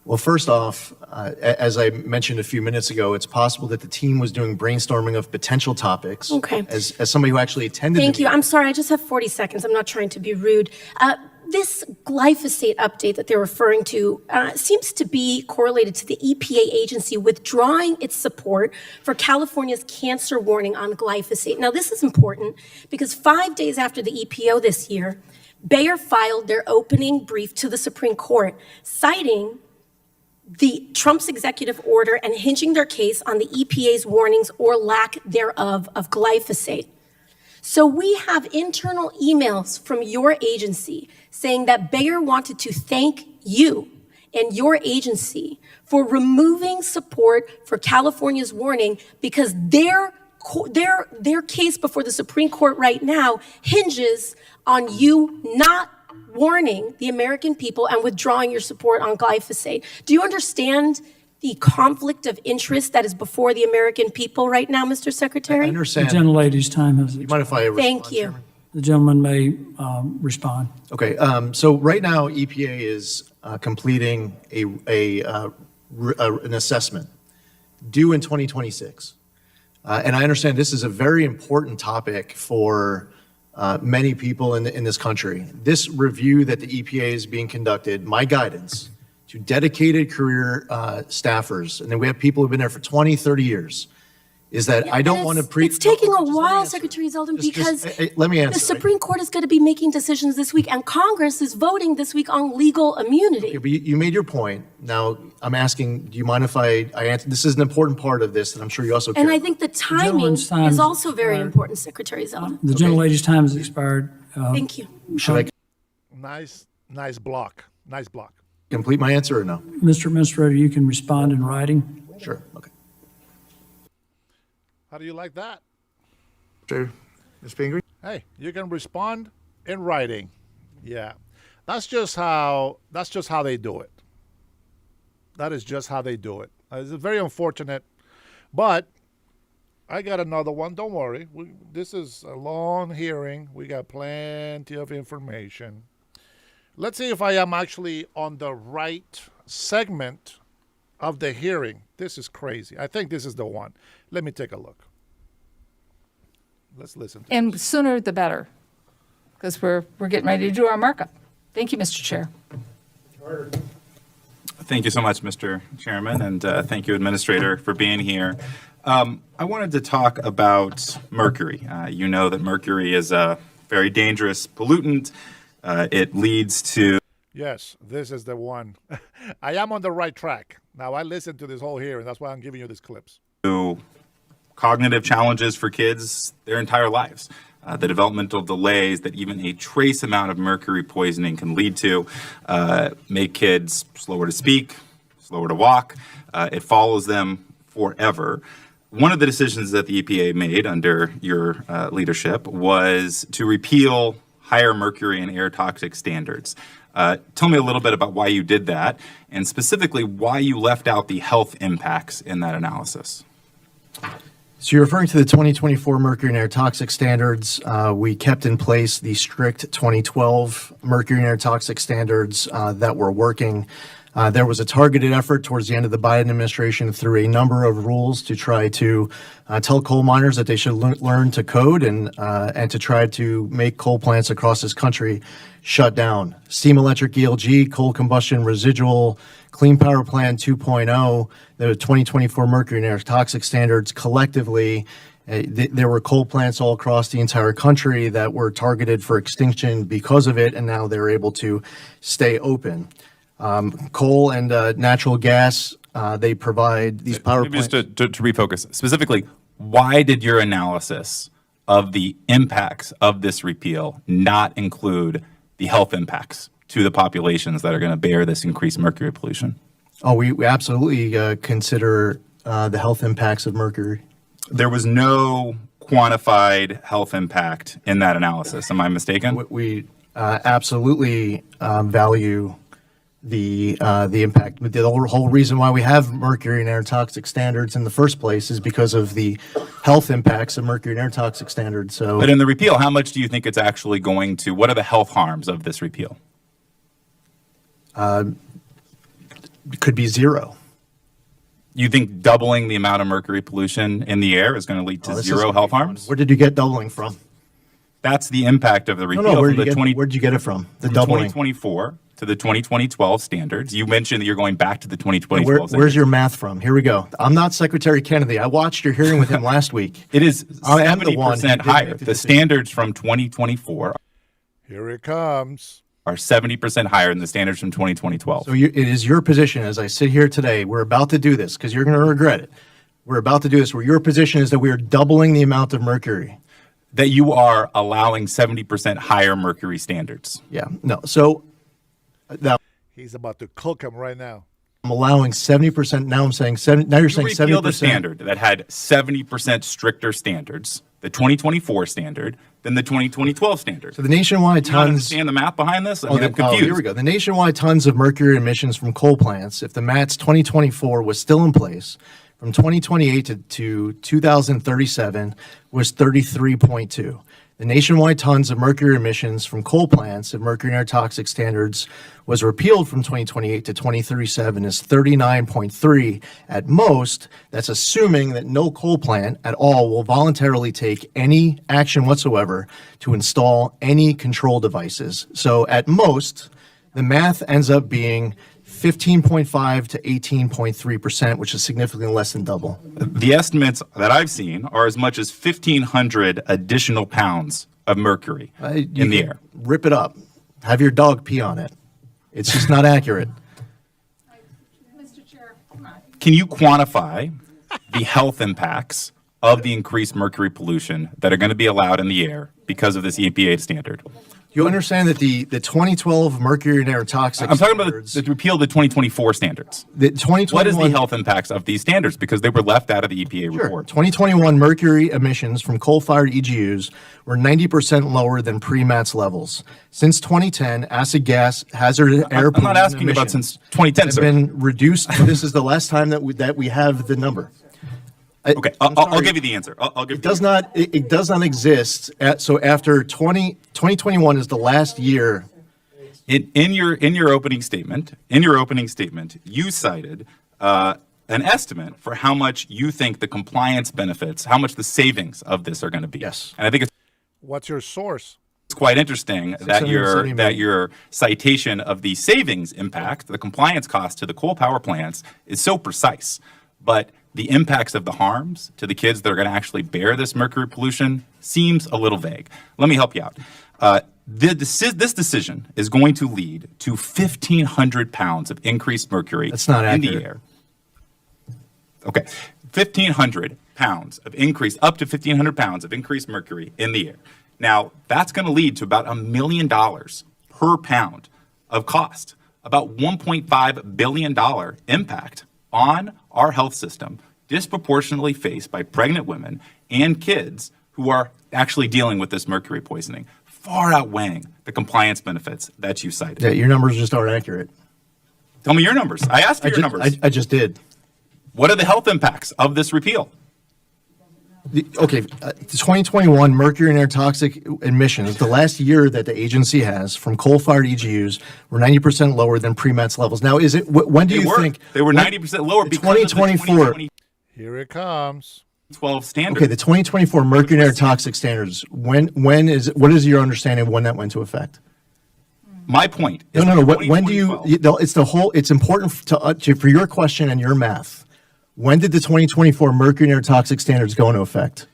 Well, first off, as I mentioned a few minutes ago, it's possible that the team was doing brainstorming of potential topics. Okay. As somebody who actually attended Thank the you. meeting. I'm sorry, I just have 40 seconds. I'm not trying to be rude. This glyphosate update that they're referring to seems to be correlated to the EPA agency withdrawing its support for California's cancer warning on glyphosate. Now, this is important because 5 days after the EPO this year, Bayer filed their opening brief to the Supreme Court, citing Trump's executive order and hinging their case on the EPA's warnings or lack thereof of glyphosate. So we have internal emails from your agency saying that Bayer wanted to thank you and your agency for removing support for California's warning because their case before the Supreme Court right now hinges on you not warning the American people and withdrawing your support on glyphosate. Do you understand the conflict of interest that is before the American people right now, Mr. I Secretary? The understand. gentlelady's time has You expired. mind if I respond, Thank you. Chairman? The gentleman may respond. Okay, so right now, EPA is completing an assessment due in 2026. And I understand this is a very important topic for many people in this country. This review that the EPA is being conducted, my guidance to dedicated career staffers, and then we have people who've been there for 20, 30 years, is that I don't want to It's taking a Just let me while, answer. Secretary Zeldin, Just- because let me the answer. Supreme Court is going to be making decisions this week, and Congress is voting this week on legal immunity. Okay, but you made your point. Now, I'm asking, do you mind if I answer? This is an important part of this, and I'm sure you also care. And I think the timing gentleman's time is has also very expired. important, Secretary Zeldin. The gentlelady's time has expired. Thank you. Should I Nice block. Nice block. complete my answer or no? Mr. Administrator, you can respond in writing. Sure, okay. How do you like that? Sure. Ms. Pingree? Hey, you can respond in writing. Yeah. That's just how they do it. That is just how they do it. It's very unfortunate, but I got another one. Don't worry. This is a long hearing. We got plenty of information. Let's see if I am actually on the right segment of the hearing. This is crazy. I think this is the one. Let me take a look. Let's listen. And sooner the better, because we're getting ready to do our markup. Thank you, Mr. Chair. Thank you so much, Mr. Chairman, and thank you, Administrator, for being here. I wanted to talk about mercury. You know that mercury is a very dangerous pollutant. It leads to Yes, this is the one. I am on the right track. Now, I listened to this whole hearing. That's why I'm giving you these clips. cognitive challenges for kids their entire lives. The developmental delays that even a trace amount of mercury poisoning can lead to make kids slower to speak, slower to walk. It follows them forever. One of the decisions that the EPA made under your leadership was to repeal higher mercury and air toxic standards. Tell me a little bit about why you did that, and specifically why you left out the health impacts in that analysis. So you're referring to the 2024 mercury and air toxic standards. We kept in place the strict 2012 mercury and air toxic standards that were working. There was a targeted effort towards the end of the Biden administration through a number of rules to try to tell coal miners that they should learn to code and to try to make coal plants across this country shut down. Steam electric ELG, coal combustion residual, Clean Power Plan 2.0, the 2024 mercury and air toxic standards collectively. There were coal plants all across the entire country that were targeted for extinction because of it, and now they're able to stay open. Coal and natural gas, they provide these power Maybe plants. just to refocus, specifically, why did your analysis of the impacts of this repeal not include the health impacts to the populations that are going to bear this increased mercury pollution? Oh, we absolutely consider the health impacts of mercury. There was no quantified health impact in that analysis. Am I mistaken? We absolutely value the impact. The whole reason why we have mercury and air toxic standards in the first place is because of the health impacts of mercury and air toxic standards. So, But in the repeal, how much do you think it's actually going to, what are the health harms of this repeal? it could be zero. You think doubling the amount of mercury pollution in the air is going to lead to This zero isn't health fun. harms? Where did you get doubling from? That's the impact of the No, repeal no. Where from did the 20, where'd you get it from? The from doubling. 2024 to the 2012 standards. You mentioned that you're going back to the 2012 Where's standards. your math from? Here we go. I'm not Secretary Kennedy. I watched your hearing with him last week. It is I am the one who 70% did higher. make the The decision. standards from 2024 Here it comes. are 70% higher than the standards from 2012. So it is your position as I sit here today. We're about to do this because you're going to regret it. We're about to do this where your position is that we are doubling the amount of mercury. That you are allowing 70% higher mercury standards. Yeah, no. So now He's about to cook him right now. I'm allowing 70%. Now I'm saying 70. Now you're You saying repealed 70%. the standard that had 70% stricter standards the 2024 standard than the 2012 standard. So the nationwide Do you not tons. understand the math behind this? I mean, I'm Oh, confused. here we go. The nationwide tons of mercury emissions from coal plants, if the MATS 2024 was still in place, from 2028 to 2037 was 33.2. The nationwide tons of mercury emissions from coal plants if mercury and air toxic standards was repealed from 2028 to 2037 is 39.3 at most. That's assuming that no coal plant at all will voluntarily take any action whatsoever to install any control devices. So at most, the math ends up being 15.5 to 18.3%, which is significantly less than double. The estimates that I've seen are as much as 1,500 additional pounds of mercury in the air. Rip it up. Have your dog pee on it. It's just not accurate. Mr. Chair, come on. Can you quantify the health impacts of the increased mercury pollution that are going to be allowed in the air because of this EPA standard? You understand that the 2012 mercury and air toxic I'm talking about standards, the repeal of the 2024 standards. the 2021, What is the health impacts of these standards? Because they were left out of the EPA Sure. report. 2021 mercury emissions from coal-fired EGUs were 90% lower than pre-MATS levels. Since 2010, acid gas, hazardous air I'm not pollution asking about emissions since 2010, have sir. been reduced. This is the last time that we have the number. Okay, I'll give you the answer. I'll give It does not. It does not exist. So after 2021 is the last year. In your opening statement, you cited an estimate for how much you think the compliance benefits, how much the savings of this are going to be. Yes. And I think it's What's your source? quite interesting that 670 million. your citation of the savings impact, the compliance cost to the coal power plants, is so precise, but the impacts of the harms to the kids that are going to actually bear this mercury pollution seems a little vague. Let me help you out. This decision is going to lead to 1,500 pounds of increased mercury That's not in the accurate. air. Okay, 1,500 pounds of increase, up to 1,500 pounds of increased mercury in the air. Now, that's going to lead to about $1 million per pound of cost, about $1.5 billion impact on our health system, disproportionately faced by pregnant women and kids who are actually dealing with this mercury poisoning, far outweighing the compliance benefits that you cited. Yeah, your numbers just aren't accurate. Tell me your numbers. I asked for your numbers. I just did. What are the health impacts of this repeal? The 2021 mercury and air toxic emissions, the last year that the agency has from coal-fired EGUs, were 90% lower than pre-MATS levels. Now, is it? When do you think they were 90% lower because of the 2024? Here it comes. 2012 standard? Okay, the 2024 mercury and air toxic standards. What is your understanding of when that went into effect? My point is No. that When do you? 2012 It's important for your question and your math. When did the 2024 mercury and air toxic standards go into effect?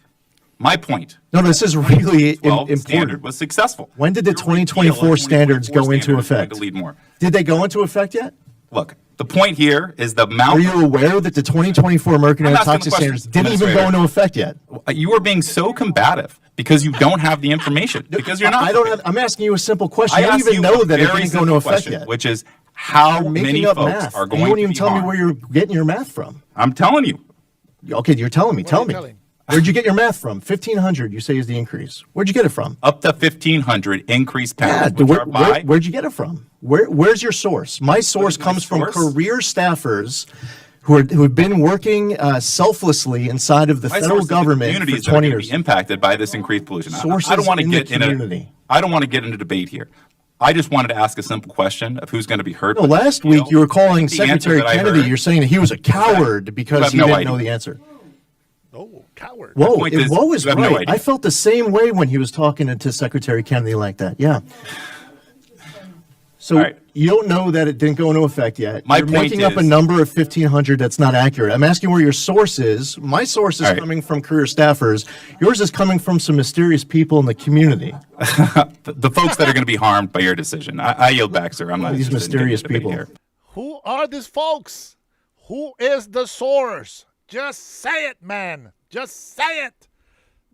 My point. No, this is really 12 important. standard was successful. When did the Your repeal of 2024 standards go into standard is going effect? to lead more. Did they go into effect yet? Look, the point here is the amount. Are you aware that the 2024 mercury and I'm air asking the toxic standards question, didn't even go into effect yet? You are being so combative because you don't have the information. Because you're not. I don't have. I'm asking you a simple question. I You don't asked even you know a that it very didn't go into simple effect question, yet. which is how You're making many up folks math. are And going you won't to even be tell me harmed. where you're getting your math from. I'm telling you. Okay, you're telling me. What Tell are you me. telling? Where'd you get your math from? 1,500, you say, is the increase. Where'd you get it from? Up to 1,500 increased Yeah, pounds, which are by. where'd you get it from? Where's your source? My source is my comes from source? career staffers who have been working selflessly inside of the My federal source is the government communities for that are 20 going to years. be impacted by this increased pollution. I Sources don't want to in the get in community. I don't want to get into debate here. I just wanted to ask a simple question of who's going to be hurt. No, by this last repeal. week you were calling The answer Secretary that I Kennedy. heard- You're saying that he was a coward because have he no didn't idea. know the answer. Oh, coward. Whoa, point is, whoa is you have no right. idea. I felt the same way when he was talking to Secretary Kennedy like that. Yeah. So All right. you don't know that it didn't go into effect yet. My You're point making up a is- number of 1,500 that's not accurate. I'm asking where your source is. My source is All right. coming from career staffers. Yours is coming from some mysterious people in the community. the folks that are going to be harmed by your decision. I yield back, sir. I'm not These interested in getting mysterious into debate people. here. Who are these folks? Who is the source? Just say it, man. Just say it.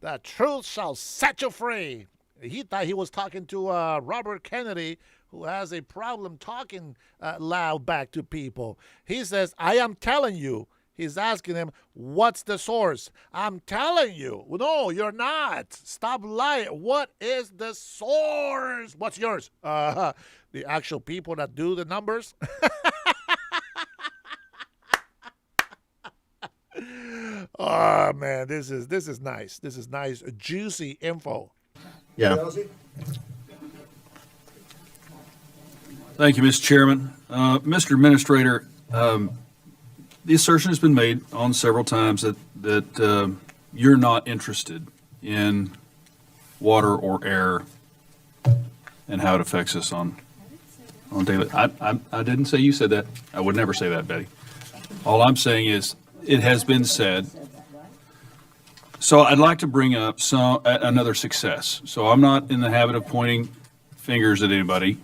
The truth shall set you free. He thought he was talking to Robert Kennedy, who has a problem talking loud back to people. He says, I am telling you. He's asking him, what's the source? I'm telling you. No, you're not. Stop lying. What is the source? What's yours? The actual people that do the numbers. Oh man, this is nice. This is nice, juicy info. Yeah. Thank you, Mr. Chairman. Mr. Administrator, the assertion has been made on several times that you're not interested in water or air and how it affects us on daily. I didn't say you said that. I would never say that, Betty. All I'm saying is it has been said. So I'd like to bring up another success. So I'm not in the habit of pointing fingers at anybody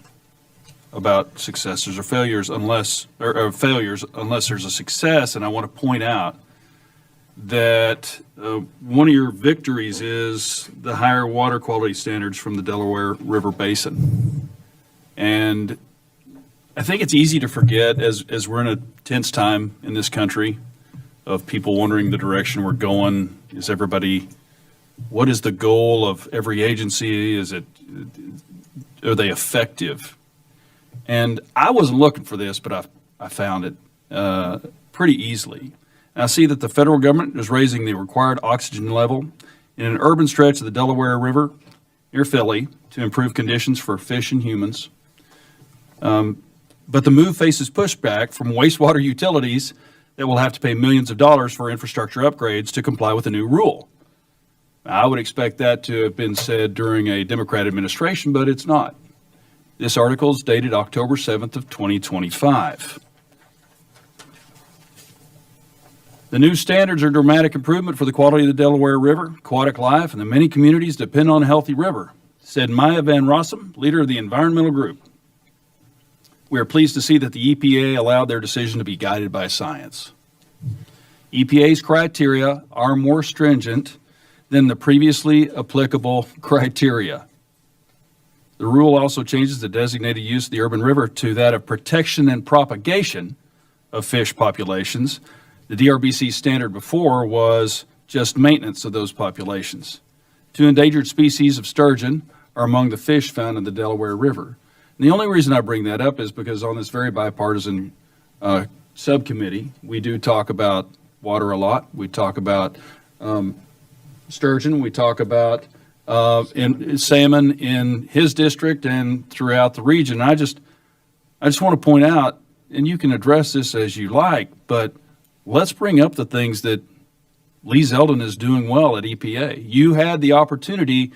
about successes or failures unless there's a success. And I want to point out that one of your victories is the higher water quality standards from the Delaware River Basin. And I think it's easy to forget as we're in a tense time in this country of people wondering the direction we're going. Is everybody, what is the goal of every agency? Are they effective? And I wasn't looking for this, but I found it pretty easily. And I see that the federal government is raising the required oxygen level in an urban stretch of the Delaware River near Philly to improve conditions for fish and humans. But the move faces pushback from wastewater utilities that will have to pay millions of dollars for infrastructure upgrades to comply with the new rule. I would expect that to have been said during a Democrat administration, but it's not. This article is dated October 7th of 2025. The new standards are a dramatic improvement for the quality of the Delaware River, aquatic life, and the many communities depend on a healthy river, said Maya Van Rossum, leader of the environmental group. We are pleased to see that the EPA allowed their decision to be guided by science. EPA's criteria are more stringent than the previously applicable criteria. The rule also changes the designated use of the urban river to that of protection and propagation of fish populations. The DRBC standard before was just maintenance of those populations. 2 endangered species of sturgeon are among the fish found in the Delaware River. And the only reason I bring that up is because on this very bipartisan subcommittee, we do talk about water a lot. We talk about sturgeon. We talk about in salmon in his district and throughout the region. I just want to point out, and you can address this as you like, but let's bring up the things that Lee Zeldin is doing well at EPA. You had the opportunity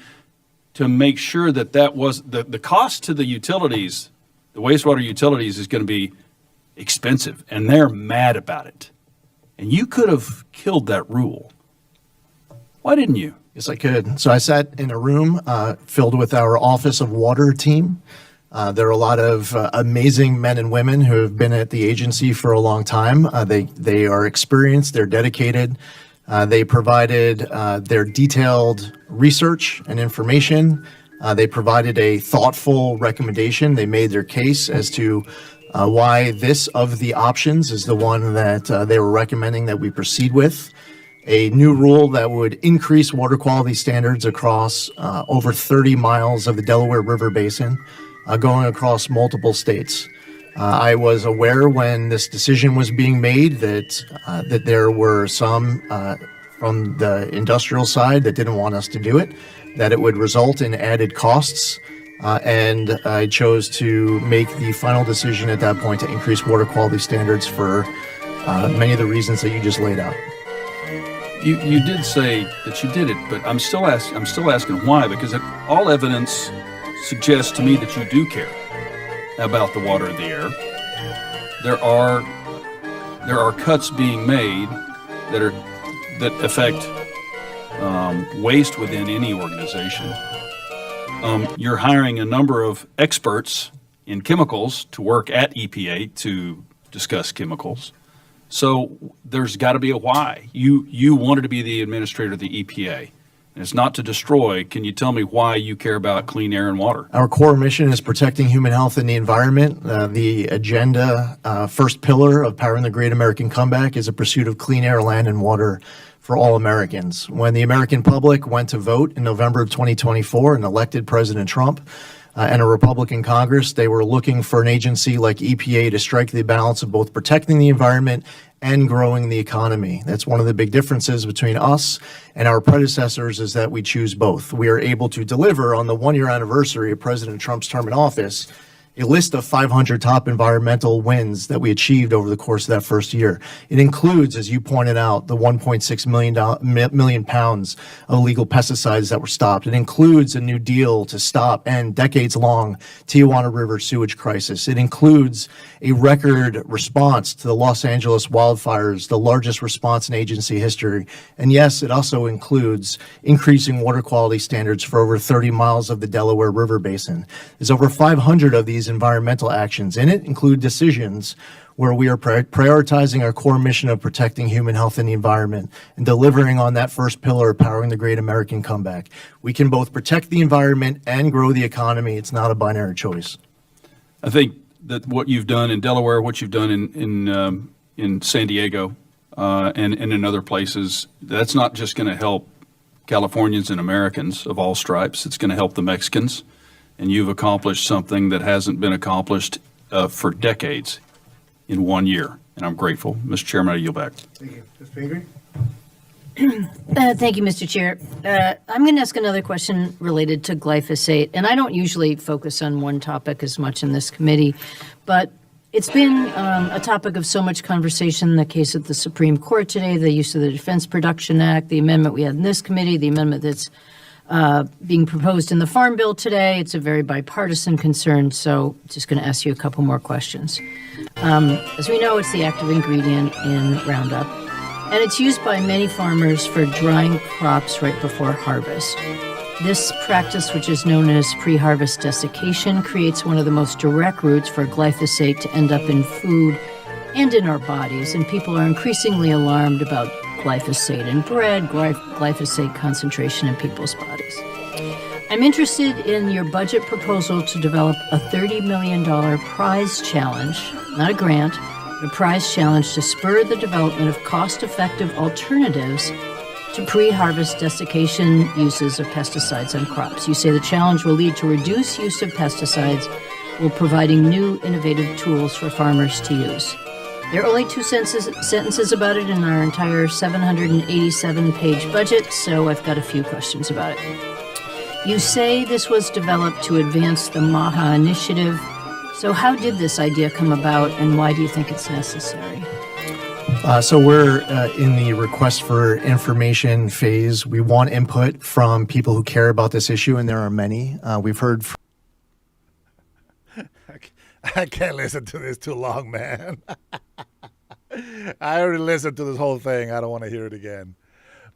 to make sure that was the cost to the utilities, the wastewater utilities, is going to be expensive, and they're mad about it. And you could have killed that rule. Why didn't you? Yes, I could. So I sat in a room filled with our Office of Water team. There are a lot of amazing men and women who have been at the agency for a long time. They are experienced, they're dedicated. They provided their detailed research and information. They provided a thoughtful recommendation. They made their case as to why this of the options is the one that they were recommending that we proceed with. A new rule that would increase water quality standards across over 30 miles of the Delaware River Basin, going across multiple states. I was aware when this decision was being made that there were some from the industrial side that didn't want us to do it, that it would result in added costs, and I chose to make the final decision at that point to increase water quality standards for many of the reasons that you just laid out. You did say that you did it, but I'm still asking why, because all evidence suggests to me that you do care about the water and the air. There are cuts being made that affect waste within any organization. You're hiring a number of experts in chemicals to work at EPA to discuss chemicals. So there's got to be a why. You wanted to be the administrator of the EPA. and it's not to destroy. Can you tell me why you care about clean air and water? Our core mission is protecting human health and the environment. The agenda, first pillar of Powering the Great American Comeback is a pursuit of clean air, land, and water for all Americans. When the American public went to vote in November of 2024 and elected President Trump and a Republican Congress, they were looking for an agency like EPA to strike the balance of both protecting the environment and growing the economy. That's one of the big differences between us and our predecessors, is that we choose both. We are able to deliver on the one-year anniversary of President Trump's term in office a list of 500 top environmental wins that we achieved over the course of that first year. It includes, as you pointed out, the 1.6 million pounds of illegal pesticides that were stopped. It includes a new deal to stop and decades-long Tijuana River sewage crisis. It includes a record response to the Los Angeles wildfires, the largest response in agency history. And yes, it also includes increasing water quality standards for over 30 miles of the Delaware River Basin. There's over 500 of these environmental actions. In it include decisions where we are prioritizing our core mission of protecting human health and the environment and delivering on that first pillar of Powering the Great American Comeback. We can both protect the environment and grow the economy. It's not a binary choice. I think that what you've done in Delaware, what you've done in San Diego, and in other places, that's not just going to help Californians and Americans of all stripes. It's going to help the Mexicans. And you've accomplished something that hasn't been accomplished for decades in 1 year. And I'm grateful. Mr. Chairman, I yield back. Thank you. Ms. Pingree? Thank you, Mr. Chair. I'm going to ask another question related to glyphosate. And I don't usually focus on one topic as much in this committee, but it's been a topic of so much conversation, the case at the Supreme Court today, the use of the Defense Production Act, the amendment we had in this committee, the amendment that's being proposed in the Farm Bill today. It's a very bipartisan concern, so just going to ask you a couple more questions. As we know, it's the active ingredient in Roundup, and it's used by many farmers for drying crops right before harvest. This practice, which is known as pre-harvest desiccation, creates one of the most direct routes for glyphosate to end up in food and in our bodies, and people are increasingly alarmed about glyphosate in bread, glyphosate concentration in people's bodies. I'm interested in your budget proposal to develop a $30 million prize challenge, not a grant, but a prize challenge to spur the development of cost-effective alternatives to pre-harvest desiccation uses of pesticides on crops. You say the challenge will lead to reduced use of pesticides while providing new innovative tools for farmers to use. There are only two sentences about it in our entire 787-page budget, so I've got a few questions about it. You say this was developed to advance the MAHA initiative. So how did this idea come about, and why do you think it's necessary? So we're in the request for information phase. We want input from people who care about this issue, and there are many. We've heard from I can't listen to this too long, man. I already listened to this whole thing. I don't want to hear it again.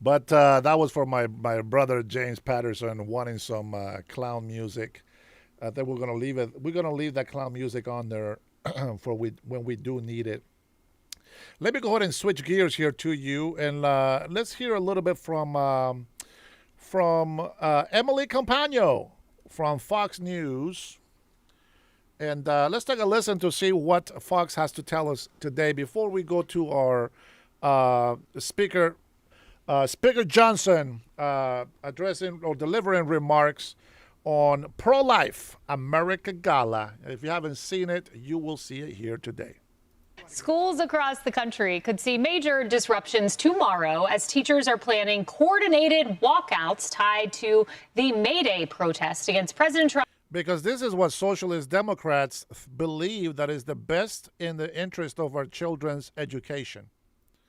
But that was for my brother James Patterson wanting some clown music. I think we're gonna leave it. We're gonna leave that clown music on there for when we do need it. Let me go ahead and switch gears here to you, and let's hear a little bit from Emily Campagno from Fox News. And let's take a listen to see what Fox has to tell us today before we go to our Speaker Johnson addressing or delivering remarks on Pro-Life America Gala. If you haven't seen it, you will see it here today. Schools across the country could see major disruptions tomorrow as teachers are planning coordinated walkouts tied to the May Day protest against President Trump. Because this is what socialist Democrats believe that is the best in the interest of our children's education.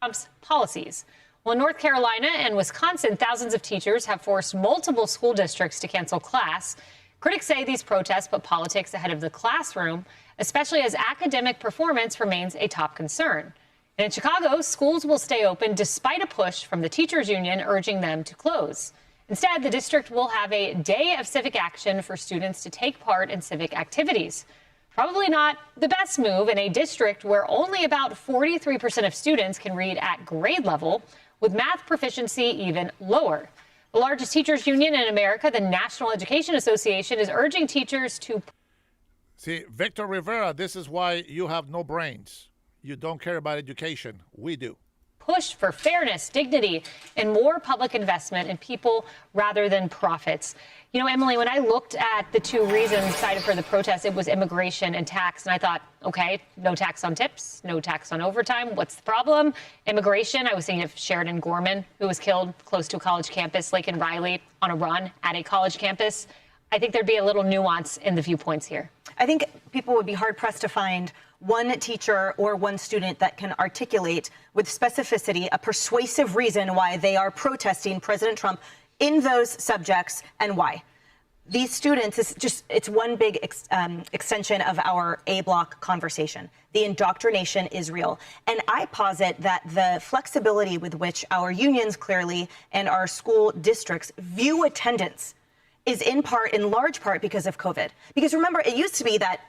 Trump's policies. Well, in North Carolina and Wisconsin, thousands of teachers have forced multiple school districts to cancel class. Critics say these protests put politics ahead of the classroom, especially as academic performance remains a top concern. And in Chicago, schools will stay open despite a push from the teachers union urging them to close. Instead, the district will have a day of civic action for students to take part in civic activities. Probably not the best move in a district where only about 43% of students can read at grade level, with math proficiency even lower. The largest teachers union in America, the National Education Association, is urging teachers to... See, Victor Rivera, this is why you have no brains. You don't care about education. We do. Push for fairness, dignity, and more public investment in people rather than profits. You know, Emily, when I looked at the two reasons cited for the protest, it was immigration and tax. And I thought, okay, no tax on tips, no tax on overtime. What's the problem? Immigration. I was thinking of Sheridan Gorman, who was killed close to a college campus, Laken Riley on a run at a college campus. I think there'd be a little nuance in the viewpoints here. I think people would be hard-pressed to find one teacher or one student that can articulate with specificity a persuasive reason why they are protesting President Trump in those subjects and why. These students, it's one big extension of our A-block conversation. The indoctrination is real. And I posit that the flexibility with which our unions clearly and our school districts view attendance is in large part because of COVID. Because remember, it used to be that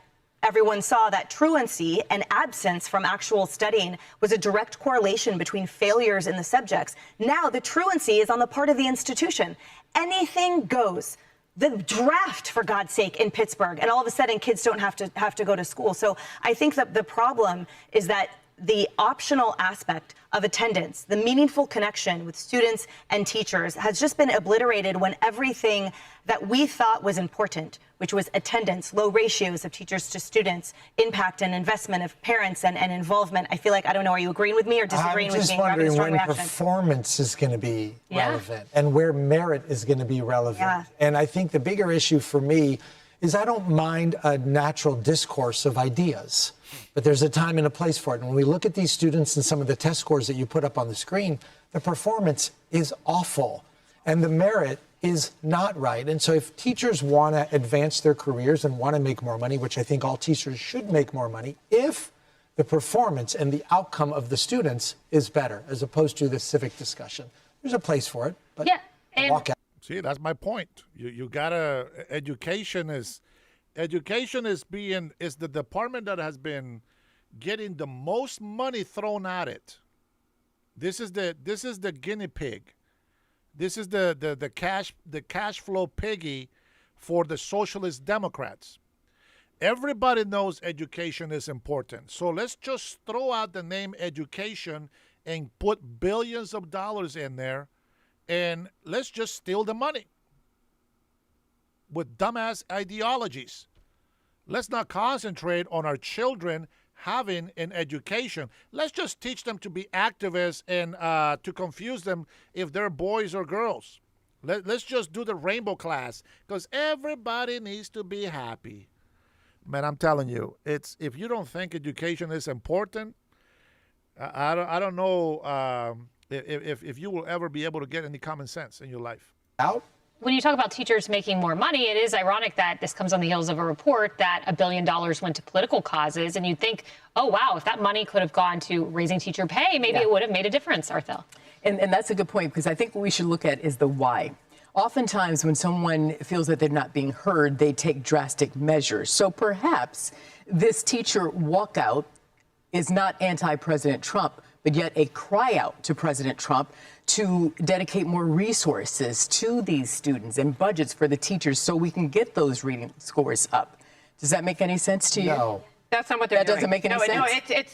everyone saw that truancy and absence from actual studying was a direct correlation between failures in the subjects. Now the truancy is on the part of the institution. Anything goes. The draft, for God's sake, in Pittsburgh, and all of a sudden kids don't have to go to school. So I think that the problem is that the optional aspect of attendance, the meaningful connection with students and teachers, has just been obliterated when everything that we thought was important, which was attendance, low ratios of teachers to students, impact and investment of parents and involvement. I feel like, I don't know, are you agreeing with me or disagreeing with me? I'm just wondering when performance is going to be relevant and where merit is going to be relevant. Yeah. And I think the bigger issue for me is I don't mind a natural discourse of ideas, but there's a time and a place for it. And when we look at these students and some of the test scores that you put up on the screen, the performance is awful and the merit is not right. And so if teachers want to advance their careers and want to make more money, which I think all teachers should make more money, if the performance and the outcome of the students is better, as opposed to the civic discussion, there's a place for it. But walk out. See, that's my point. You gotta, education is the department that has been getting the most money thrown at it. This is the guinea pig. This is the cash flow piggy for the socialist Democrats. Everybody knows education is important. So let's just throw out the name education and put billions of dollars in there. And let's just steal the money with dumbass ideologies. Let's not concentrate on our children having an education. Let's just teach them to be activists and to confuse them if they're boys or girls. Let's just do the rainbow class because everybody needs to be happy. Man, I'm telling you, if you don't think education is important, I don't know if you will ever be able to get any common sense in your life. When you talk about teachers making more money, it is ironic that this comes on the heels of a report that $1 billion went to political causes. And you'd think, oh, wow, if that money could have gone to raising teacher pay, maybe it would have made a difference, Arthel. And that's a good point, because I think what we should look at is the why. Oftentimes, when someone feels that they're not being heard, they take drastic measures. So perhaps this teacher walkout is not anti-President Trump, but yet a cry out to President Trump to dedicate more resources to these students and budgets for the teachers so we can get those reading scores up. Does that make any sense to you? No. That's not what they're doing. That doesn't make any sense. No,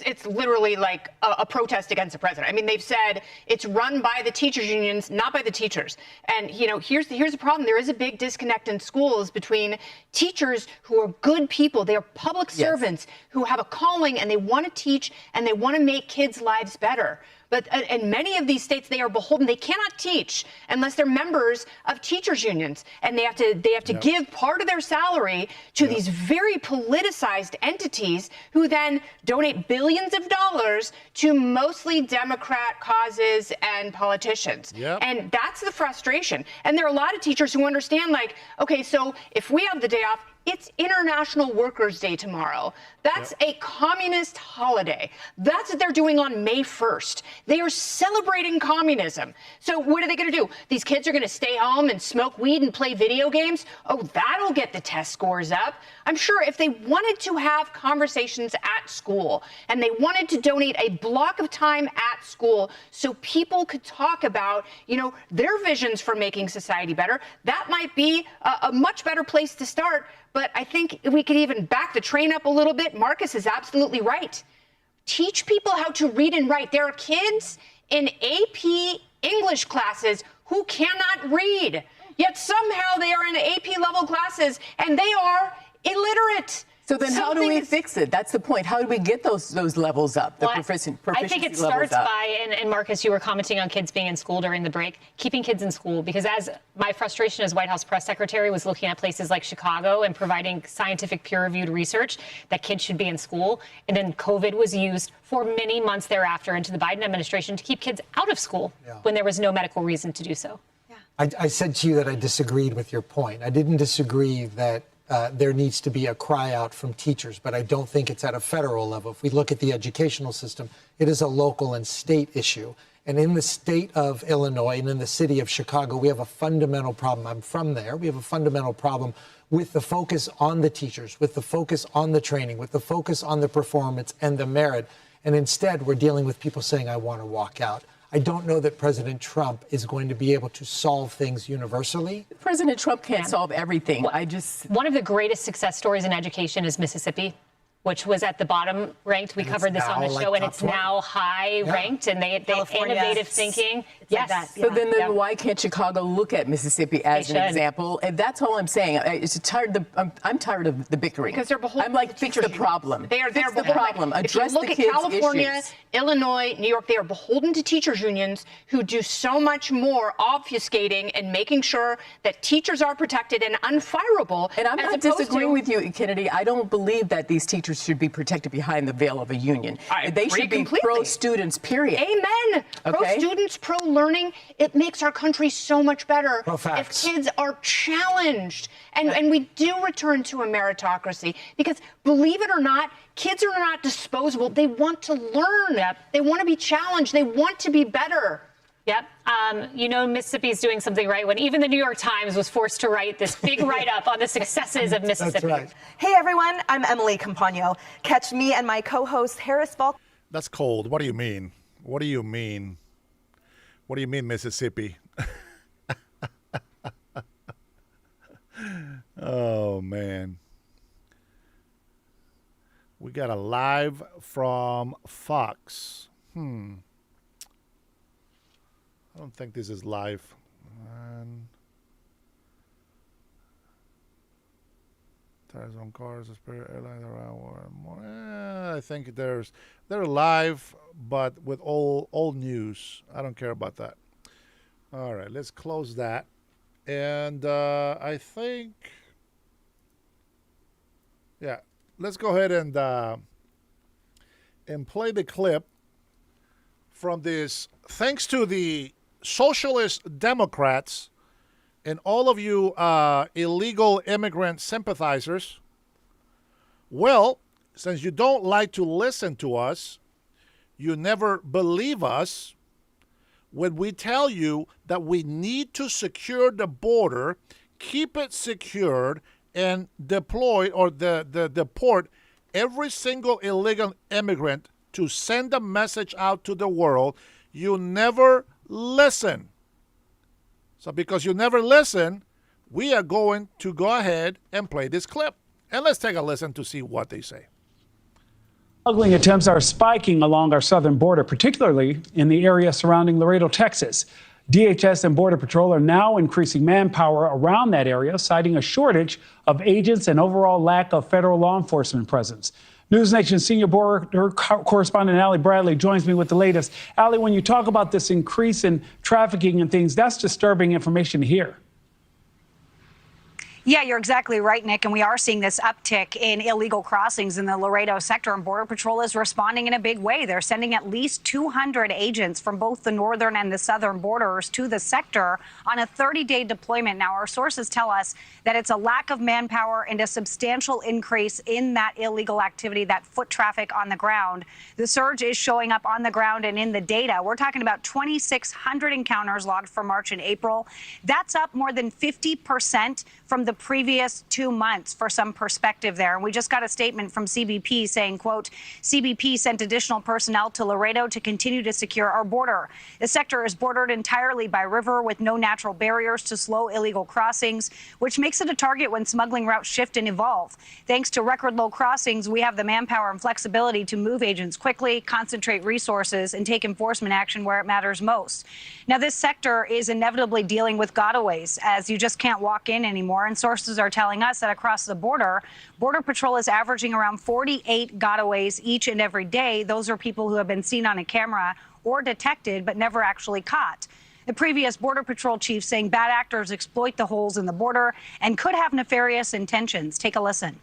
it's literally like a protest against the president. I mean, they've said it's run by the teachers unions, not by the teachers. And, you know, here's the problem. There is a big disconnect in schools between teachers who are good people. They are public servants who have a calling and they want to teach and they want to make kids' lives better. But in many of these states, they are beholden. They cannot teach unless they're members of teachers unions, and they have to give part of their salary to these very politicized entities who then donate billions of dollars to mostly Democrat causes and politicians. And that's the frustration. And there are a lot of teachers who understand, like, okay, so if we have the day off, It's International Workers' Day tomorrow. That's a communist holiday. That's what they're doing on May 1st. They are celebrating communism. So what are they going to do? These kids are going to stay home and smoke weed and play video games? Oh, that'll get the test scores up. I'm sure if they wanted to have conversations at school and they wanted to donate a block of time at school so people could talk about, their visions for making society better, that might be a much better place to start. But I think we could even back the train up a little bit. Marcus is absolutely right. Teach people how to read and write. There are kids in AP English classes who cannot read, yet somehow they are in AP level classes and they are illiterate. So then how do we fix it? That's the point. How do we get those levels up, the proficiency I think it starts by, and Marcus, you were commenting on kids being in school during the break, keeping kids in school, because as my frustration as White House press secretary was looking at places like Chicago and providing scientific peer-reviewed research that kids should be in school, and then COVID was used for many months thereafter into the Biden administration to keep kids out of school when there was no medical reason to do so. I said to you that I disagreed with your point. I didn't disagree that there needs to be a cry out from teachers, but I don't think it's at a federal level. If we look at the educational system, it is a local and state issue. And in the state of Illinois and in the city of Chicago, we have a fundamental problem. I'm from there. We have a fundamental problem with the focus on the teachers, with the focus on the training, with the focus on the performance and the merit. And instead, we're dealing with people saying, I want to walk out. I don't know that President Trump is going to be able to solve things universally. President Trump can't solve everything. One of the greatest success stories in education is Mississippi, which was at the bottom ranked. We covered this on the show, and it's now high ranked, and they innovative thinking. Yes. So then why can't Chicago look at Mississippi as an example? And that's all I'm saying. I'm tired of the bickering. Because they're beholden. I'm like, fix the problem. They're fix the problem. Address the kids' issues. If you look at California, Illinois, New York, they are beholden to teachers unions who do so much more obfuscating and making sure that teachers are protected and unfireable. And I'm not disagreeing with you, Kennedy. I don't believe that these teachers should be protected behind the veil of a union. They should be pro-students, period. Amen. Pro-students, pro-learning. It makes our country so much better if kids are challenged. And we do return to a meritocracy because, believe it or not, kids are not disposable. They want to learn. They want to be challenged. They want to be better. Yep. Mississippi's doing something right when even the New York Times was forced to write this big write-up on the successes of Mississippi. That's right. Hey, everyone. I'm Emily Campagno. Catch me and my co-host Harris Balk. That's cold. What do you mean? What do you mean? What do you mean, Mississippi? Oh, man. We got a live from Fox. I don't think this is live. Tires on cars, Spirit Airlines around more. I think they're live, but with old news. I don't care about that. All right, let's close that. And I think, let's go ahead and play the clip from this. Thanks to the Socialist Democrats and all of you illegal immigrant sympathizers, well, since you don't like to listen to us, you never believe us when we tell you that we need to secure the border, keep it secured, and deploy or deport every single illegal immigrant to send a message out to the world, you never listen. So because you never listen, we are going to go ahead and play this clip. And let's take a listen to see what they say. Smuggling attempts are spiking along our southern border, particularly in the area surrounding Laredo, Texas. DHS and Border Patrol are now increasing manpower around that area, citing a shortage of agents and overall lack of federal law enforcement presence. News Nation senior border correspondent Allie Bradley joins me with the latest. Allie, when you talk about this increase in trafficking and things, that's disturbing information to hear. Yeah, you're exactly right, Nick. And we are seeing this uptick in illegal crossings in the Laredo sector, and Border Patrol is responding in a big way. They're sending at least 200 agents from both the northern and the southern borders to the sector on a 30-day deployment. Now, our sources tell us that it's a lack of manpower and a substantial increase in that illegal activity, that foot traffic on the ground. The surge is showing up on the ground and in the data. We're talking about 2,600 encounters logged for March and April. That's up more than 50% from the previous 2 months, for some perspective there. And we just got a statement from CBP saying, quote, CBP sent additional personnel to Laredo to continue to secure our border. The sector is bordered entirely by river with no natural barriers to slow illegal crossings, which makes it a target when smuggling routes shift and evolve. Thanks to record low crossings, we have the manpower and flexibility to move agents quickly, concentrate resources, and take enforcement action where it matters most. Now, this sector is inevitably dealing with gotaways, as you just can't walk in anymore. And sources are telling us that across the border, Border Patrol is averaging around 48 gotaways each and every day. Those are people who have been seen on a camera or detected, but never actually caught. The previous Border Patrol chief saying bad actors exploit the holes in the border and could have nefarious intentions. Take a listen.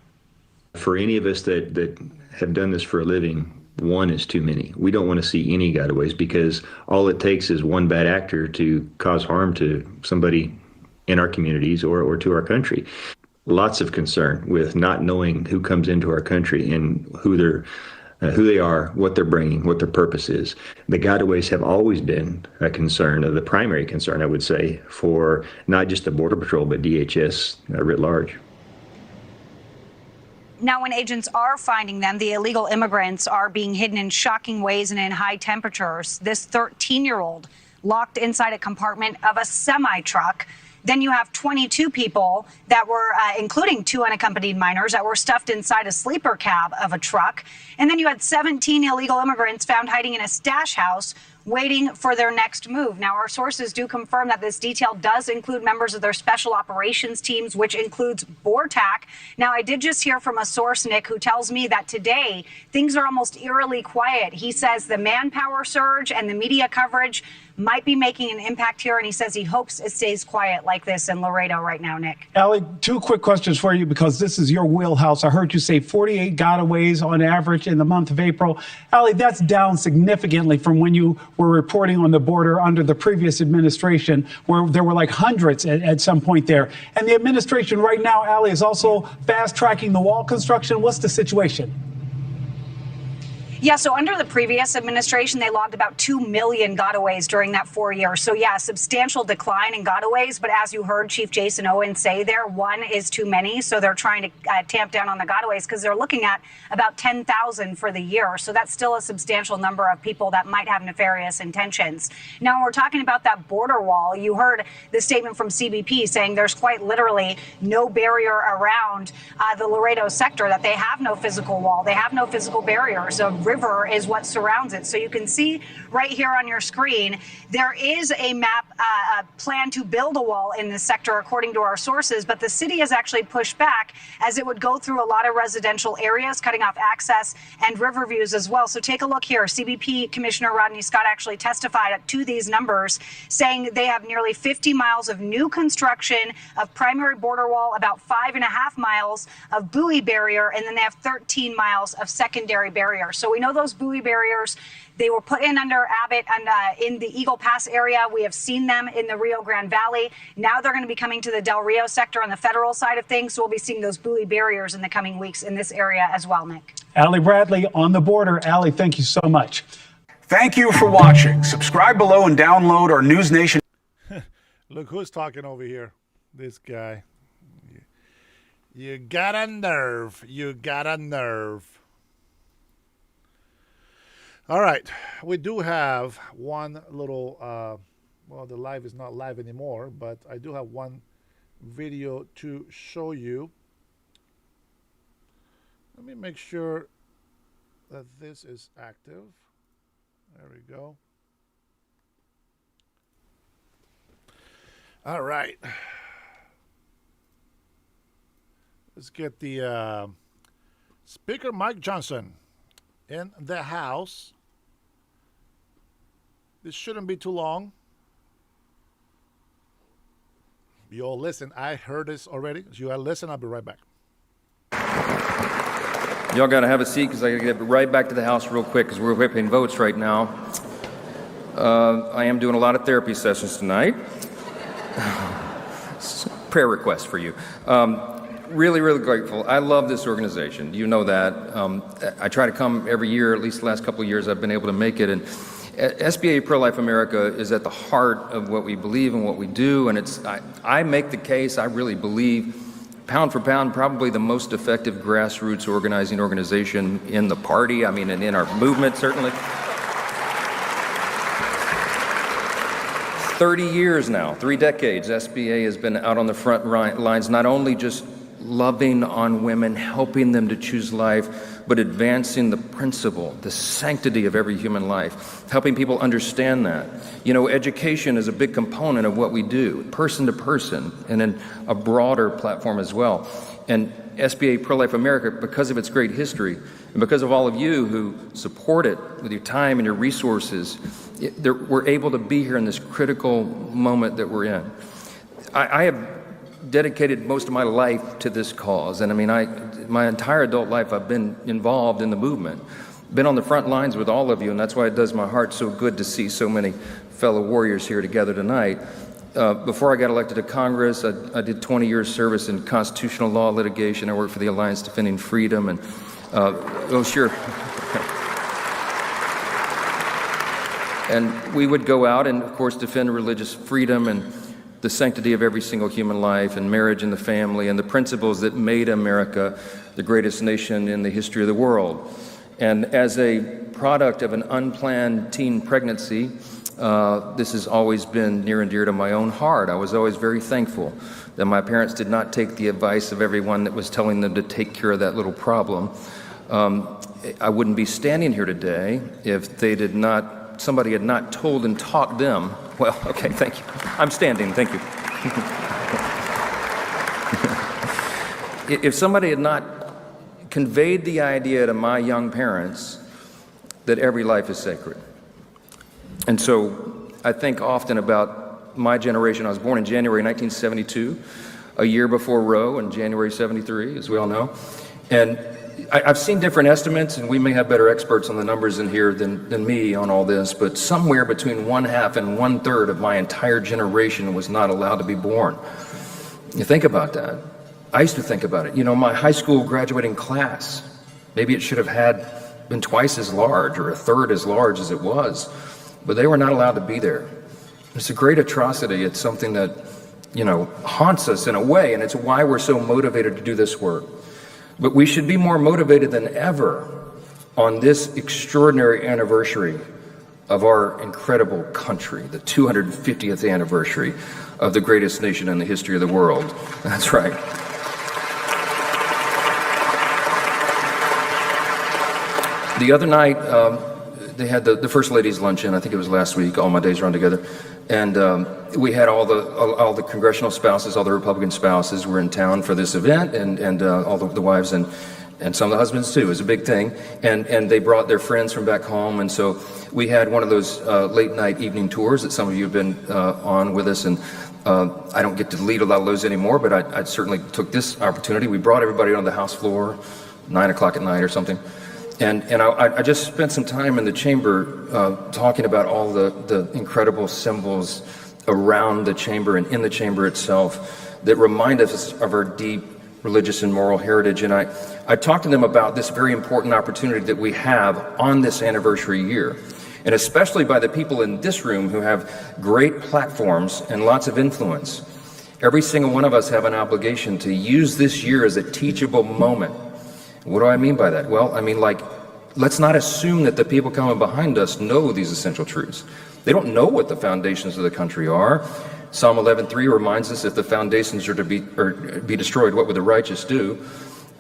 For any of us that have done this for a living, one is too many. We don't want to see any gotaways, because all it takes is one bad actor to cause harm to somebody in our communities or to our country. Lots of concern with not knowing who comes into our country and who they are, what they're bringing, what their purpose is. The gotaways have always been a concern, the primary concern, I would say, for not just the Border Patrol, but DHS writ large. Now, when agents are finding them, the illegal immigrants are being hidden in shocking ways and in high temperatures. This 13-year-old locked inside a compartment of a semi-truck. Then you have 22 people that were, including 2 unaccompanied minors, that were stuffed inside a sleeper cab of a truck. And then you had 17 illegal immigrants found hiding in a stash house waiting for their next move. Now, our sources do confirm that this detail does include members of their special operations teams, which includes BORTAC. Now, I did just hear from a source, Nick, who tells me that today things are almost eerily quiet. He says the manpower surge and the media coverage might be making an impact here, and he says he hopes it stays quiet like this in Laredo right now, Nick. Allie, 2 quick questions for you, because this is your wheelhouse. I heard you say 48 gotaways on average in the month of April. Allie, that's down significantly from when you were reporting on the border under the previous administration, where there were like hundreds at some point there. And the administration right now, Allie, is also fast-tracking the wall construction. What's the situation? Yeah, so under the previous administration, they logged about 2 million gotaways during that 4 years. So, yeah, substantial decline in gotaways. But as you heard Chief Jason Owen say there, 1 is too many. So they're trying to tamp down on the gotaways, because they're looking at about 10,000 for the year. So that's still a substantial number of people that might have nefarious intentions. Now, when we're talking about that border wall, you heard the statement from CBP saying there's quite literally no barrier around the Laredo sector, that they have no physical wall. They have no physical barriers. River is what surrounds it. So you can see right here on your screen, there is a map, a plan to build a wall in this sector, according to our sources, but the city has actually pushed back, as it would go through a lot of residential areas, cutting off access and river views as well. So take a look here. CBP Commissioner Rodney Scott actually testified to these numbers, saying they have nearly 50 miles of new construction of primary border wall, about 5.5 miles of buoy barrier, and then they have 13 miles of secondary barrier. So we know those buoy barriers, they were put in under Abbott and in the Eagle Pass area. We have seen them in the Rio Grande Valley. Now they're going to be coming to the Del Rio sector on the federal side of things. So we'll be seeing those buoy barriers in the coming weeks in this area as well, Nick. Allie Bradley on the border. Allie, thank you so much. Thank you for watching. Subscribe below and download our News Nation. Look who's talking over here. This guy. You got a nerve. You got a nerve. All right, we do have one little, well, the live is not live anymore, but I do have one video to show you. Let me make sure that this is active. There we go. All right. Let's get the Speaker Mike Johnson in the House. This shouldn't be too long. Yo, listen, I heard this already. So you gotta listen. I'll be right back. Y'all got to have a seat because I got to get right back to the House real quick because we're whipping votes right now. I am doing a lot of therapy sessions tonight. Prayer request for you. Really, really grateful. I love this organization. You know that. I try to come every year, at least the last couple of years I've been able to make it. And SBA Pro-Life America is at the heart of what we believe and what we do. And I make the case, I really believe, pound for pound, probably the most effective grassroots organizing organization in the party. I mean, and in our movement, certainly. 30 years now, 3 decades, SBA has been out on the front lines, not only just loving on women, helping them to choose life, but advancing the principle, the sanctity of every human life, helping people understand that. You know, education is a big component of what we do, person to person, and in a broader platform as well. And SBA Pro-Life America, because of its great history, and because of all of you who support it with your time and your resources, we're able to be here in this critical moment that we're in. I have dedicated most of my life to this cause, and I mean, my entire adult life I've been involved in the movement, been on the front lines with all of you, and that's why it does my heart so good to see so many fellow warriors here together tonight. Before I got elected to Congress, I did 20 years service in constitutional law litigation. I worked for the Alliance Defending Freedom, and oh sure. And we would go out and, of course, defend religious freedom and the sanctity of every single human life and marriage and the family and the principles that made America the greatest nation in the history of the world. And as a product of an unplanned teen pregnancy, this has always been near and dear to my own heart. I was always very thankful that my parents did not take the advice of everyone that was telling them to take care of that little problem. I wouldn't be standing here today if somebody had not told and taught them. Well, okay, thank you. I'm standing, thank you. If somebody had not conveyed the idea to my young parents that every life is sacred. And so I think often about my generation. I was born in January 1972, a year before Roe, in January 73, as we all know. And I've seen different estimates, and we may have better experts on the numbers in here than me on all this, but somewhere between 1/2 and 1/3 of my entire generation was not allowed to be born. You think about that. I used to think about it. You know, my high school graduating class, maybe it should have been twice as large or 1/3 as large as it was, but they were not allowed to be there. It's a great atrocity. It's something that, you know, haunts us in a way, and it's why we're so motivated to do this work. But we should be more motivated than ever on this extraordinary anniversary of our incredible country, the 250th anniversary of the greatest nation in the history of the world. That's right. The other night, they had the First Ladies Luncheon. I think it was last week. All my days run together. And we had all the congressional spouses, all the Republican spouses were in town for this event, and all the wives and some of the husbands too. It was a big thing. And they brought their friends from back home. And so we had one of those late night evening tours that some of you have been on with us. And I don't get to lead a lot of those anymore, but I certainly took this opportunity. We brought everybody on the House floor, 9 o'clock at night or something. And I just spent some time in the chamber talking about all the incredible symbols around the chamber and in the chamber itself that remind us of our deep religious and moral heritage. And I talked to them about this very important opportunity that we have on this anniversary year, and especially by the people in this room who have great platforms and lots of influence. Every single one of us have an obligation to use this year as a teachable moment. What do I mean by that? Well, I mean, like, let's not assume that the people coming behind us know these essential truths. They don't know what the foundations of the country are. Psalm 11:3 reminds us if the foundations are to be destroyed, what would the righteous do?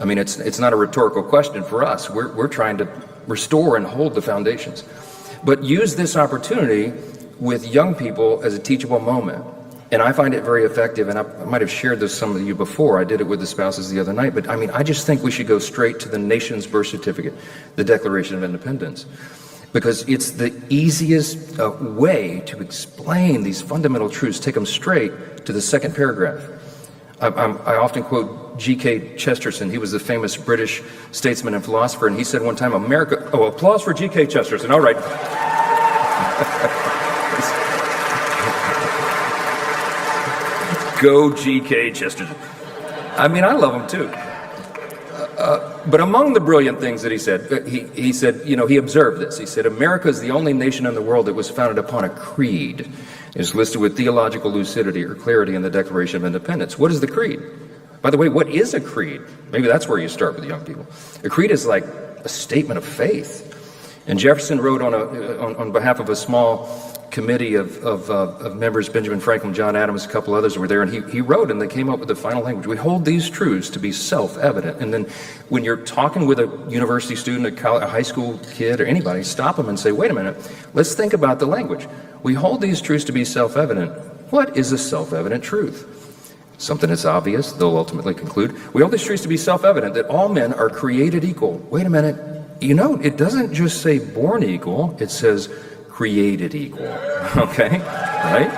I mean, it's not a rhetorical question for us. We're trying to restore and hold the foundations. But use this opportunity with young people as a teachable moment. And I find it very effective, and I might have shared this with some of you before. I did it with the spouses the other night, but I mean, I just think we should go straight to the nation's birth certificate, the Declaration of Independence. because it's the easiest way to explain these fundamental truths, take them straight to the second paragraph. I often quote G.K. Chesterton. He was the famous British statesman and philosopher, and he said one time, America, oh, applause for G.K. Chesterton, all right. Go G.K. Chesterton. I mean, I love him too. But among the brilliant things that he said, he said, he observed this. He said, America is the only nation in the world that was founded upon a creed. It's listed with theological lucidity or clarity in the Declaration of Independence. What is the creed? By the way, what is a creed? Maybe that's where you start with young people. A creed is like a statement of faith. And Jefferson wrote on behalf of a small committee of members, Benjamin Franklin, John Adams, a couple others were there, and he wrote, and they came up with the final language. We hold these truths to be self-evident. And then when you're talking with a university student, a high school kid, or anybody, stop them and say, wait a minute, let's think about the language. We hold these truths to be self-evident. What is a self-evident truth? Something that's obvious, they'll ultimately conclude. We hold these truths to be self-evident, that all men are created equal. Wait a minute, it doesn't just say born equal, it says created equal, okay, right?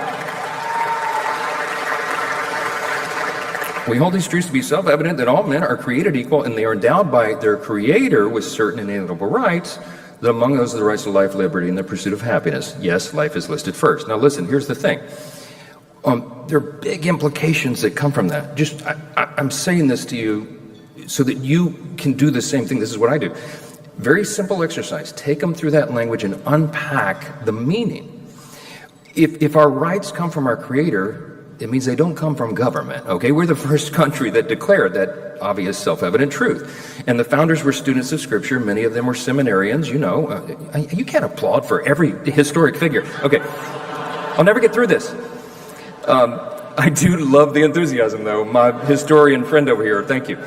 We hold these truths to be self-evident that all men are created equal and they are endowed by their Creator with certain inalienable rights, that among those are the rights to life, liberty, and the pursuit of happiness. Yes, life is listed first. Now listen, here's the thing. There are big implications that come from that. I'm saying this to you so that you can do the same thing. This is what I do. Very simple exercise. Take them through that language and unpack the meaning. If our rights come from our Creator, it means they don't come from government, okay? We're the first country that declared that obvious self-evident truth. And the founders were students of Scripture. Many of them were seminarians, You can't applaud for every historic figure. Okay, I'll never get through this. I do love the enthusiasm, though. My historian friend over here, thank you.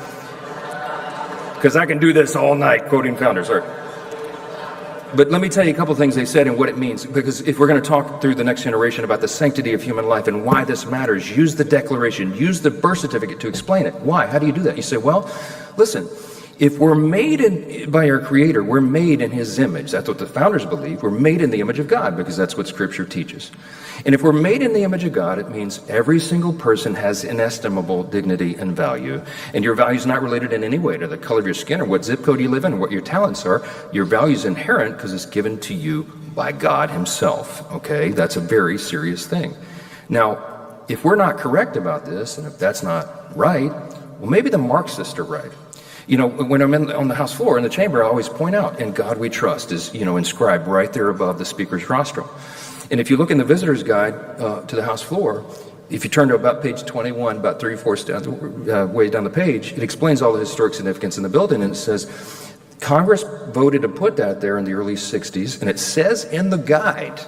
Because I can do this all night, quoting founders. All right. But let me tell you a couple things they said and what it means. Because if we're going to talk through the next generation about the sanctity of human life and why this matters, use the Declaration, use the birth certificate to explain it. Why? How do you do that? You say, well, listen, if we're made by our Creator, we're made in His image. That's what the founders believe. We're made in the image of God because that's what Scripture teaches. And if we're made in the image of God, it means every single person has inestimable dignity and value. And your value is not related in any way to the color of your skin or what zip code you live in or what your talents are. Your value is inherent because it's given to you by God Himself. Okay? That's a very serious thing. Now, if we're not correct about this, and if that's not right, well, maybe the Marxists are right. When I'm on the House floor in the chamber, I always point out, "In God We Trust" is, inscribed right there above the Speaker's rostrum. And if you look in the visitor's guide to the House floor, if you turn to about page 21, about 3/4 way down the page, it explains all the historic significance in the building, and it says, Congress voted to put that there in the early 60s, and it says in the guide,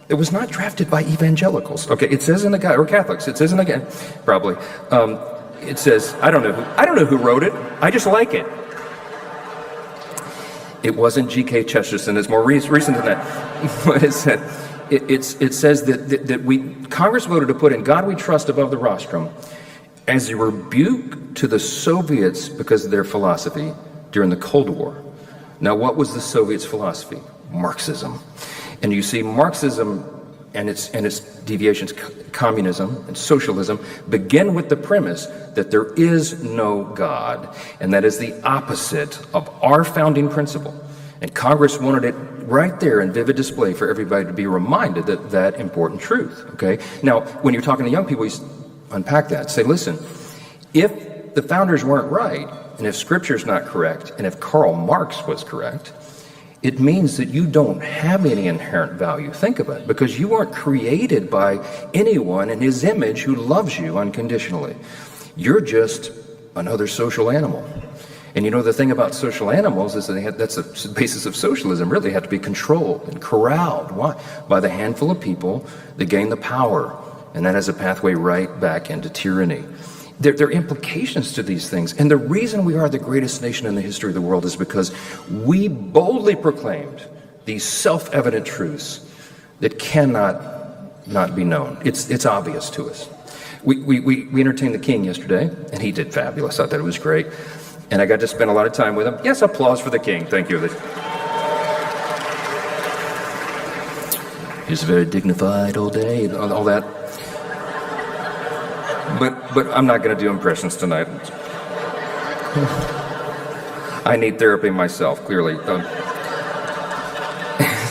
it was not drafted by evangelicals. Okay, it says in the guide, or Catholics, it says in the guide, probably, it says, I don't know who wrote it, I just like it. It wasn't G.K. Chesterton, it's more recent than that. What it said, it says that Congress voted to put "In God We Trust" above the rostrum as a rebuke to the Soviets because of their philosophy during the Cold War. Now, what was the Soviets' philosophy? Marxism. And you see, Marxism and its deviations, communism and socialism, begin with the premise that there is no God, and that is the opposite of our founding principle. And Congress wanted it right there in vivid display for everybody to be reminded that important truth, okay? Now, when you're talking to young people, you unpack that. Say, listen, if the founders weren't right, and if Scripture's not correct, and if Karl Marx was correct, it means that you don't have any inherent value. Think of it, because you weren't created by anyone in His image who loves you unconditionally. You're just another social animal. And the thing about social animals is that that's the basis of socialism, really have to be controlled and corralled. Why? By the handful of people that gain the power. And that has a pathway right back into tyranny. There are implications to these things. And the reason we are the greatest nation in the history of the world is because we boldly proclaimed these self-evident truths that cannot not be known. It's obvious to us. We entertained the king yesterday, and he did fabulous. I thought it was great. And I got to spend a lot of time with him. Yes, applause for the king. Thank you. He's very dignified all day, and all that. But I'm not going to do impressions tonight. I need therapy myself, clearly.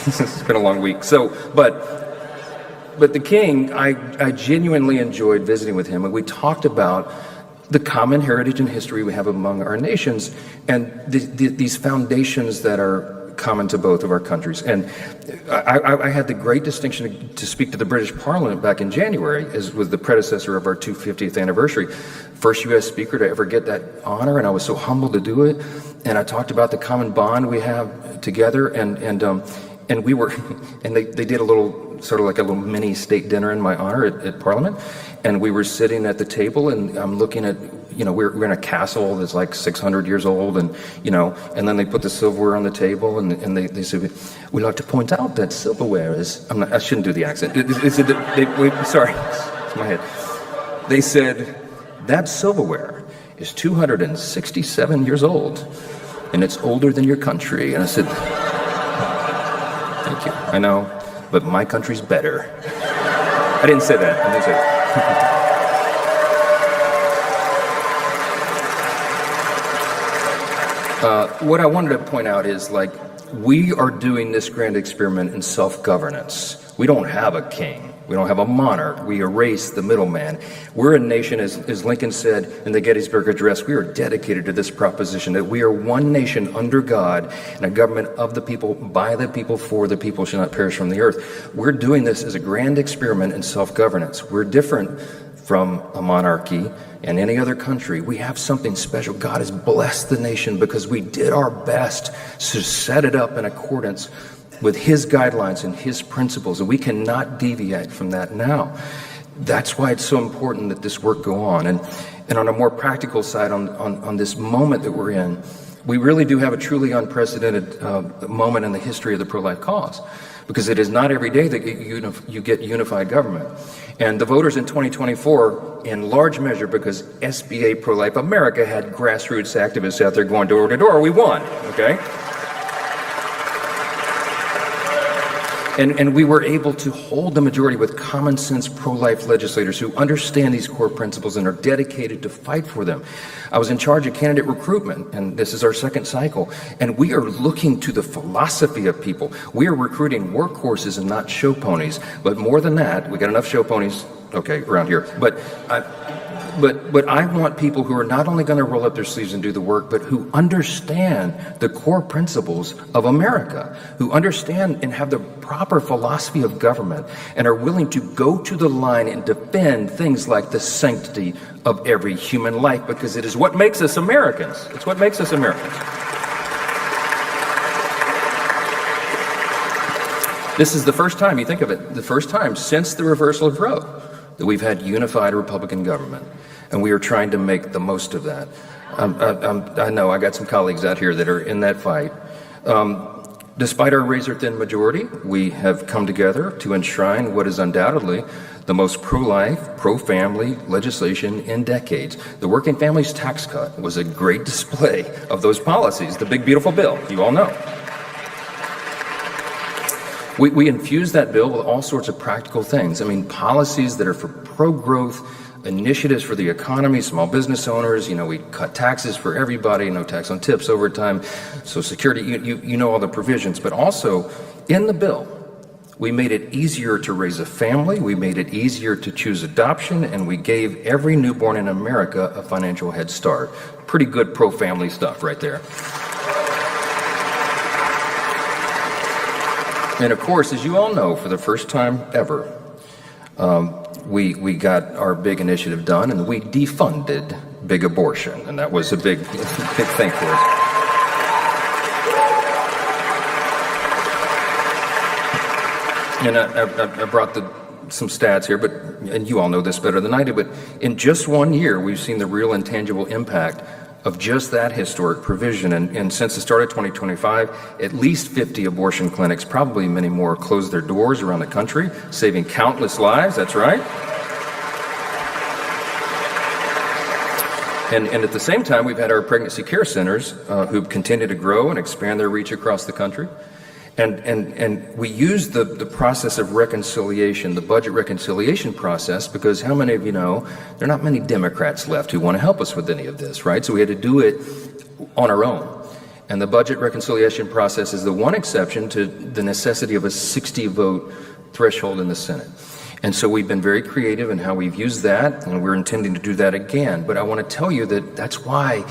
It's been a long week. But the king, I genuinely enjoyed visiting with him, and we talked about the common heritage and history we have among our nations, and these foundations that are common to both of our countries. And I had the great distinction to speak to the British Parliament back in January, as was the predecessor of our 250th anniversary. First U.S. speaker to ever get that honor, and I was so humbled to do it. And I talked about the common bond we have together, and we were, and they did a little, sort of like a little mini state dinner in my honor at Parliament. And we were sitting at the table, and I'm looking at, we're in a castle that's like 600 years old, and, and then they put the silverware on the table, and they said, we'd like to point out that silverware is, I shouldn't do the accent. Sorry, it's my head. They said, that silverware is 267 years old, and it's older than your country. And I said, thank you. I know, but my country's better. I didn't say that. What I wanted to point out is, we are doing this grand experiment in self-governance. We don't have a king. We don't have a monarch. We erase the middleman. We're a nation, as Lincoln said in the Gettysburg Address, we are dedicated to this proposition that we are one nation under God and a government of the people, by the people, for the people, shall not perish from the earth. We're doing this as a grand experiment in self-governance. We're different from a monarchy and any other country. We have something special. God has blessed the nation because we did our best to set it up in accordance with his guidelines and his principles, and we cannot deviate from that now. That's why it's so important that this work go on. And on a more practical side, on this moment that we're in, we really do have a truly unprecedented moment in the history of the pro-life cause, because it is not every day that you get unified government. And the voters in 2024, in large measure because SBA Pro-Life America had grassroots activists out there going door to door, we won, okay? And we were able to hold the majority with common sense pro-life legislators who understand these core principles and are dedicated to fight for them. I was in charge of candidate recruitment, and this is our second cycle, and we are looking to the philosophy of people. We are recruiting workhorses and not show ponies, but more than that, we got enough show ponies, okay, around here, but I want people who are not only going to roll up their sleeves and do the work, but who understand the core principles of America, who understand and have the proper philosophy of government, and are willing to go to the line and defend things like the sanctity of every human life, because it is what makes us Americans. It's what makes us Americans. This is the first time, you think of it, the first time since the reversal of Roe that we've had unified Republican government. And we are trying to make the most of that. I know I got some colleagues out here that are in that fight. Despite our razor-thin majority, we have come together to enshrine what is undoubtedly the most pro-life, pro-family legislation in decades. The Working Families Tax Cut was a great display of those policies, the big, beautiful bill, you all know. We infused that bill with all sorts of practical things. I mean, policies that are for pro-growth, initiatives for the economy, small business owners. We cut taxes for everybody, no tax on tips, overtime, Social Security, you know all the provisions. But also, in the bill, we made it easier to raise a family, we made it easier to choose adoption, and we gave every newborn in America a financial head start. Pretty good pro-family stuff right there. And of course, as you all know, for the first time ever, we got our big initiative done, and we defunded big abortion, and that was a big thing for us. And I brought some stats here, and you all know this better than I do, but in just 1 year, we've seen the real and tangible impact of just that historic provision. And since the start of 2025, at least 50 abortion clinics, probably many more, closed their doors around the country, saving countless lives. That's right. And at the same time, we've had our pregnancy care centers who've continued to grow and expand their reach across the country. And we use the process of reconciliation, the budget reconciliation process, because how many of you know there are not many Democrats left who want to help us with any of this, right? So we had to do it on our own. And the budget reconciliation process is the one exception to the necessity of a 60-vote threshold in the Senate. And so we've been very creative in how we've used that, and we're intending to do that again. But I want to tell you that that's why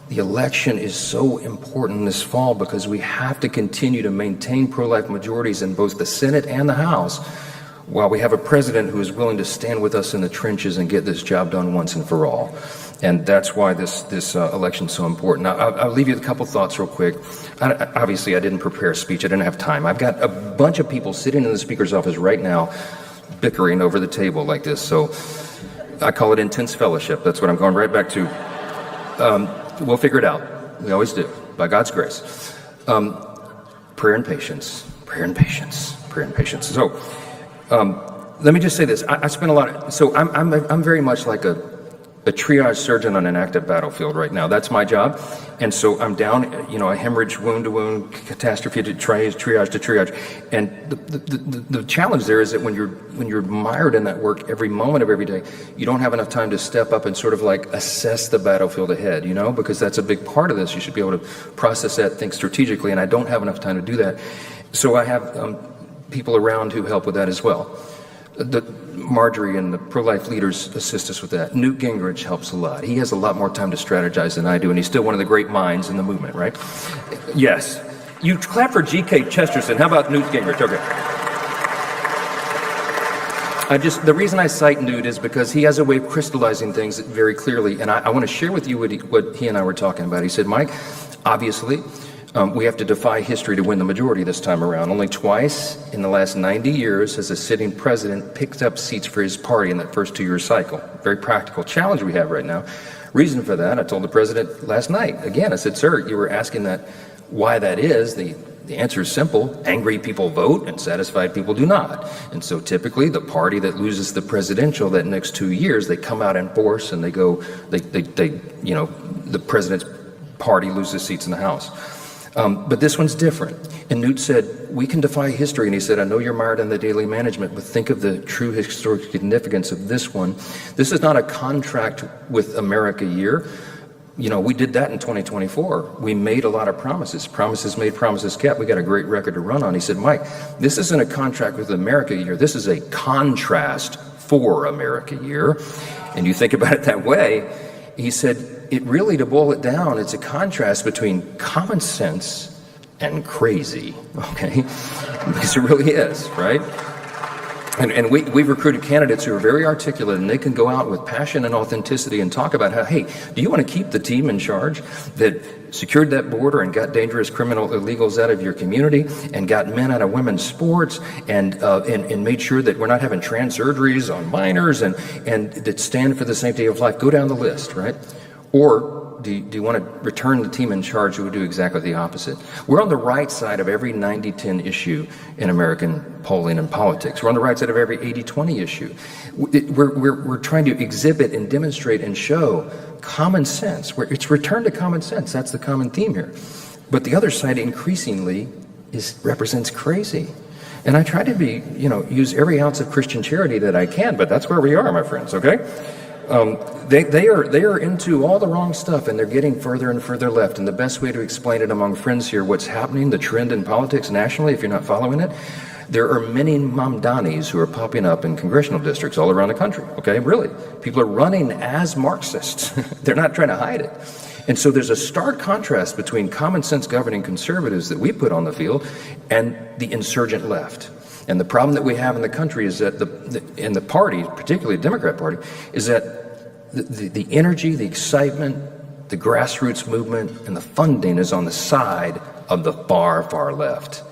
the election is so important this fall, because we have to continue to maintain pro-life majorities in both the Senate and the House, while we have a president who is willing to stand with us in the trenches and get this job done once and for all. And that's why this election is so important. Now, I'll leave you with a couple thoughts real quick. Obviously, I didn't prepare a speech. I didn't have time. I've got a bunch of people sitting in the Speaker's office right now bickering over the table like this. So I call it intense fellowship. That's what I'm going right back to. We'll figure it out. We always do, by God's grace. Prayer and patience. Prayer and patience. Prayer and patience. So let me just say this. I spent a lot of, so I'm very much like a triage surgeon on an active battlefield right now. That's my job. And so I'm down, a hemorrhage, wound to wound, catastrophe to triage to triage. And the challenge there is that when you're mired in that work every moment of every day, you don't have enough time to step up and sort of like assess the battlefield ahead, because that's a big part of this. You should be able to process that, think strategically, and I don't have enough time to do that. So I have people around who help with that as well. Marjorie and the pro-life leaders assist us with that. Newt Gingrich helps a lot. He has a lot more time to strategize than I do, and he's still one of the great minds in the movement, right? Yes. You clap for G.K. Chesterton. How about Newt Gingrich? Okay. The reason I cite Newt is because he has a way of crystallizing things very clearly, and I want to share with you what he and I were talking about. He said, Mike, obviously, we have to defy history to win the majority this time around. Only twice in the last 90 years has a sitting president picked up seats for his party in that first 2-year cycle. Very practical challenge we have right now. Reason for that, I told the president last night. Again, I said, sir, you were asking that why that is. The answer is simple. Angry people vote and satisfied people do not. And so typically the party that loses the presidential that next 2 years, they come out in force and the president's party loses seats in the House. But this one's different. And Newt said, we can defy history. And he said, I know you're mired in the daily management, but think of the true historic significance of this one. This is not a contract with America year. We did that in 2024. We made a lot of promises. Promises made, promises kept. We got a great record to run on. He said, Mike, this isn't a contract with America year. This is a contrast for America year. And you think about it that way. He said, it really, to boil it down, it's a contrast between common sense and crazy, okay? Because it really is, right? And we've recruited candidates who are very articulate, and they can go out with passion and authenticity and talk about how, hey, do you want to keep the team in charge that secured that border and got dangerous criminal illegals out of your community and got men out of women's sports and made sure that we're not having trans surgeries on minors and that stand for the sanctity of life? Go down the list, right? Or do you want to return the team in charge who would do exactly the opposite? We're on the right side of every 90-10 issue in American polling and politics. We're on the right side of every 80-20 issue. We're trying to exhibit and demonstrate and show common sense. It's return to common sense. That's the common theme here. But the other side increasingly represents crazy. And I try to use every ounce of Christian charity that I can, but that's where we are, my friends, okay? They are into all the wrong stuff, and they're getting further and further left. And the best way to explain it among friends here, what's happening, the trend in politics nationally, if you're not following it, there are many Mamdanis who are popping up in congressional districts all around the country, okay? Really. People are running as Marxists. They're not trying to hide it. And so there's a stark contrast between common sense governing conservatives that we put on the field and the insurgent left. And the problem that we have in the country is that in the party, particularly the Democrat Party, is that the energy, the excitement, the grassroots movement, and the funding is on the side of the far, far left.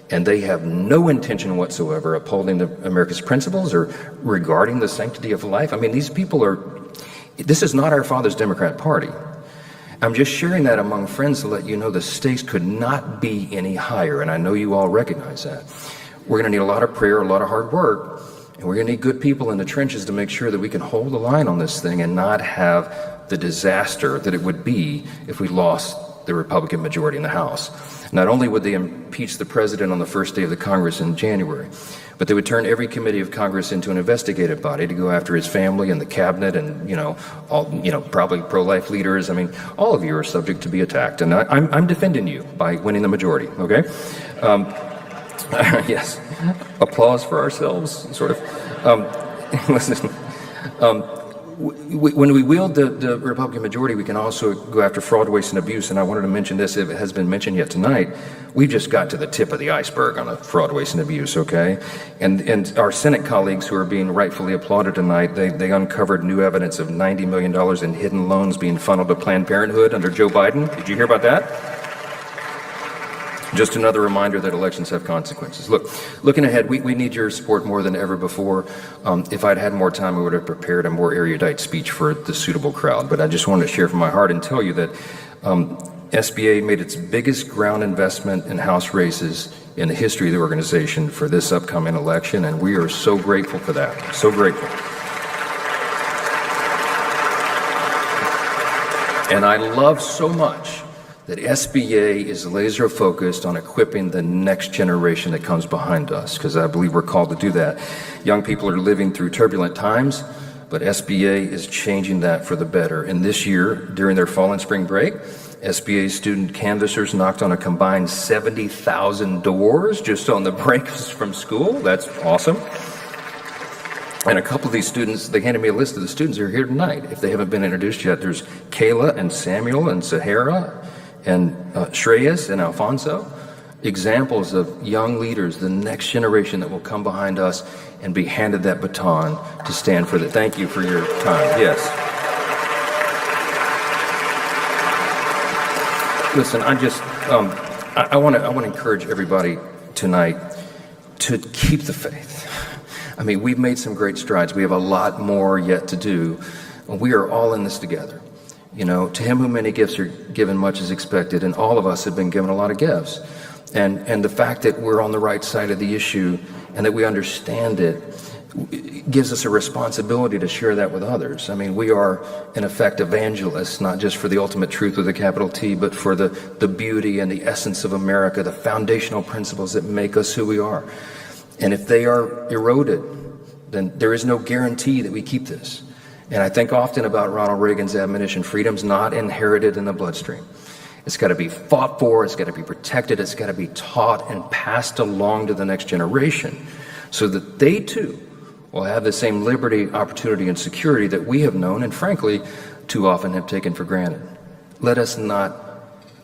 And they have no intention whatsoever of upholding America's principles or regarding the sanctity of life. I mean, these people this is not our father's Democrat Party. I'm just sharing that among friends to let you know the stakes could not be any higher, and I know you all recognize that. We're going to need a lot of prayer, a lot of hard work, and we're going to need good people in the trenches to make sure that we can hold the line on this thing and not have the disaster that it would be if we lost the Republican majority in the House. Not only would they impeach the president on the first day of the Congress in January, but they would turn every committee of Congress into an investigative body to go after his family and the cabinet and, probably pro-life leaders. I mean, all of you are subject to be attacked. And I'm defending you by winning the majority, okay? Yes. Applause for ourselves, sort of. Listen, when we wield the Republican majority, we can also go after fraud, waste, and abuse. And I wanted to mention this, if it has been mentioned yet tonight, we just got to the tip of the iceberg on the fraud, waste, and abuse, okay? And our Senate colleagues who are being rightfully applauded tonight, they uncovered new evidence of $90 million in hidden loans being funneled to Planned Parenthood under Joe Biden. Did you hear about that? Just another reminder that elections have consequences. Looking ahead, we need your support more than ever before. If I'd had more time, I would have prepared a more erudite speech for the suitable crowd. But I just wanted to share from my heart and tell you that SBA made its biggest ground investment in House races in the history of the organization for this upcoming election, and we are so grateful for that. So grateful. And I love so much that SBA is laser focused on equipping the next generation that comes behind us, because I believe we're called to do that. Young people are living through turbulent times, but SBA is changing that for the better. And this year, during their fall and spring break, SBA student canvassers knocked on a combined 70,000 doors just on the breaks from school. That's awesome. And a couple of these students, they handed me a list of the students who are here tonight. If they haven't been introduced yet, there's Kayla and Samuel and Herrera and Shreyas and Alfonso, examples of young leaders, the next generation that will come behind us and be handed that baton to stand for that. Thank you for your time. Yes. Listen, I want to encourage everybody tonight to keep the faith. I mean, we've made some great strides. We have a lot more yet to do. We are all in this together. You know, to him whom many gifts are given, much is expected, and all of us have been given a lot of gifts. And the fact that we're on the right side of the issue and that we understand it gives us a responsibility to share that with others. I mean, we are, in effect, evangelists, not just for the ultimate truth with a capital T, but for the beauty and the essence of America, the foundational principles that make us who we are. And if they are eroded, then there is no guarantee that we keep this. And I think often about Ronald Reagan's admonition, freedom's not inherited in the bloodstream. It's got to be fought for, it's got to be protected, it's got to be taught and passed along to the next generation so that they too will have the same liberty, opportunity, and security that we have known and frankly too often have taken for granted. Let us not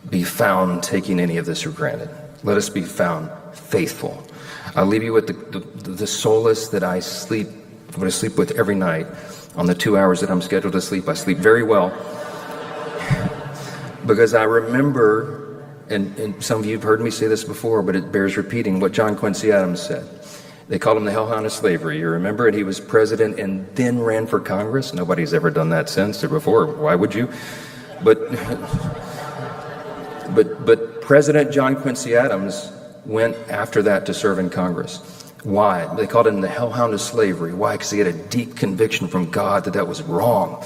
be found taking any of this for granted. Let us be found faithful. I'll leave you with the solace that I'm going to sleep with every night. On the 2 hours that I'm scheduled to sleep, I sleep very well. Because I remember, and some of you have heard me say this before, but it bears repeating, what John Quincy Adams said. They called him the hellhound of slavery. You remember it? He was president and then ran for Congress. Nobody's ever done that since or before. Why would you? But President John Quincy Adams went after that to serve in Congress. Why? They called him the hellhound of slavery. Why? Because he had a deep conviction from God that was wrong.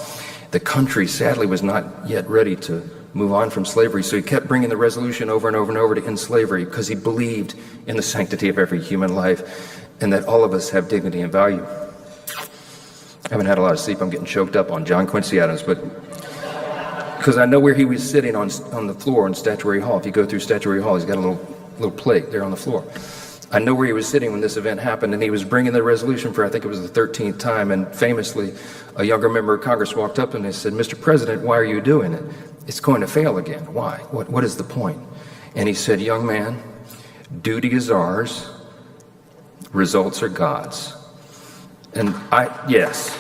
The country, sadly, was not yet ready to move on from slavery, so he kept bringing the resolution over and over and over to end slavery because he believed in the sanctity of every human life and that all of us have dignity and value. I haven't had a lot of sleep. I'm getting choked up on John Quincy Adams, but because I know where he was sitting on the floor in Statuary Hall. If you go through Statuary Hall, he's got a little plate there on the floor. I know where he was sitting when this event happened, and he was bringing the resolution for, I think it was the 13th time, and famously, a younger member of Congress walked up and they said, "Mr. President, why are you doing it? It's going to fail again. Why? What is the point?" And he said, "Young man, duty is ours, results are God's." And yes.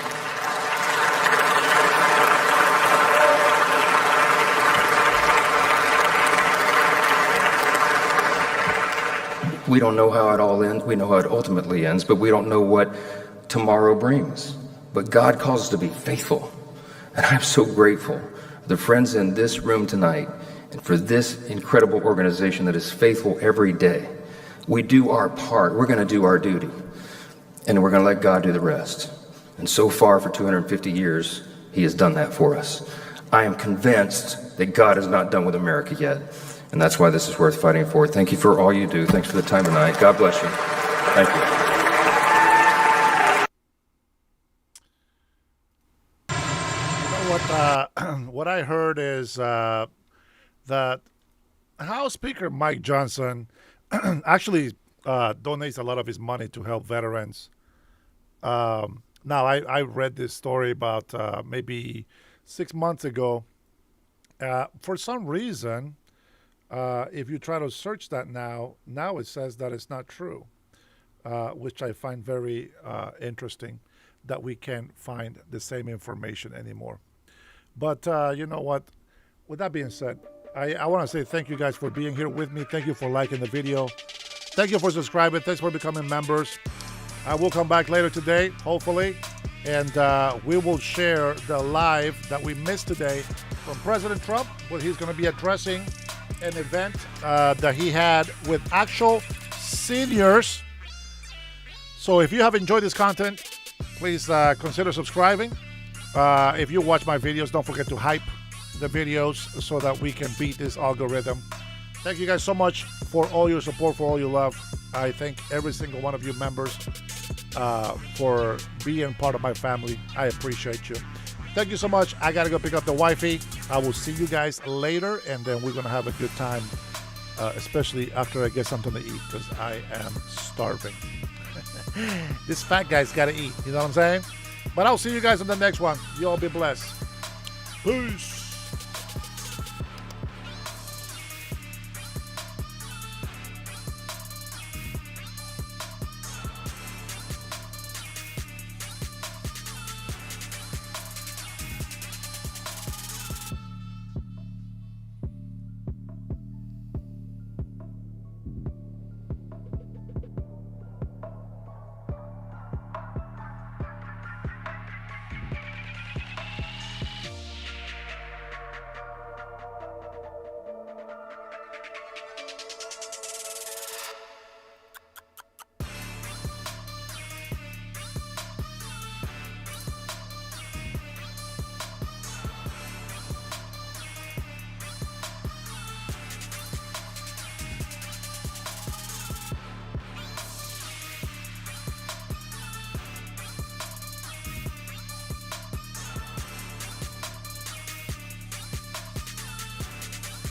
We don't know how it all ends. We know how it ultimately ends, but we don't know what tomorrow brings. But God calls us to be faithful. And I'm so grateful for the friends in this room tonight and for this incredible organization that is faithful every day. We do our part. We're going to do our duty. And we're going to let God do the rest. And so far, for 250 years, He has done that for us. I am convinced that God is not done with America yet. And that's why this is worth fighting for. Thank you for all you do. Thanks for the time tonight. God bless you. Thank you. What I heard is that House Speaker Mike Johnson actually donates a lot of his money to help veterans. Now, I read this story about maybe 6 months ago. For some reason, if you try to search that now it says that it's not true, which I find very interesting, that we can't find the same information anymore. But you know what? With that being said, I want to say thank you guys for being here with me. Thank you for liking the video. Thank you for subscribing. Thanks for becoming members. I will come back later today, hopefully, and we will share the live that we missed today from President Trump, where he's going to be addressing an event that he had with actual seniors. So if you have enjoyed this content, please consider subscribing. If you watch my videos, don't forget to hype the videos so that we can beat this algorithm. Thank you guys so much for all your support, for all your love. I thank every single one of you members for being part of my family. I appreciate you. Thank you so much. I got to go pick up the wifey. I will see you guys later, and then we're going to have a good time, especially after I get something to eat, because I am starving. This fat guy's got to eat. You know what I'm saying? But I'll see you guys in the next one. You all be blessed. Peace.